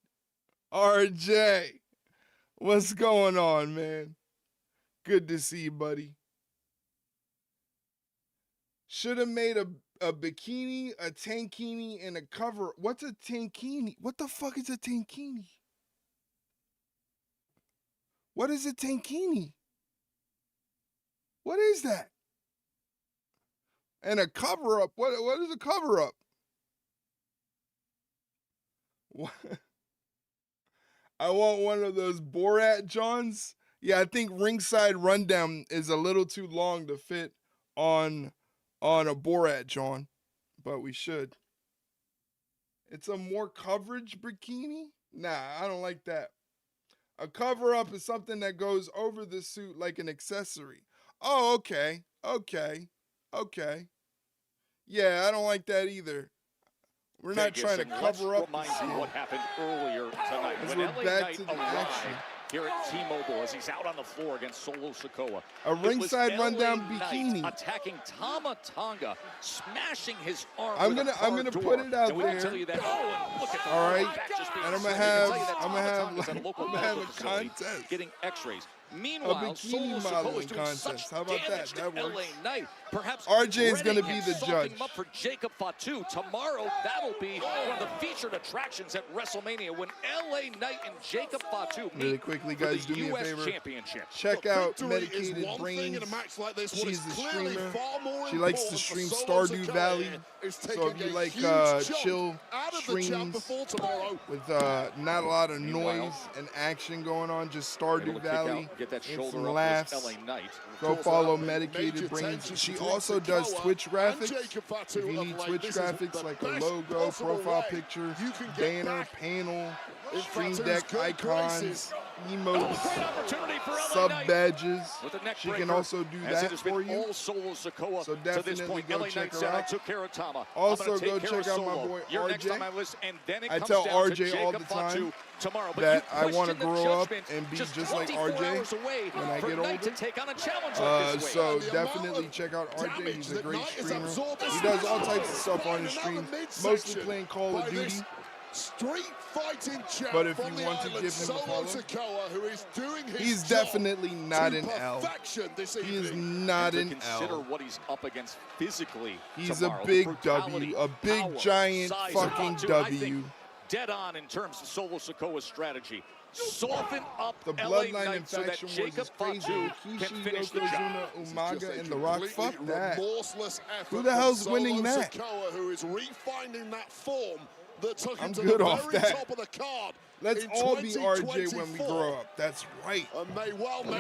RJ, what's going on, man? Good to see you, buddy. Should have made a bikini, a tankini, and a cover. What's a tankini? What the fuck is a tankini? What is a tankini? What is that? And a cover-up. What is a cover-up? What? I want one of those Borat Johns. Yeah, I think ringside rundown is a little too long to fit on a Borat John, but we should. It's a more coverage bikini? Nah, I don't like that. A cover-up is something that goes over the suit like an accessory. Oh, okay. Yeah, I don't like that either. We're not trying to cover up. Remind you what happened earlier tonight. When LA Knight arrived here at T-Mobile as he's out on the floor against Solo Sikoa. A ringside rundown bikini. Attacking Tama Tonga, smashing his arm. I'm gonna put it out there. Tell you that. Oh, and look at all right, and I'm gonna have a contest. Getting X-rays. Meanwhile, Solo Sikoa is doing such damage to LA Knight. Perhaps RJ is going to be the judge. Him up for Jacob Fatu. Tomorrow, that'll be one of the featured attractions at WrestleMania when LA Knight and Jacob Fatu meet really quickly, guys, do me a favor. Check out Medicated Brains. She's the streamer. She likes to stream Stardew Valley. So if you like chill streams with not a lot of noise and action going on, just Stardew Valley. Get that shoulder and up laughs. LA Knight. Go follow Medicated Brains. She also does Twitch graphics. If you need Twitch graphics like a logo, profile picture, banner, panel, stream deck icons, emotes, sub badges, she can also do that for you. So definitely go check her out. Also go check out my boy RJ. I tell RJ all the time that I want to grow up and be just like RJ when I get older. So definitely check out RJ. He's a great streamer. He does all types of stuff on his stream, mostly playing Call of Duty. But if you want to give him a follow, he's definitely not an L. He is not an L. Consider what he's up against physically. He's a big W, a big giant fucking W. Dead on in terms of Solo Sikoa's strategy. Soften up the LA bloodline Knight so that infection Jacob was Fatu can finish the job. Umaga and The Rock. Fuck that. Who the hell's winning that? Who is refining that form that took him I'm to good the off very that. top of the card. Let's all be RJ when we grow up. That's right. We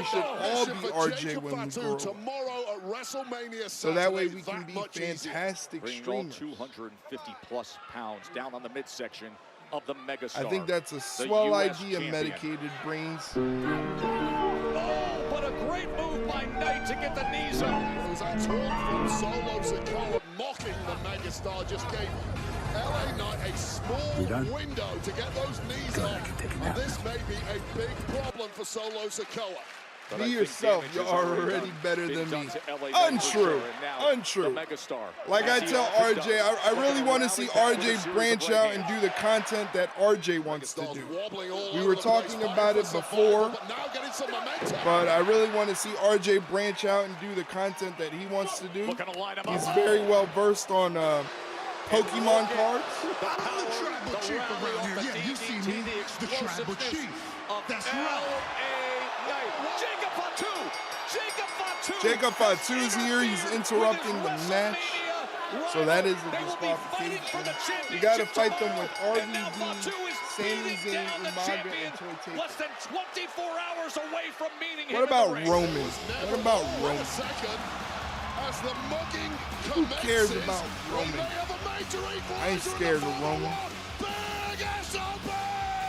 should all be RJ when we grow up. Tomorrow at WrestleMania so that way we can be fantastic Bringing streamers. 250 plus pounds down on the midsection of the megastar. I think that's a swell idea, medicated brains. Oh, but a great move by Knight to get the knees up. It was a talk from Solo Sikoa mocking the megastar, just gave LA Knight a small window to get those knees up. And this may be a big problem for Solo Sikoa. Be yourself, you're already better than me. Untrue. Untrue. Like I tell RJ, I really want to see RJ branch out and do the content that RJ wants to do. We were talking about it before, but I really want to see RJ branch out and do the content that he wants to do. He's very well versed on Pokemon cards. I'm the tribal chief around here. Yeah, you see me, the tribal chief. That's right. Jacob Fatu's here. He's interrupting the match. So that is a disqualification. You got to fight them with RVD, Sami Zayn, Umaga, and Toy Taker. Less than 24 hours away from meeting him. What about Roman? What about Roman? Who cares about Roman? I ain't scared of Roman.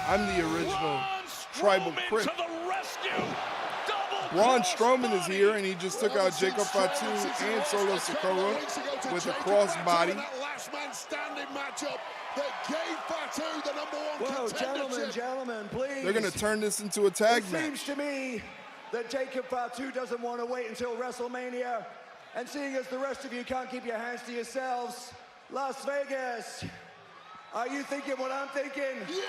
I'm the original tribal Crip. Braun Strowman is here, and he just took out Jacob Fatu and Solo Sikoa with a crossbody. Whoa, gentlemen, please. They're going to turn this into a tag match. It seems to me that Jacob Fatu doesn't want to wait until WrestleMania. And seeing as the rest of you can't keep your hands to yourselves, Las Vegas, are you thinking what I'm thinking? Yeah!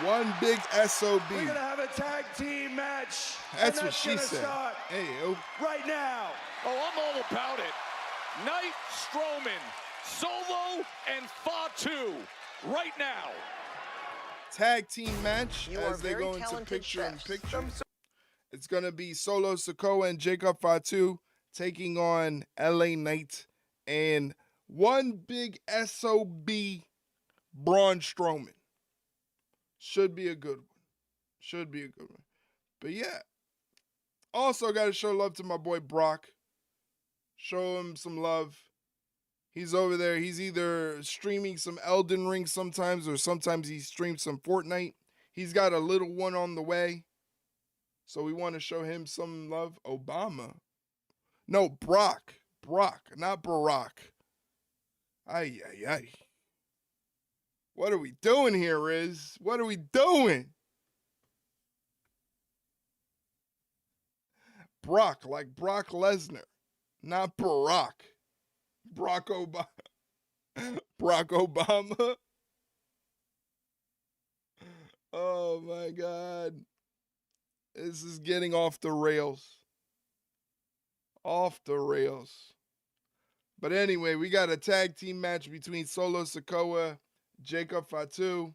One big SOB. We're going to have a tag team match. That's what she said. Start right now. Oh, I'm all about it. Knight, Strowman, Solo, and Fatu right now. Tag team match as they go into picture-in-picture. It's going to be Solo Sikoa and Jacob Fatu taking on LA Knight and one big SOB, Braun Strowman. Should be a good one. Should be a good one. But yeah. Also got to show love to my boy Brock. Show him some love. He's over there. He's either streaming some Elden Ring sometimes, or sometimes he streams some Fortnite. He's got a little one on the way. So we want to show him some love. Obama. No, Brock. Brock, not Barack. Ay, ay, ay. What are we doing here, Riz? What are we doing? Brock, like Brock Lesnar, not Barack. Brock Obama. Brock Obama. Oh my God. This is getting off the rails. Off the rails. But anyway, we got a tag team match between Solo Sikoa, Jacob Fatu.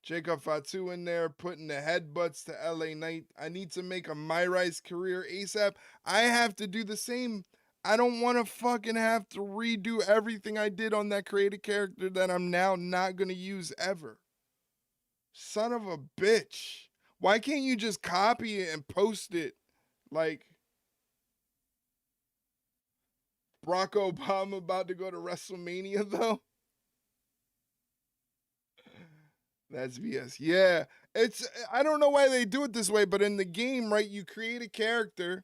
Jacob Fatu in there putting the headbutts to LA Knight. I need to make a My Rise career ASAP. I have to do the same. I don't want to fucking have to redo everything I did on that creative character that I'm now not going to use ever. Son of a bitch. Why can't you just copy it and post it like Barack Obama about to go to WrestleMania though? That's BS. Yeah, I don't know why they do it this way, but in the game, right, you create a character,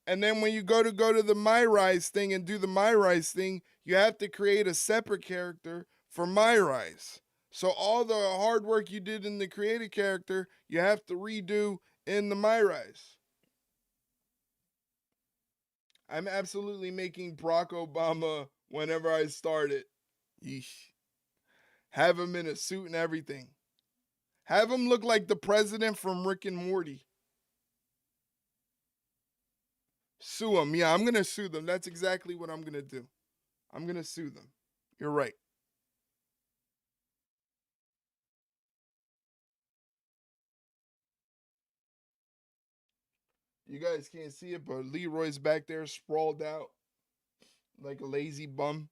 and then when you go to the My Rise thing and do the My Rise thing, you have to create a separate character for My Rise. So all the hard work you did in the created character, you have to redo in the My Rise. I'm absolutely making Barack Obama whenever I start it. Yeesh. Have him in a suit and everything. Have him look like the president from Rick and Morty. Sue him. Yeah, I'm going to sue them. That's exactly what I'm going to do. I'm going to sue them. You're right. You guys can't see it, but Leroy's back there sprawled out like a lazy bum.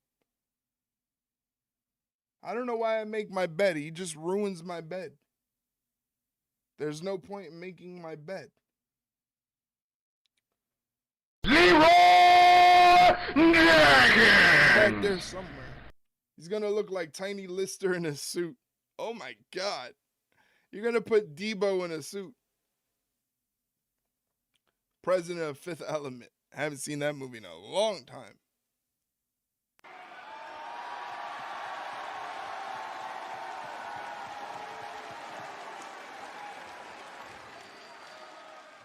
I don't know why I make my bed. He just ruins my bed. There's no point in making my bed. Leroy Jenkins! Back there somewhere. He's going to look like Tiny Lister in a suit. Oh, my God. You're going to put Debo in a suit. President of Fifth Element. I haven't seen that movie in a long time.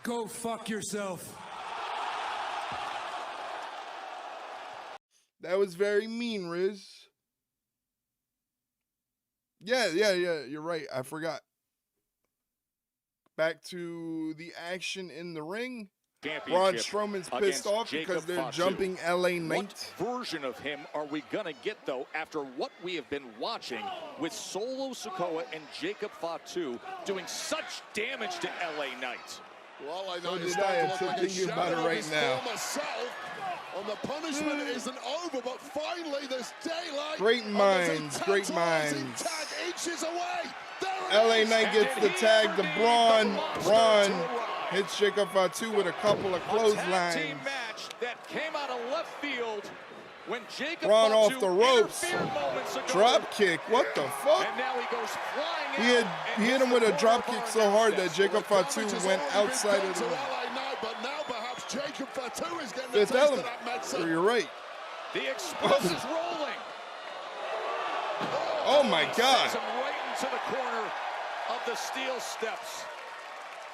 Go fuck yourself. That was very mean, Riz. Yeah, you're right. I forgot. Back to the action in the ring. Braun Strowman's pissed off because they're jumping LA Knight. What version of him are we going to get, though, after what we have been watching with Solo Sikoa and Jacob Fatu doing such damage to LA Knight? Well, I So know did I until thinking about it right now. And the punishment isn't over, but finally there's daylight. Great minds, great minds. Tag inches away. LA Knight gets the tag to Braun. Braun hits Jacob Fatu with a couple of clotheslines. Team match that came out of left field when Jacob Braun Fatu off the ropes. moments ago. Drop kick. What the fuck? And now he goes flying He hit him with a drop kick so hard that Jacob Fatu went outside of the ring. But now perhaps Jacob Fatu is getting Fifth a taste of Element. that medicine. So you're right. The Express is rolling. Oh my God. Sends him right into the corner of the steel steps.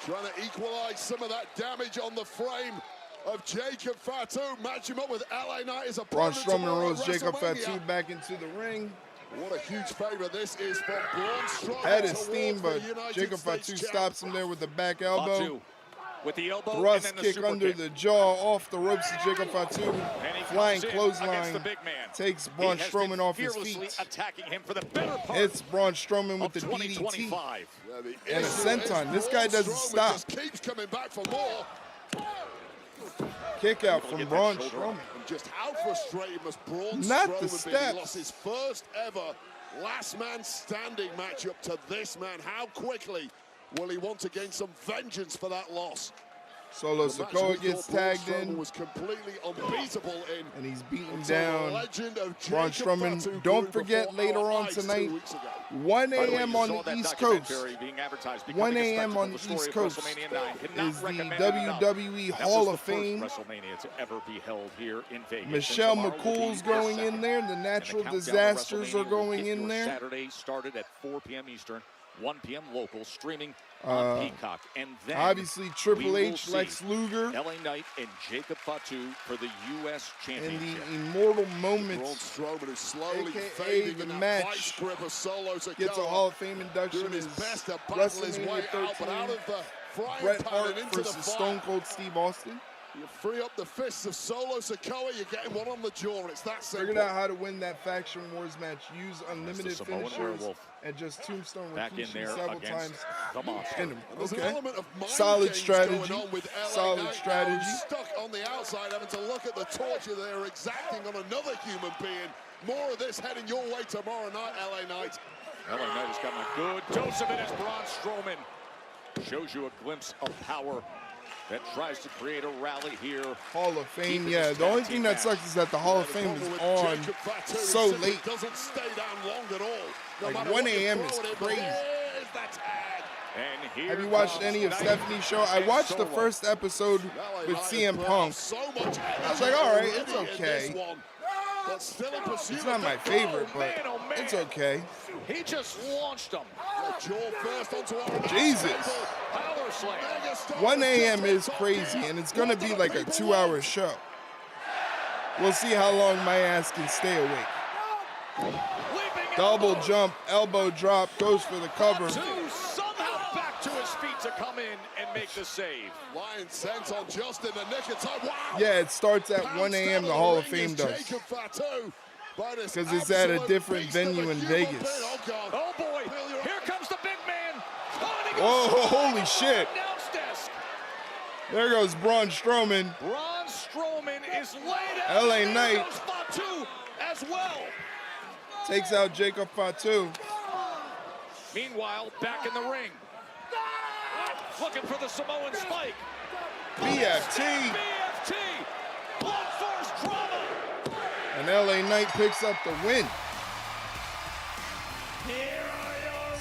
Trying to equalize some of that damage on the frame of Jacob Fatu. Match him up with LA Knight as a Braun Strowman rolls Jacob Fatu back into the ring. What a huge favor this is for Braun Strowman. Had his steam, but Jacob Fatu stops him there with the back elbow. Fatu with the elbow Thrust and then the kick super under kick. the jaw, off the ropes to Jacob Fatu. And he Flying comes in clothesline against the big man. takes Braun He has Strowman been off his fearlessly feet. attacking him for the better part Hits Braun Strowman with of the DDT 2025. and a senton. This guy doesn't stop. Just keeps coming back for more. Kick out from Braun Strowman. And just how frustrating must Braun Not the Strowman be? He steps. lost his first ever last man standing matchup to this man. How quickly will he want to gain some vengeance for that loss? Solo The match Sikoa we gets thought Braun tagged Strowman in, was completely unbeatable in. and he's beaten until down the legend of Braun Jacob Strowman. Fatu Don't grew forget, before later our on eyes 2 tonight, weeks ago. 1 By the way, a.m. you on saw the that East Coast. documentary being advertised, 1 becoming a a.m. on spectacle, the story East of Coast WrestleMania 9. Cannot is the recommend it enough. WWE That Hall was of the first Fame. WrestleMania to ever be held here in Vegas. And Michelle tomorrow will be McCool's their going second. in there. The And the natural countdown to disasters WrestleMania are will going get in your there. Saturday started at 4 p.m. Eastern, 1 p.m. local, streaming on Peacock. And then Obviously, Triple we will H, see Lex Luger, LA Knight and Jacob Fatu for the U.S. in Championship. the immortal Braun moments, Strowman is slowly AKA fading the in that match, vice grip of Solo Sikoa. gets a Hall of Fame induction. Doing his Is best to battle his way WrestleMania out, but out 13, of the frying Bret pan Hart and into the versus fire. Stone Cold Steve Austin. You free up the fists of Solo Sikoa, you're getting one on the jaw, and it's that simple. Figured out how to win that Faction Wars match. Use unlimited Samoan finishers werewolf. and just tombstone Back in Rikishi there several against times. the monster. Pin him. There's an Okay. element of mind Solid games strategy. going on with LA Solid Knight. strategy. Now stuck on the outside, having to look at the torture they're exacting on another human being. More of this heading your way tomorrow night, LA Knight. LA Knight has gotten a good dose of it as Braun Strowman shows you a glimpse of power that tries to create a rally here. Hall of Fame, Deep in yeah. this The only tag thing team that match. sucks is that the Hall of The Fame problem is with on Jacob Fatu, so he simply late. doesn't stay down long at all. No Like, matter 1 what you a.m. throw is at him, crazy. there's that tag. And here Have you watched comes any of Knight Stephanie's show? I and watched the Solo. first episode LA with Knight CM has Punk. so much I was energy like, all right, already it's in this okay. one. But still in pursuit It's not of my the favorite, goal. but Man, oh, man. it's okay. He just launched him. Jaw first onto our Jesus. Power slam. 1 a.m. is crazy, and it's going to be like a 2-hour show. We'll see how long my ass can stay awake. Double jump, elbow drop, goes for the cover. Fatu somehow back to his feet to come in and make the save. Lion sense on just in the nick of time. Wow. Yeah, it starts at 1 a.m. The Hall of Fame does. Because it's at a different venue in Vegas. Oh boy, here comes the big man. Oh, holy shit. Announce desk. There goes Braun Strowman. Braun Strowman is laid out. LA There Knight. goes Fatu as well. Takes out Jacob Fatu. Meanwhile, back in the ring. Looking for the Samoan spike. BFT. BFT. Blood force drama. And LA Knight picks up the win.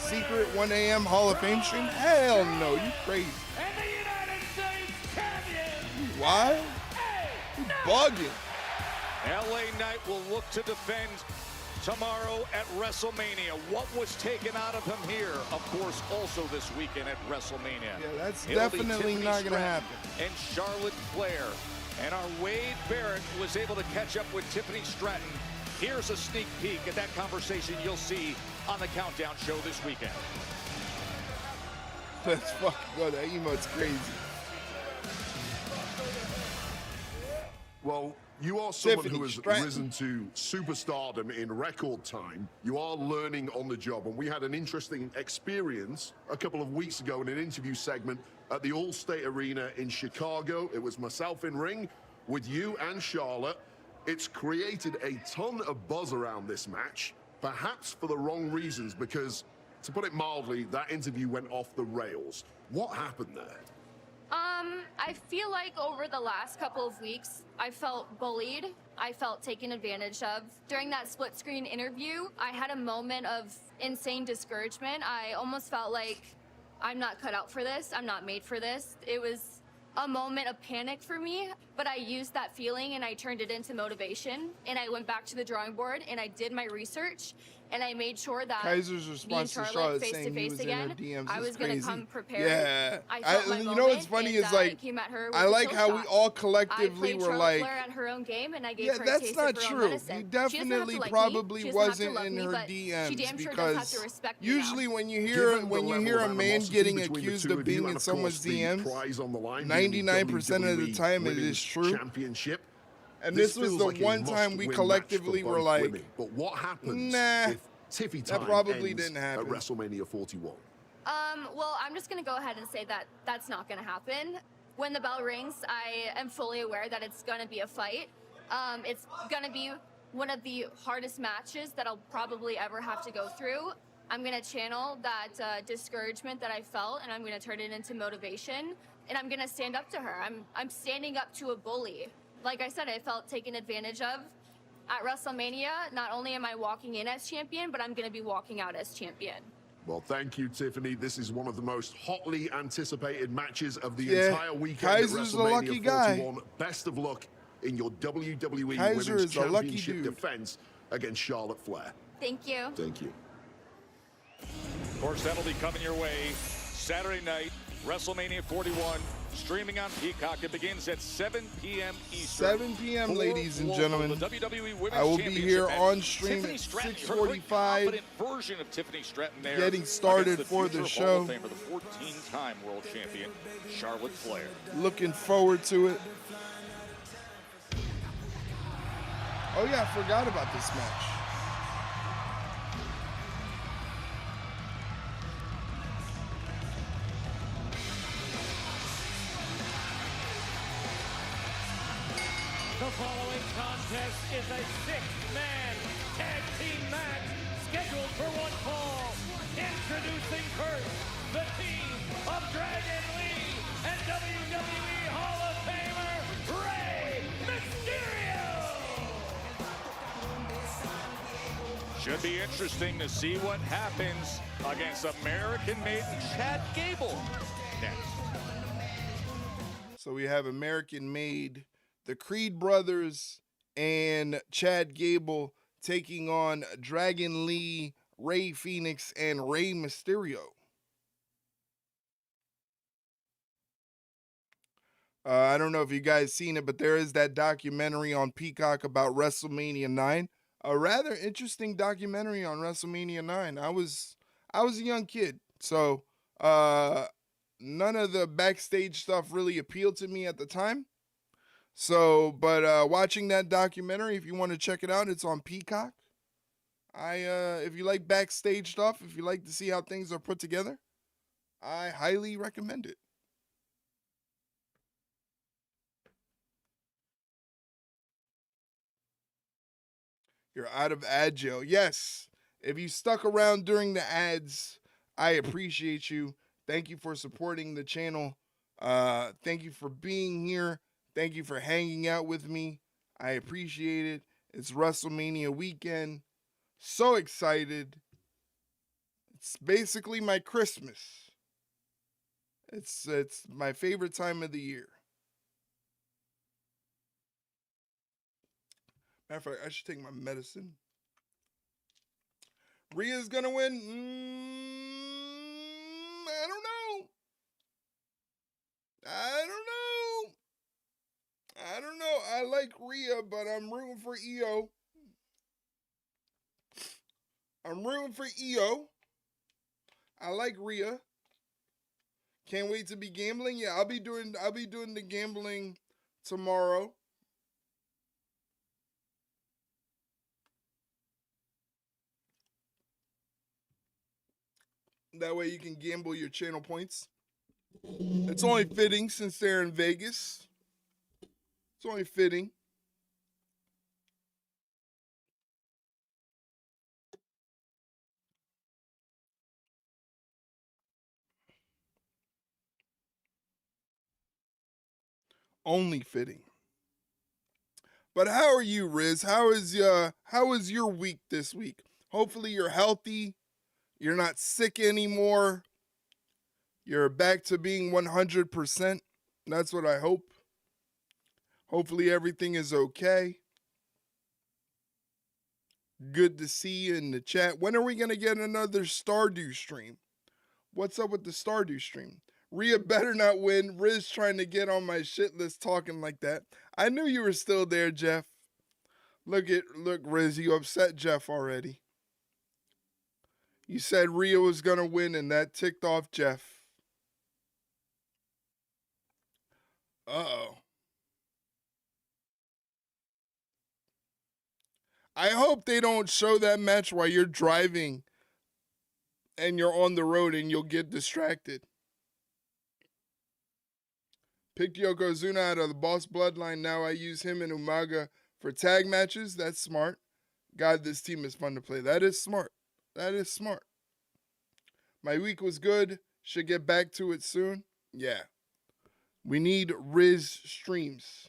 secret 1 a.m. Hall of Fame stream? Hell no, you crazy. And the United States champion. You wild? You bugging. LA Knight will look to defend tomorrow at WrestleMania. What was taken out of him here, of course, also this weekend at WrestleMania. Yeah, that's It'll definitely be not going to Stratton happen. And Charlotte Flair. And our Wade Barrett was able to catch up with Tiffany Stratton. Here's a sneak peek at that conversation you'll see on the Countdown show this weekend. Let's fucking go. That emote's crazy. Well, you are someone Tiffany who has Stratton. risen to superstardom in record time. You are learning on the job, and we had an interesting experience a couple of weeks ago in an interview segment at the Allstate Arena in Chicago. It was myself in ring with you and Charlotte. It's created a ton of buzz around this match, perhaps for the wrong reasons, because, to put it mildly, that interview went off the rails. What happened there? I feel like over the last couple of weeks, I felt bullied. I felt taken advantage of. During that split screen interview, I had a moment of insane discouragement. I almost felt like I'm not cut out for this. I'm not made for this. It was a moment of panic for me, but I used that feeling and I turned it into motivation. And I went back to the drawing board and I did my research. And I made sure that Kaiser's response to Charlotte saying he was in her DMs I was going to come prepared. Yeah. I felt my you know moment, what's funny and, is like, I came at her with I a like kill how shot. we all I collectively played were Charlotte like, Flair at her own game, and I gave yeah, her a that's taste not of her own true. medicine. He She doesn't have definitely to like probably me. She doesn't have to wasn't love in me, her but she DMs damn sure does have because to respect me usually now. when you Given hear the a level man of getting animosity between the accused two of you, being and in of someone's course, the DMs, prize on the line being the 99% of the WWE time it Women's is true. Championship. And this was feels the like a one time we must-win collectively match for were both like, women. But what happens nah, if Tiffy that time probably ends didn't happen. at WrestleMania 41? Well, I'm just going to go ahead and say that that's not going to happen. When the bell rings, I am fully aware that it's going to be a fight. It's going to be one of the hardest matches that I'll probably ever have to go through. I'm going to channel that discouragement that I felt, and I'm going to turn it into motivation, and I'm going to stand up to her. I'm standing up to a bully. Like I said, I felt taken advantage of. At WrestleMania, not only am I walking in as champion, but I'm going to be walking out as champion. Well, thank you, Tiffany. This is one of the most hotly anticipated matches of the Yeah, entire weekend Kaiser's at a WrestleMania lucky guy. 41. Best of luck in your WWE Kaiser Women's is a lucky Championship dude. defense against Charlotte Flair. Thank you. Thank you. Of course, that'll be coming your way Saturday night, WrestleMania 41, streaming on Peacock. It begins at 7 p.m. Eastern. 7 p.m., For ladies and Local, gentlemen. the WWE Women's I will be Championship here match. on stream Tiffany at Stratton, you heard a very 6:45. confident version of Tiffany Stratton there. Getting started against for future the Hall of show. Famer, the 14-time world champion, Charlotte Flair. Looking forward to it. Oh yeah, I forgot about this match. The following contest is a six-man tag team match scheduled for one fall. Introducing first, the team of Dragon Lee and WWE Hall of Famer Rey Mysterio. Should be interesting to see what happens against American-made Chad Gable next. So we have American-made, the Creed brothers, and Chad Gable taking on Dragon Lee, Rey Fenix, and Rey Mysterio. I don't know if you guys seen it, but there is that documentary on Peacock about WrestleMania 9. A rather interesting documentary on WrestleMania 9. I was a young kid, so none of the backstage stuff really appealed to me at the time. So, but watching that documentary, if you want to check it out, it's on Peacock. If you like backstage stuff, if you like to see how things are put together, I highly recommend it. You're out of ad jail. Yes. If you stuck around during the ads, I appreciate you. Thank you for supporting the channel. Thank you for being here. Thank you for hanging out with me. I appreciate it. It's WrestleMania weekend. So excited. It's basically my Christmas. It's my favorite time of the year. Matter of fact, I should take my medicine. Rhea's gonna win. I don't know. I like Rhea, but I'm rooting for Io. I like Rhea. Can't wait to be gambling. Yeah, I'll be doing the gambling tomorrow. That way you can gamble your channel points. It's only fitting since they're in Vegas. It's only fitting. Only fitting. But how are you, Riz? How is your week this week? Hopefully you're healthy. You're not sick anymore. You're back to being 100%. That's what I hope. Hopefully everything is okay. Good to see you in the chat. When are we going to get another Stardew stream? What's up with the Stardew stream? Rhea better not win. Riz trying to get on my shit list talking like that. I knew you were still there, Jeff. Look, Riz, you upset Jeff already. You said Rhea was going to win, and that ticked off Jeff. Uh-oh. I hope they don't show that match while you're driving and you're on the road and you'll get distracted. Picked Yokozuna out of the Boss Bloodline. Now I use him and Umaga for tag matches. That's smart. God, this team is fun to play. That is smart. My week was good. Should get back to it soon. Yeah. We need Riz streams.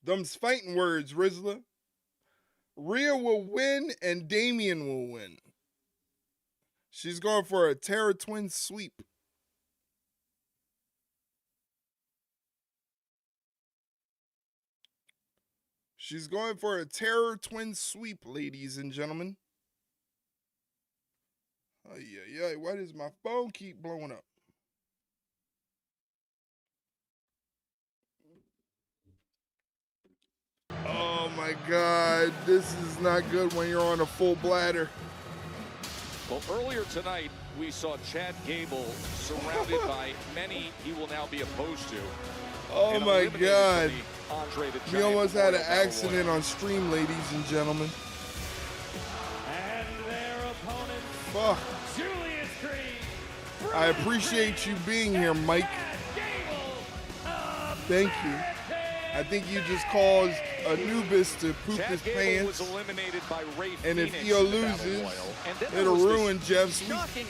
Them's fighting words, Rizla. Rhea will win and Damian will win. She's going for a Terror Twin sweep. She's going for a Terror Twin sweep, ladies and gentlemen. Oh, yeah. Why does my phone keep blowing up? Oh, my God. This is not good when you're on a full bladder. Well, earlier tonight, we saw Chad Gable surrounded by many he will now be opposed to. Oh, my God. We almost had an accident on stream, ladies and gentlemen. And their opponent, Fuck. Julius Creed. I appreciate you being here, Mike. Thank you. I think you just caused Anubis to poop his pants. And if Io loses, it'll ruin Jeff's week.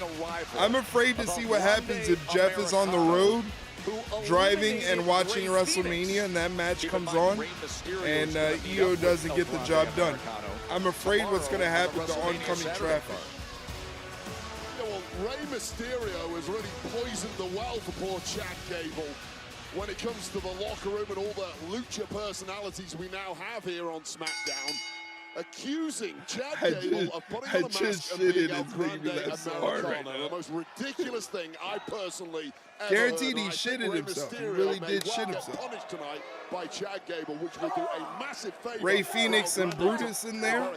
I'm afraid to see what happens if Jeff is on the road driving and watching WrestleMania and that match comes on and Io doesn't get the job done. I'm afraid what's going to happen to oncoming traffic. Yeah, well, Rey Mysterio has really poisoned the well for poor Chad Gable when it comes to the locker room and all the lucha personalities we now have here on SmackDown. Accusing Chad Gable of putting on a mask and being El Grande Americano. The most ridiculous thing I personally ever Guaranteed heard. he shitted himself. He really did shit himself. Punished tonight by Chad Gable, which will do a massive favor. Ray Phoenix and Brutus in there.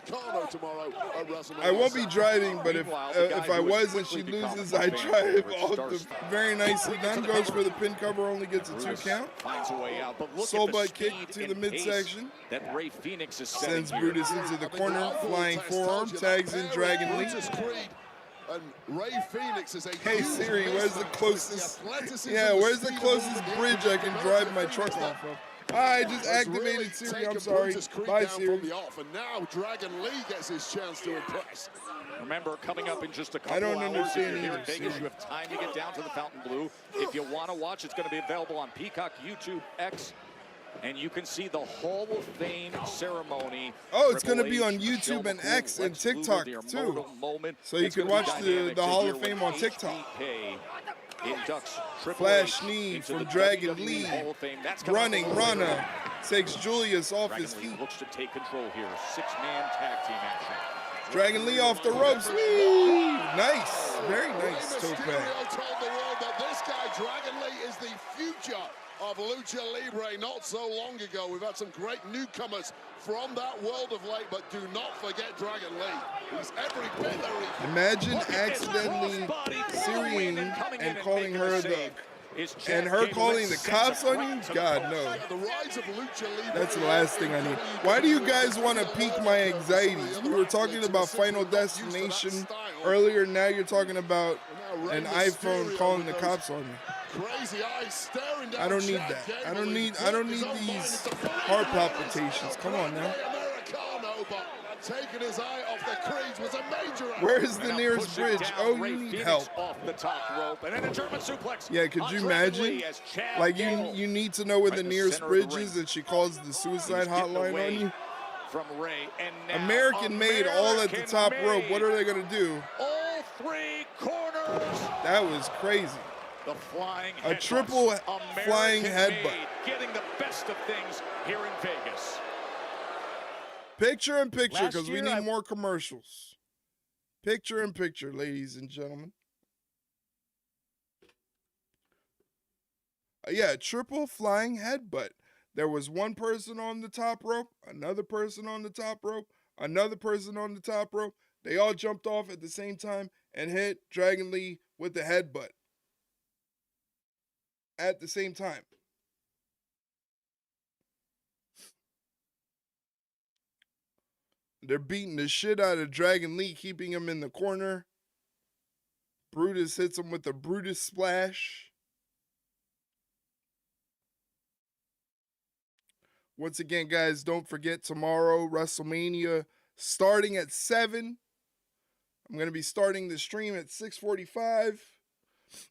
I won't be driving, but if I was and she loses, I drive off the very nicely done. Goes for the pin cover, only gets a 2 count. Soul butt kick to the midsection. That Ray Phoenix is sends Brutus into the corner, flying forearm, tags in Dragon Lee. And Ray Phoenix is a hey Siri, where's the closest? Yeah, where's the closest bridge I can drive my truck off of? I just activated Siri. I'm sorry. Bye, Siri. And now Dragon Lee gets his chance to impress. Remember, coming up in just a couple hours, if you're here in Vegas, you have time to get down to the Fountain Blue. If you want to watch, it's going to be available on Peacock, YouTube, X, And you can see the Hall of Fame ceremony. Oh, it's going to be on YouTube and X and TikTok too. So you can watch the Hall of Fame on TikTok. Flash knee from Dragon Lee. Running Rana takes Julius off his feet. Looks to take control here. 6-man tag team action. Dragon Lee off the ropes. Whee! Nice. Very nice toe told the world that this guy, Dragon Lee, is the future of Lucha Libre not so long ago. We've had some great newcomers from that world of late, but do not forget Dragon Lee. He's every bit there. Imagine accidentally Syrian and calling her calling the cops on you? God, no. That's the last thing I need. Why do you guys want to pique my anxieties? We were talking about Final Destination earlier. Now you're talking about an iPhone calling the cops on me. Crazy eyes staring down. I don't need that. I don't need these heart palpitations. Come on now. Taking his eye off the crease was a major. Where is the nearest bridge? Oh, you need help. Off the top rope, and then a German suplex. Yeah, could you imagine? Like you need to know where the nearest bridge is, and she calls the suicide hotline on you. From Ray, and now American made all at the top rope. What are they gonna do? All three corners. That was crazy. The flying a triple flying headbutt. Getting the best of things here in Vegas. Picture in picture, because we need more commercials. Picture in picture, ladies and gentlemen. Yeah, triple flying headbutt. There was one person on the top rope, another person on the top rope, another person on the top rope. They all jumped off at the same time and hit Dragon Lee with the headbutt. At the same time. They're beating the shit out of Dragon Lee, keeping him in the corner. Brutus hits him with the Brutus splash. Once again, guys, don't forget tomorrow, WrestleMania starting at 7. I'm going to be starting the stream at 6:45.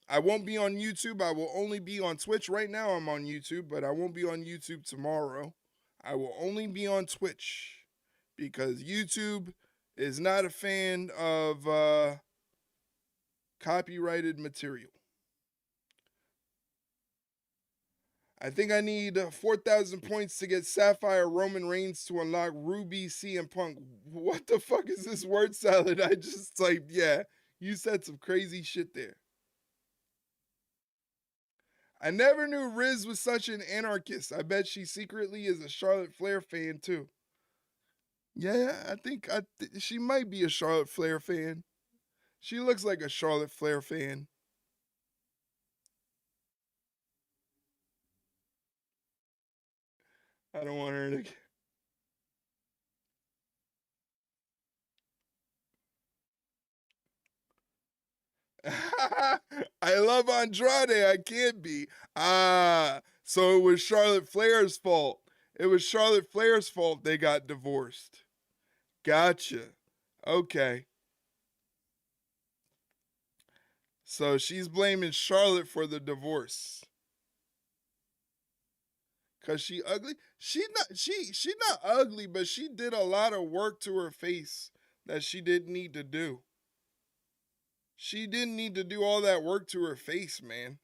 I won't be on YouTube. I will only be on Twitch. Right now I'm on YouTube, but I won't be on YouTube tomorrow. I will only be on Twitch because YouTube is not a fan of copyrighted material. I think I need 4,000 points to get Sapphire Roman Reigns to unlock Ruby CM Punk. What the fuck is this word salad I just typed? Yeah, you said some crazy shit there. I never knew Riz was such an anarchist. I bet she secretly is a Charlotte Flair fan too. Yeah, I think she might be a Charlotte Flair fan. She looks like a Charlotte Flair fan. I don't want her to... I love Andrade. I can't be. So it was Charlotte Flair's fault. It was Charlotte Flair's fault they got divorced. Gotcha. Okay. So she's blaming Charlotte for the divorce. Cause she ugly? She's not ugly, but she did a lot of work to her face that she didn't need to do. She didn't need to do all that work to her face, man.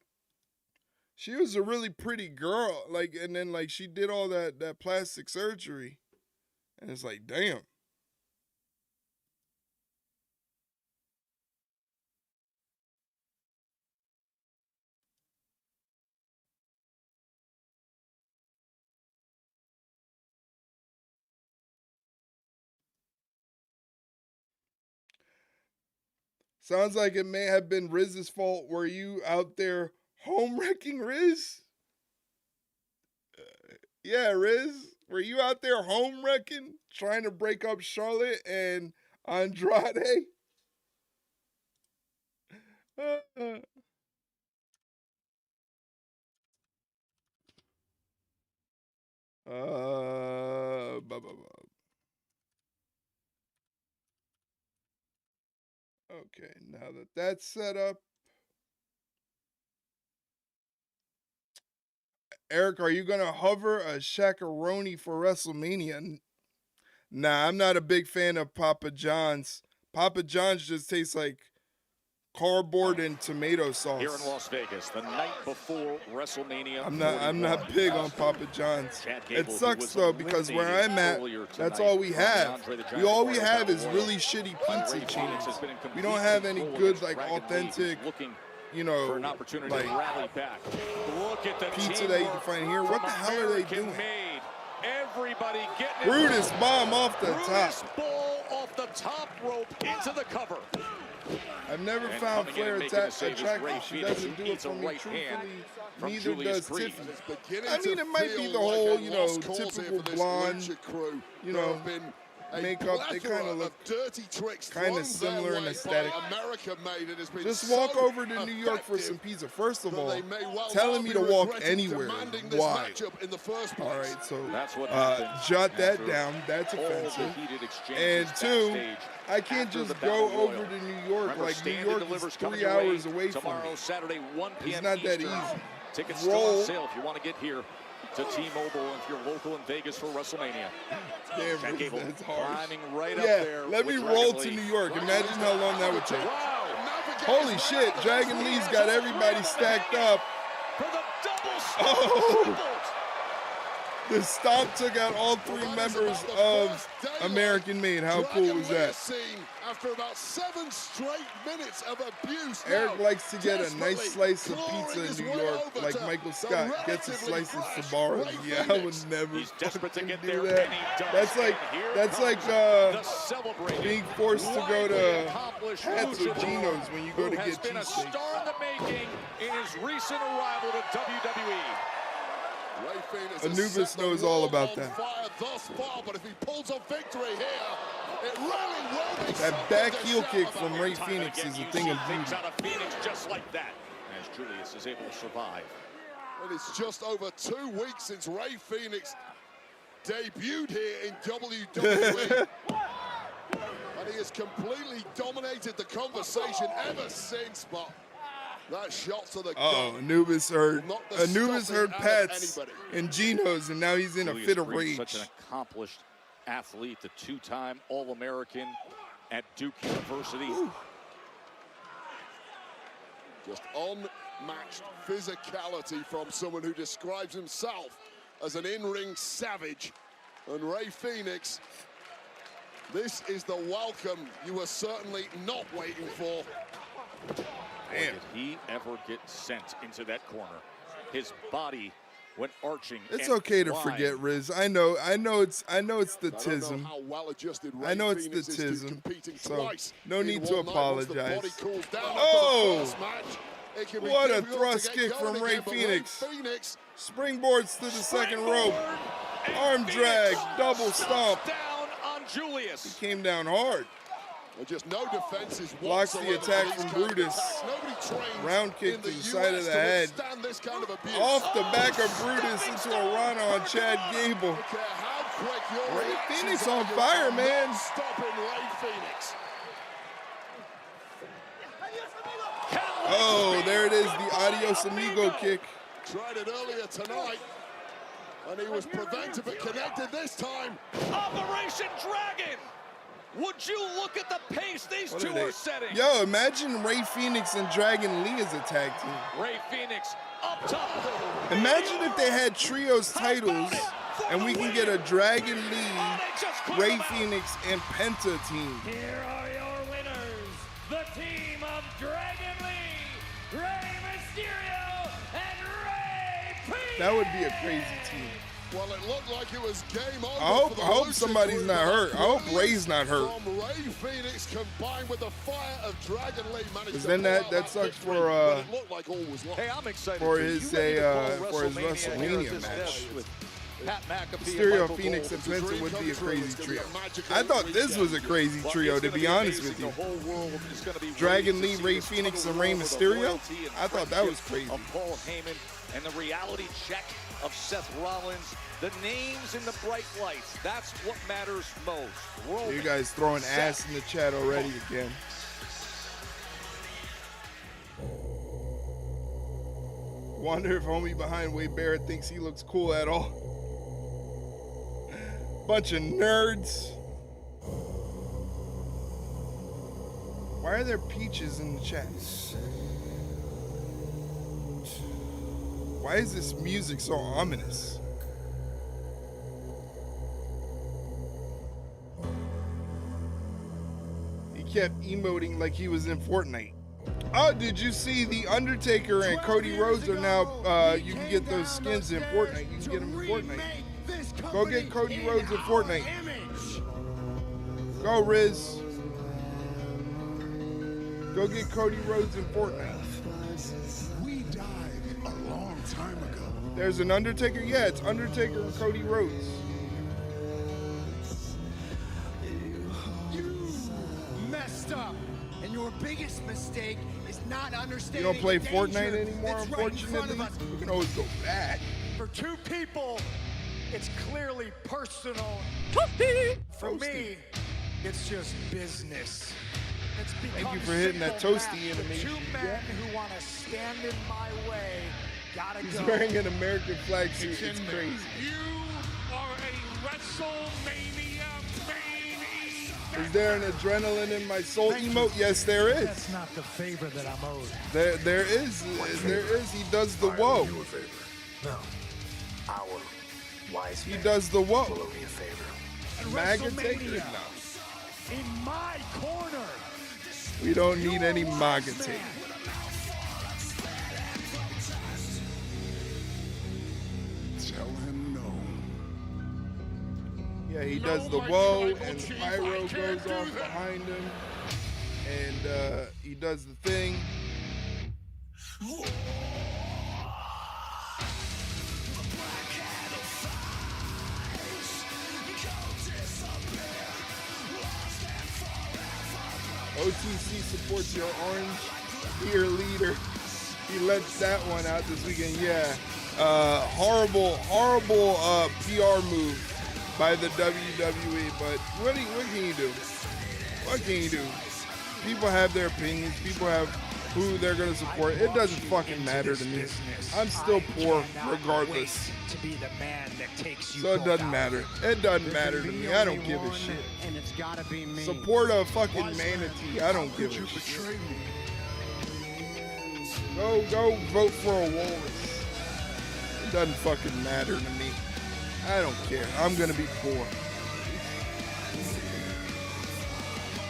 She was a really pretty girl, and then she did all that plastic surgery. And it's like, damn. Sounds like it may have been Riz's fault. Were you out there home wrecking Riz? Yeah, Riz. Were you out there home wrecking, trying to break up Charlotte and Andrade? Okay, now that that's set up, Eric, are you gonna hover a shakaroni for WrestleMania? Nah, I'm not a big fan of Papa John's. Papa John's just tastes like cardboard and tomato sauce. Here in Las Vegas, the night before WrestleMania. I'm not big on Papa John's. It sucks though because where I'm at, that's all we have. All we have is really shitty pizza chains. We don't have any good like authentic, you know, for an opportunity like to rally back. Look at the pizza that you can find here. What the hell are they doing? Made. Everybody getting Brutus bomb off the Brutus top. Bull off the top rope into the cover. I've never found Flair attractive. She doesn't do it for me truthfully. Neither does Tiffany. I mean, it might be the whole, you know, typical blonde, you know, makeup. They kind of look kind of similar in aesthetic. Just walk over to New York for some pizza. First of all, telling me to walk anywhere. Why? All right, so jot that down. That's offensive. And two, I can't just go over to New York. Like, New York is 3 hours away from me. Saturday, 1 p.m. It's not that Eastern. easy. Tickets still on sale if you want to get here to T-Mobile if you're local in Vegas for WrestleMania. Damn, Chad Gable that's harsh. climbing right up Yeah, there. let me roll to New York. Imagine how long that would take. Holy shit, Dragon Lee's got everybody stacked up. Oh! The stomp took out all 3 members of American Made. How cool was that? After about 7 straight minutes of abuse. Eric likes to get a nice slice of pizza in New York, like Michael Scott gets his slices to borrow. Yeah, I would never do that. That's like being forced to go to Hats or Geno's when you go to get cheesesteaks. Star in the making in his recent arrival to WWE. Anubis knows all about that. That back heel kick from Ray Phoenix is a thing of beauty. Out of Phoenix just like that, as Julius is able to survive. And it's just over 2 weeks since Ray Phoenix debuted here in WWE. And he has completely dominated the conversation ever since, but that shot to the gut. Anubis heard Pat's and Geno's, and now he's in a fit of rage. Such an accomplished athlete, the 2-time All-American at Duke University. Ooh. Just unmatched physicality from someone who describes himself as an in-ring savage. And Ray Phoenix, this is the welcome you were certainly not waiting for. Did he ever get sent into that corner? His body went arching. It's okay to forget, Riz. I know it's the tism. I know it's the tism. So no need to apologize. Oh! What a thrust kick from Ray Phoenix. Springboards to the second rope. Arm drag, double stomp. Down on Julius. He came down hard. Just no defenses. Blocks the attack from Brutus. Round kick to the side of the head. Off the back of Brutus into a Rana on Chad Gable. Ray Phoenix on fire, man. Oh, there it is, the adios amigo kick. Tried it earlier tonight, and he was prevented but connected this time. Operation Dragon. Would you look at the pace these two are setting? Yo, imagine Ray Phoenix and Dragon Lee as a tag team. Ray Phoenix up top. Imagine if they had trios titles and we can get a Dragon Lee, Ray Phoenix, and Penta team. Here are your winners, the team of Dragon Lee, Rey Mysterio, and Ray Phoenix. That would be a crazy team. Well, it looked like it was game over. I hope somebody's not hurt. I hope Ray's not hurt. From Ray Phoenix combined with the fire of Dragon Lee. Because then that sucks for hey, I'm excited for his WrestleMania match. Pat McAfee, Mysterio, Phoenix, and Penta would be a crazy trio. I thought this was a crazy trio, to be honest with you. Dragon Lee, Ray Phoenix, and Rey Mysterio? I thought that was crazy. Of Paul Heyman and the reality check of Seth Rollins, the names in the bright lights. That's what matters most. You guys throwing ass in the chat already again. Wonder if homie behind Wade Barrett thinks he looks cool at all. Bunch of nerds. Why are there peaches in the chat? Why is this music so ominous? He kept emoting like he was in Fortnite. Oh, did you see The Undertaker and Cody Rhodes are now, you can get those skins in Fortnite. You can get them in Fortnite. Go get Cody Rhodes in Fortnite. Go, Riz. Go get Cody Rhodes in Fortnite. We died a long time ago. There's an Undertaker? Yeah, it's Undertaker and Cody Rhodes. You messed up, and your biggest mistake is not understanding. You don't play the Fortnite danger anymore, that's right in front unfortunately? of us. You can always go back. For two people, it's clearly personal. For me, it's just business. It's Thank you become for hitting that simple toasty math. The animation. two men who want to stand in my way gotta He's go. wearing an American flag suit. It's in there. crazy. You are a WrestleMania main Is there an adrenaline in my soul emote? Yes, there is. That's not the favor that I'm owed. There is. He does the whoa. No. Our wise He man does the whoa. will owe me a favor. At MAGA taker? WrestleMania, No. in my corner. We don't need any MAGA taker. Tell him no. Yeah, he does the whoa, and the pyro goes off behind him, and he does the thing. OTC supports your orange beer leader. He lets that one out this weekend. Yeah, horrible PR move by the WWE. But what can you do? What can you do? People have their opinions. People have who they're going to support. It doesn't fucking matter to me. I'm still poor regardless. To be the man that takes you So it doesn't matter. It doesn't matter to me. I don't give a shit. And it's gotta be me. Support a fucking manatee. I don't give a shit. Go vote for a walrus. It doesn't fucking matter to me. I don't care. I'm gonna be poor.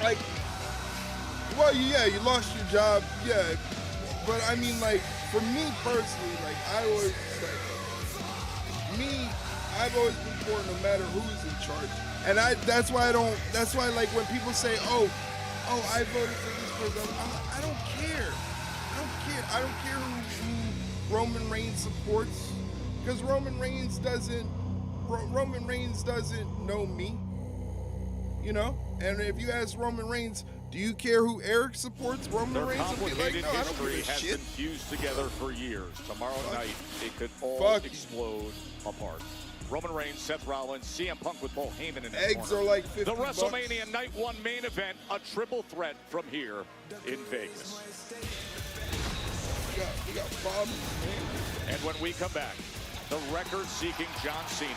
Like, well, yeah, you lost your job, yeah. But I mean, like, for me personally, like, I've always been poor no matter who's in charge. And that's why, like, when people say, oh, I voted for this person, I don't care. I don't care who Roman Reigns supports, because Roman Reigns doesn't know me, you know. And if you ask Roman Reigns, do you care who Eric supports? Roman Reigns will be like, no, I don't give a has shit. been fused together for years. Tomorrow night, it could all explode apart. Roman Reigns, Seth Rollins, CM Punk with Paul Heyman in the Eggs corner. are like 50 The bucks. WrestleMania Night 1 main event, a triple threat from here in Vegas. We got problems, man. And when we come back, the record-seeking John Cena,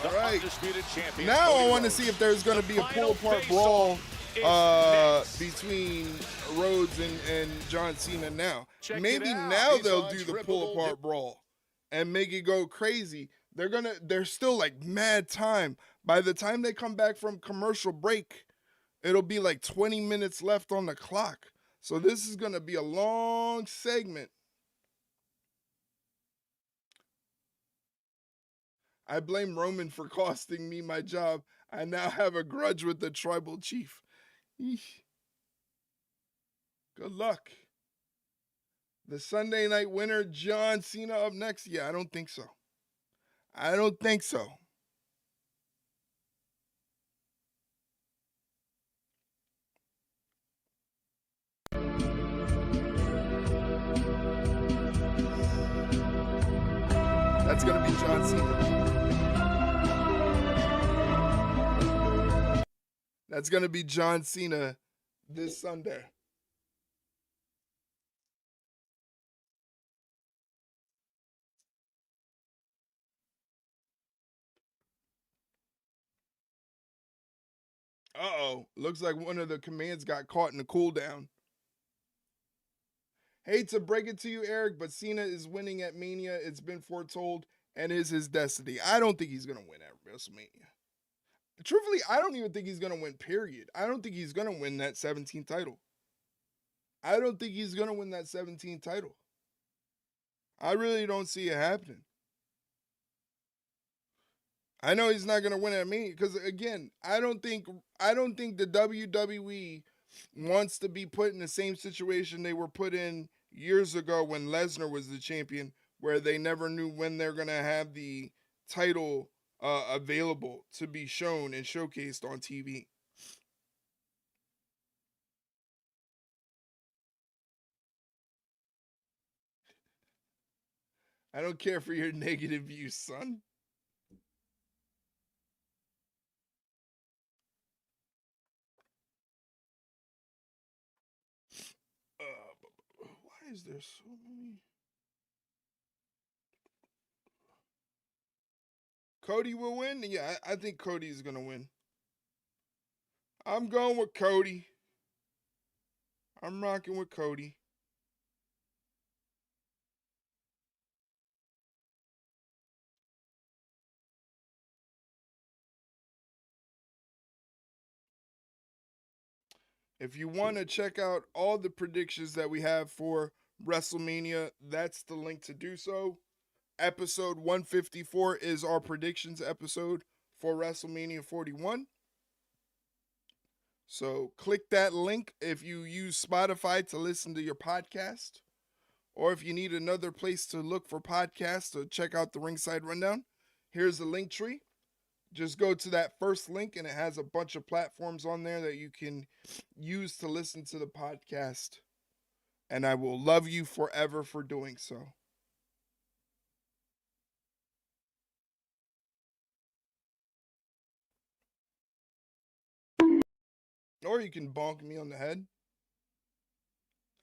the All right. undisputed champion. Now Cody I want to Rhodes. see if there's going to be a final pull-apart face-off brawl is between Rhodes and John Cena now. Check it Maybe out. now He's they'll on do the triple pull-apart brawl and make it go crazy. They're still like mad time. By the time they come back from commercial break, it'll be like 20 minutes left on the clock. So this is going to be a long segment. I blame Roman for costing me my job. I now have a grudge with the tribal chief. Eesh. Good luck. The Sunday night winner, John Cena, up next? Yeah, I don't think so. I don't think so. That's going to be John Cena. That's going to be John Cena this Sunday. Uh-oh. Looks like one of the commands got caught in the cooldown. Hate to break it to you, Eric, but Cena is winning at Mania. It's been foretold and is his destiny. I don't think he's going to win at WrestleMania. Truthfully, I don't even think he's going to win, period. I don't think he's going to win that 17th title. I don't think he's going to win that 17th title. I really don't see it happening. I know he's not going to win at Mania because, again, I don't think the WWE wants to be put in the same situation they were put in years ago when Lesnar was the champion, where they never knew when they're going to have the title available to be shown and showcased on TV. I don't care for your negative views, son. Why is there so many? Cody will win? Yeah, I think Cody is going to win. I'm going with Cody. I'm rocking with Cody. If you want to check out all the predictions that we have for WrestleMania, that's the link to do so. Episode 154 is our predictions episode for WrestleMania 41. So click that link if you use Spotify to listen to your podcast, or if you need another place to look for podcasts to check out the Ringside Rundown. Here's the link tree. Just go to that first link and it has a bunch of platforms on there that you can use to listen to the podcast. And I will love you forever for doing so. Or you can bonk me on the head.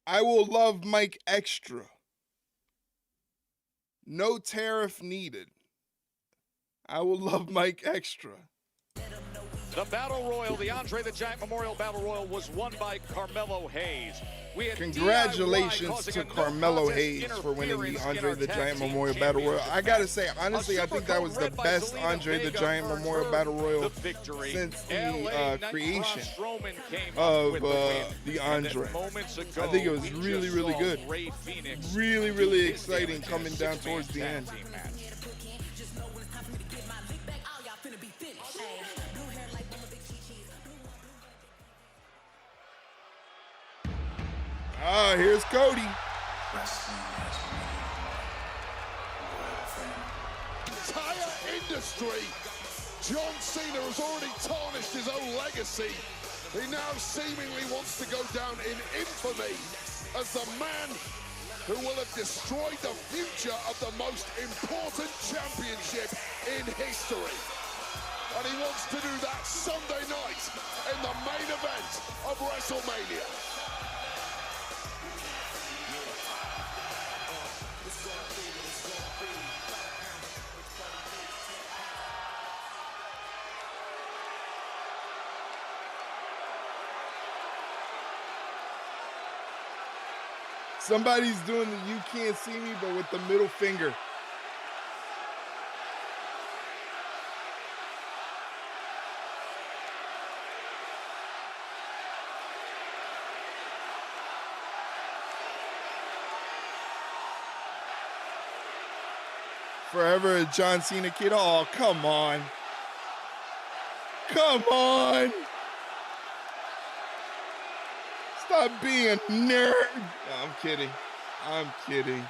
I will love Mike extra. No tariff needed. I will love Mike extra. The Battle Royal, the Andre the Giant Memorial Battle Royal, was won by Carmelo Hayes. Congratulations to Carmelo Hayes for winning the Andre the Giant Memorial Battle Royal. I gotta say, honestly, I think that was the best Andre the Giant Memorial Battle Royal since the creation of the Andre. I think it was really, really good. Really, really exciting coming down towards the end. Here's Cody. Entire industry. John Cena has already tarnished his own legacy. He now seemingly wants to go down in infamy as the man who will have destroyed the future of the most important championship in history. And he wants to do that Sunday night in the main event of WrestleMania. Somebody's doing the "you can't see me," but with the middle finger. Forever a John Cena kid. Oh, come on. Come on. Stop being a nerd. No, I'm kidding. I'm kidding.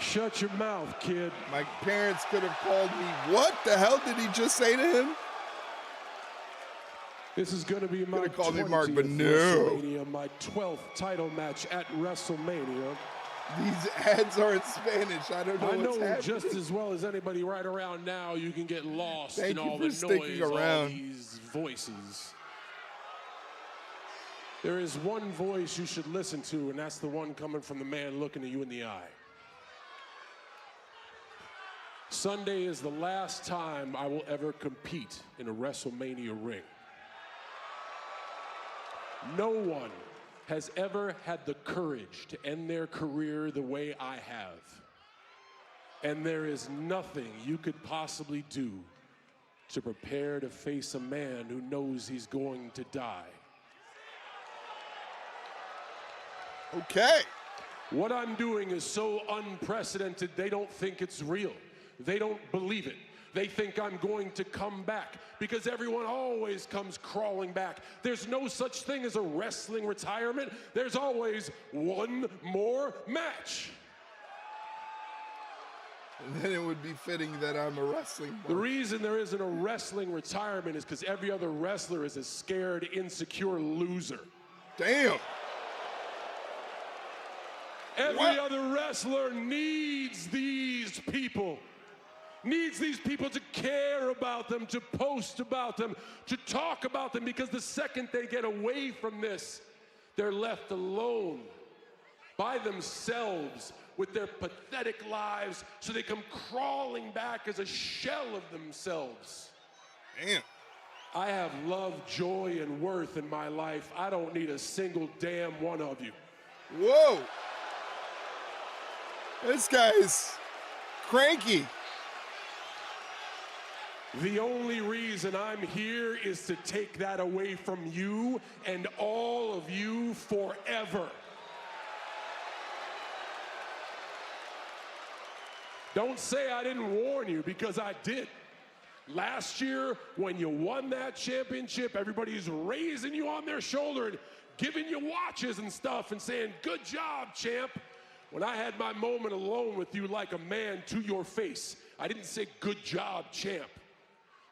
Shut your mouth, kid. My parents could have called me. What the hell did he just say to him? This is going to be my Mark, but no. WrestleMania, my 12th title match at WrestleMania. These ads are in Spanish. I don't know what's happening. Just as well as anybody right around now, you can get lost in all the noise, around. all these voices. There is one voice you should listen to, and that's the one coming from the man looking at you in the eye. Sunday is the last time I will ever compete in a WrestleMania ring. No one has ever had the courage to end their career the way I have. And there is nothing you could possibly do to prepare to face a man who knows he's going to die. Okay. What I'm doing is so unprecedented, they don't think it's real. They don't believe it. They think I'm going to come back because everyone always comes crawling back. There's no such thing as a wrestling retirement. There's always one more match. And then it would be fitting that I'm a wrestling mark. The reason there isn't a wrestling retirement is because every other wrestler is a scared, insecure loser. Damn. Every other wrestler needs these people. Needs these people to care about them, to post about them, to talk about them, because the second they get away from this, they're left alone by themselves with their pathetic lives, so they come crawling back as a shell of themselves. Damn. I have love, joy, and worth in my life. I don't need a single damn one of you. Whoa. This guy's cranky. The only reason I'm here is to take that away from you and all of you forever. Don't say I didn't warn you, because I did. Last year, when you won that championship, everybody's raising you on their shoulder and giving you watches and stuff and saying, "Good job, champ." When I had my moment alone with you like a man to your face, I didn't say, "Good job, champ."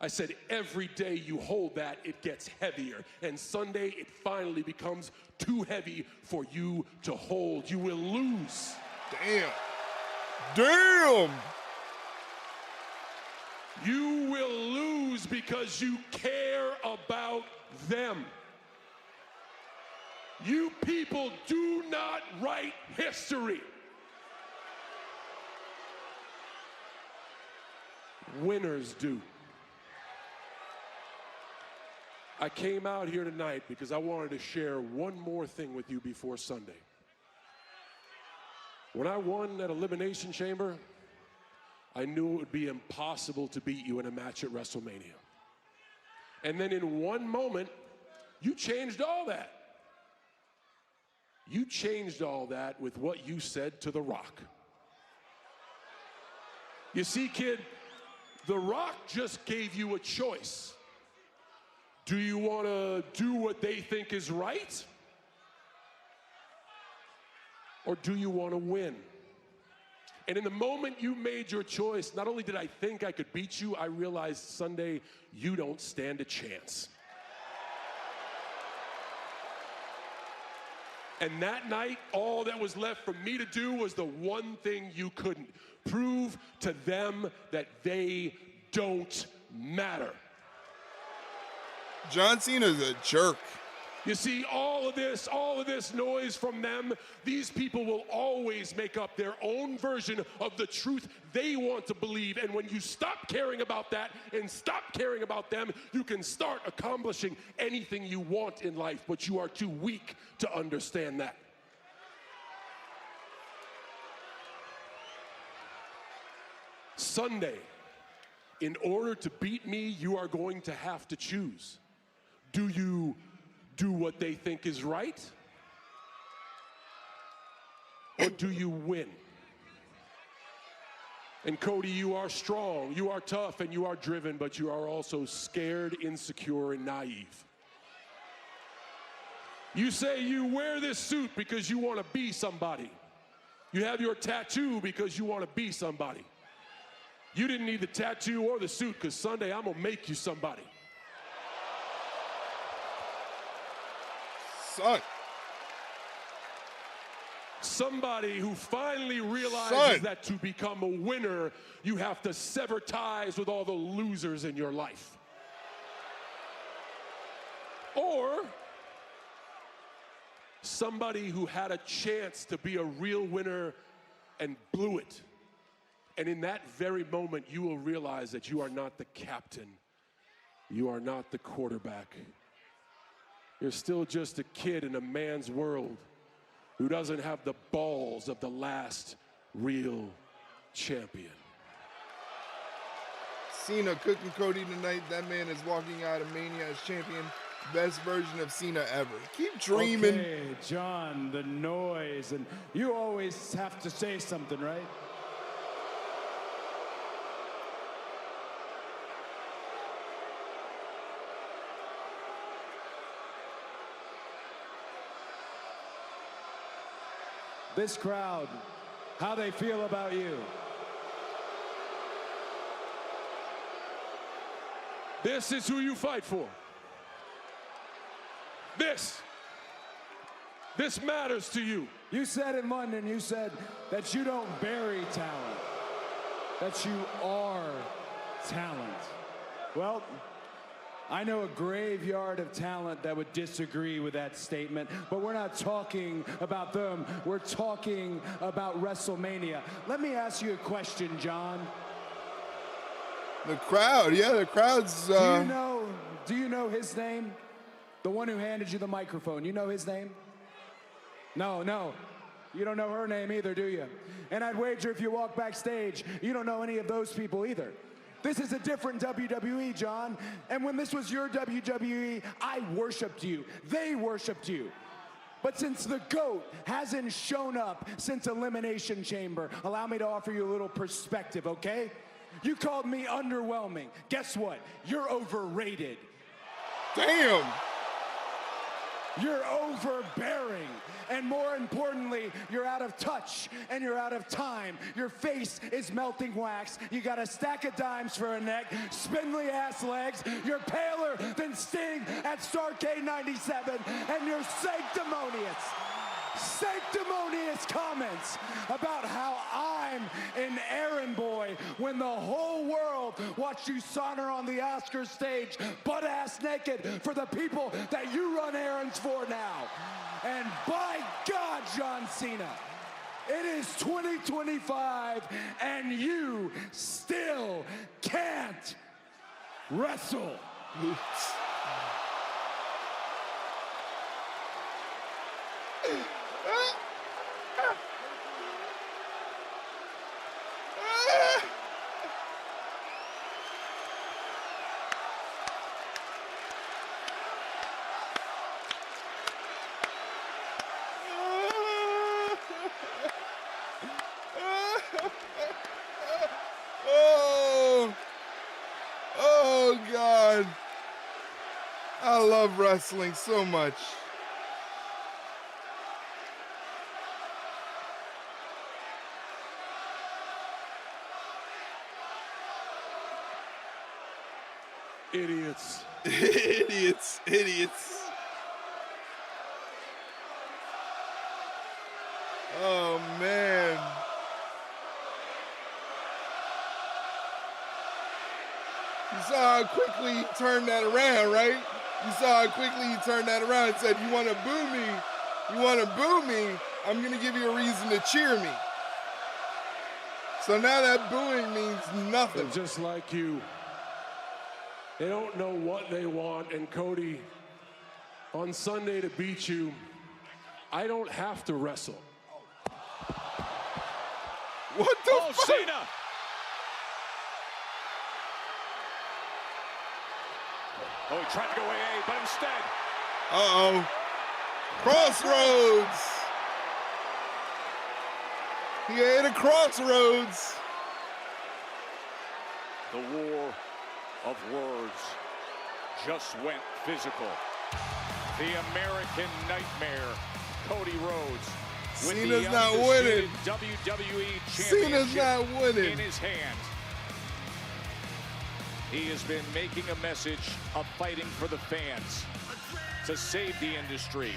I said, every day you hold that, it gets heavier. And Sunday, it finally becomes too heavy for you to hold. You will lose. Damn. Damn. You will lose because you care about them. You people do not write history. Winners do. I came out here tonight because I wanted to share one more thing with you before Sunday. When I won at Elimination Chamber, I knew it would be impossible to beat you in a match at WrestleMania. And then in one moment, you changed all that. You changed all that with what you said to The Rock. You see, kid, The Rock just gave you a choice. Do you want to do what they think is right? Or do you want to win? And in the moment you made your choice, not only did I think I could beat you, I realized Sunday, you don't stand a chance. And that night, all that was left for me to do was the one thing you couldn't. Prove to them that they don't matter. John Cena's a jerk. You see, all of this noise from them, these people will always make up their own version of the truth they want to believe. And when you stop caring about that and stop caring about them, you can start accomplishing anything you want in life, but you are too weak to understand that. Sunday, in order to beat me, you are going to have to choose. Do you do what they think is right? Or do you win? And Cody, you are strong, you are tough, and you are driven, but you are also scared, insecure, and naive. You say you wear this suit because you want to be somebody. You have your tattoo because you want to be somebody. You didn't need the tattoo or the suit, because Sunday I'm going to make you somebody. Son. somebody who finally realizes that to become a winner, you have to sever ties with all the losers in your life. Or somebody who had a chance to be a real winner and blew it. And in that very moment, you will realize that you are not the captain. You are not the quarterback. You're still just a kid in a man's world who doesn't have the balls of the last real champion. Cena cooking Cody tonight. That man is walking out of Mania as champion. Best version of Cena ever. Keep dreaming. Okay, John, the noise. And you always have to say something, right? This crowd, how they feel about you. This is who you fight for. This matters to you. You said in London, you said that you don't bury talent, that you are talent. Well, I know a graveyard of talent that would disagree with that statement, but we're not talking about them. We're talking about WrestleMania. Let me ask you a question, John. The crowd, yeah, the crowd's... Do you know his name? The one who handed you the microphone. You know his name? No. You don't know her name either, do you? And I'd wager if you walk backstage, you don't know any of those people either. This is a different WWE, John. And when this was your WWE, I worshiped you. They worshiped you. But since the GOAT hasn't shown up since Elimination Chamber, allow me to offer you a little perspective, okay? You called me underwhelming. Guess what? You're overrated. Damn! You're overbearing. And more importantly, you're out of touch and you're out of time. Your face is melting wax. You got a stack of dimes for a neck, spindly ass legs. You're paler than Sting at Starrcade 97, and you're sanctimonious comments about how I'm an errand boy when the whole world watched you saunter on the Oscar stage butt-ass naked for the people that you run errands for now. And by God, John Cena, it is 2025 and you still can't wrestle. Oh God. I love wrestling so much. Idiots. Idiots. Oh, man. You saw how quickly he turned that around, right? You saw how quickly he turned that around and said, you want to boo me? You want to boo me? I'm going to give you a reason to cheer me. So now that booing means nothing. They're just like you. They don't know what they want. And Cody, on Sunday to beat you, I don't have to wrestle. What the fuck? Cena! Oh, he tried to go AA, but instead... Uh-oh. Crossroads! He hit a crossroads. The war of words just went physical. The American Nightmare, Cody Rhodes, with Cena's the not winning. WWE Cena's Championship not winning. in his hand. He has been making a message of fighting for the fans, to save the industry,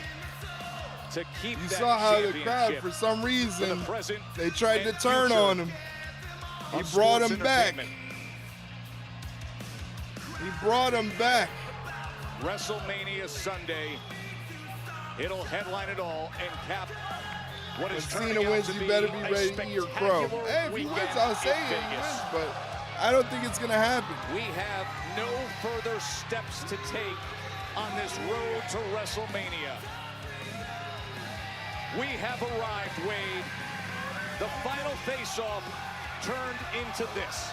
to keep You that saw how the crowd, championship for some reason, the present they tried to and turn future on him. He of brought sports him back. entertainment. He brought him back. WrestleMania Sunday. It'll headline it all and cap what is When turning Cena out wins, to you be better be a ready to eat your crow. spectacular Hey, if he weekend wins, I'll say in it. He Vegas. wins, but I don't think it's going to happen. We have no further steps to take on this road to WrestleMania. We have arrived, Wade. The final face-off turned into this.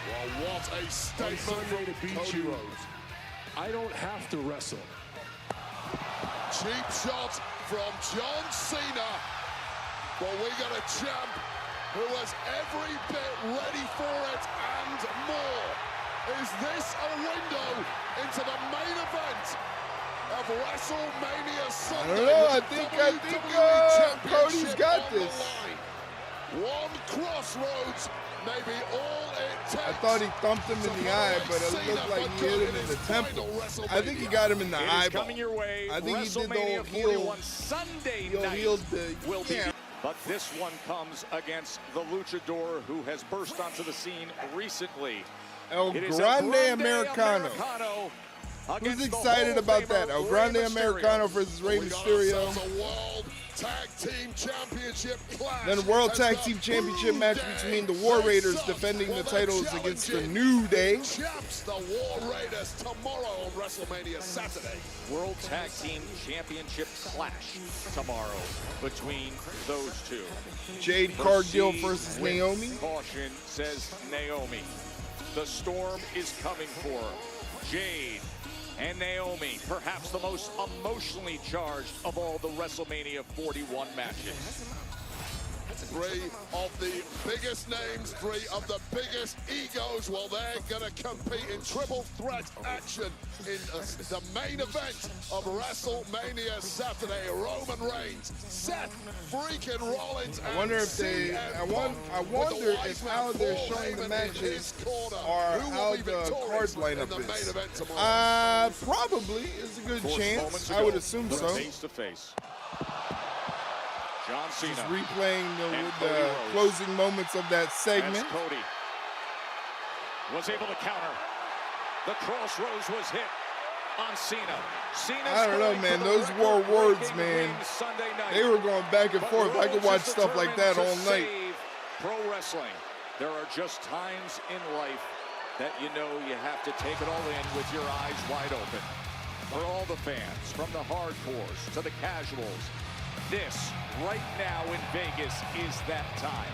Well, what a statement Sunday to from beat Cody you. Rhodes. I don't have to wrestle. Cheap shot from John Cena. But we got a champ who was every bit ready for it and more. Is this a window into the main event of WrestleMania Sunday? I don't know. I think Cody's got this. One crossroads may be all it takes. I thought he thumped him in the eye, but it looked like he hit him in the temple. I think he got him in the eyeball. Coming your way. I think he did the WrestleMania whole 41 Sunday night will be. Yeah. But this one comes against the luchador who has burst onto the scene recently. El It is Grande a Americano. Who's excited about that? El Grande Americano versus Rey Mysterio. World Tag Team Championship clash. Then World Tag Team Championship match between the War Raiders defending the titles against the New Day. Champs, the War Raiders, tomorrow on WrestleMania Saturday. World Tag Team Championship clash tomorrow between those two. Jade Cargill Proceed versus with Naomi. Caution, says Naomi. The storm is coming for her. Jade and Naomi, perhaps the most emotionally charged of all the WrestleMania 41 matches. Three of the biggest names, three of the biggest egos. Well, they're going to compete in triple threat action in the main event of WrestleMania Saturday. Roman Reigns, Seth freaking Rollins. I wonder if they. I wonder if how they're showing the matches are how the card lineup is. Probably. It's a good chance. I would assume so. Face to face. John Cena. Just replaying the closing moments of that segment. As Cody was able to counter. The crossroads was hit on Cena. I don't know, man. Those were words, man. They were going back and forth. I could watch stuff like that all night. Pro wrestling. There are just times in life that you know you have to take it all in with your eyes wide open. For all the fans, from the hardcores to the casuals, this, right now in Vegas, is that time.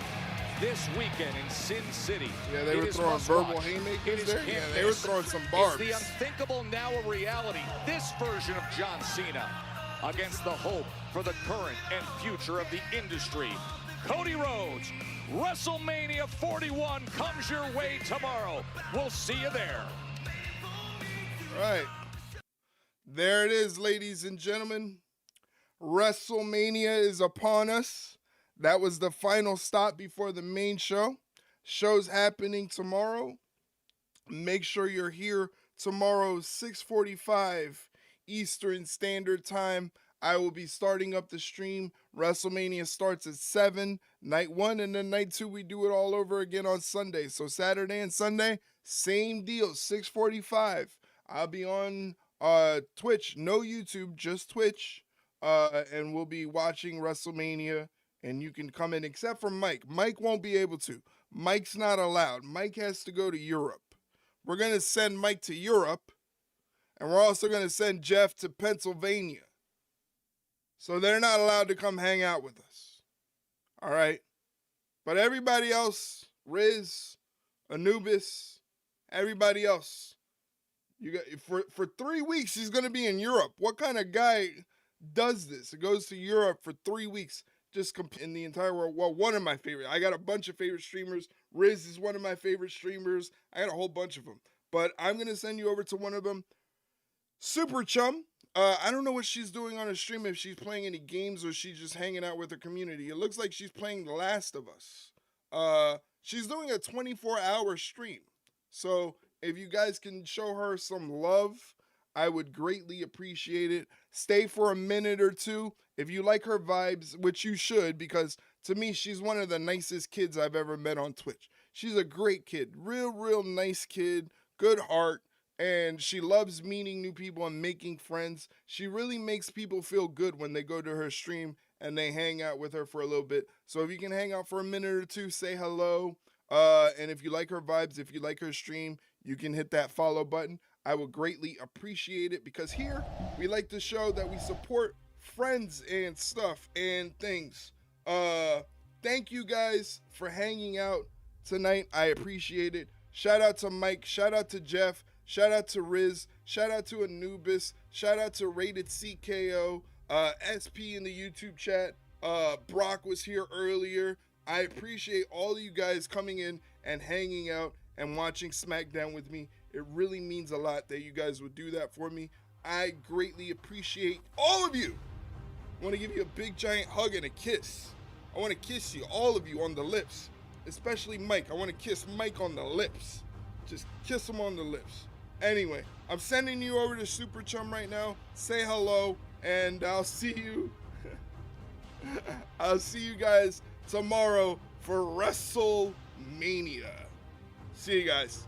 This weekend in Sin City. Yeah, they were throwing verbal haymakers there. Yeah, they were throwing some barbs. It's the unthinkable now a reality. This version of John Cena against the hope for the current and future of the industry. Cody Rhodes, WrestleMania 41 comes your way tomorrow. We'll see you there. All right. There it is, ladies and gentlemen. WrestleMania is upon us. That was the final stop before the main show. Show's happening tomorrow. Make sure you're here tomorrow, 6:45 Eastern Standard Time. I will be starting up the stream. WrestleMania starts at 7, night 1, and then night 2, we do it all over again on Sunday. So Saturday and Sunday, same deal, 6:45. I'll be on Twitch, no YouTube, just Twitch. And we'll be watching WrestleMania, and you can come in, except for Mike. Mike won't be able to. Mike's not allowed. Mike has to go to Europe. We're going to send Mike to Europe, and we're also going to send Jeff to Pennsylvania. So they're not allowed to come hang out with us. All right? But everybody else, Riz, Anubis, everybody else, you got for 3 weeks, he's going to be in Europe. What kind of guy does this? It goes to Europe for 3 weeks, just in the entire world. Well, one of my favorite. I got a bunch of favorite streamers. Riz is one of my favorite streamers. I got a whole bunch of them. But I'm going to send you over to one of them. Super Chum. I don't know what she's doing on her stream, if she's playing any games or she's just hanging out with her community. It looks like she's playing The Last of Us. She's doing a 24-hour stream. So if you guys can show her some love, I would greatly appreciate it. Stay for a minute or two. If you like her vibes, which you should, because to me, she's one of the nicest kids I've ever met on Twitch. She's a great kid, real nice kid, good heart, and she loves meeting new people and making friends. She really makes people feel good when they go to her stream and they hang out with her for a little bit. So if you can hang out for a minute or two, say hello. And if you like her vibes, if you like her stream, you can hit that follow button. I would greatly appreciate it, because here we like to show that we support friends and stuff and things. Thank you guys for hanging out tonight. I appreciate it. Shout out to Mike. Shout out to Jeff. Shout out to Riz. Shout out to Anubis. Shout out to Rated CKO. SP in the YouTube chat. Brock was here earlier. I appreciate all of you guys coming in and hanging out and watching SmackDown with me. It really means a lot that you guys would do that for me. I greatly appreciate all of you. I want to give you a big giant hug and a kiss. I want to kiss you, all of you, on the lips. Especially Mike. I want to kiss Mike on the lips. Just kiss him on the lips. Anyway, I'm sending you over to Super Chum right now. Say hello, and I'll see you. I'll see you guys tomorrow for WrestleMania. See you guys.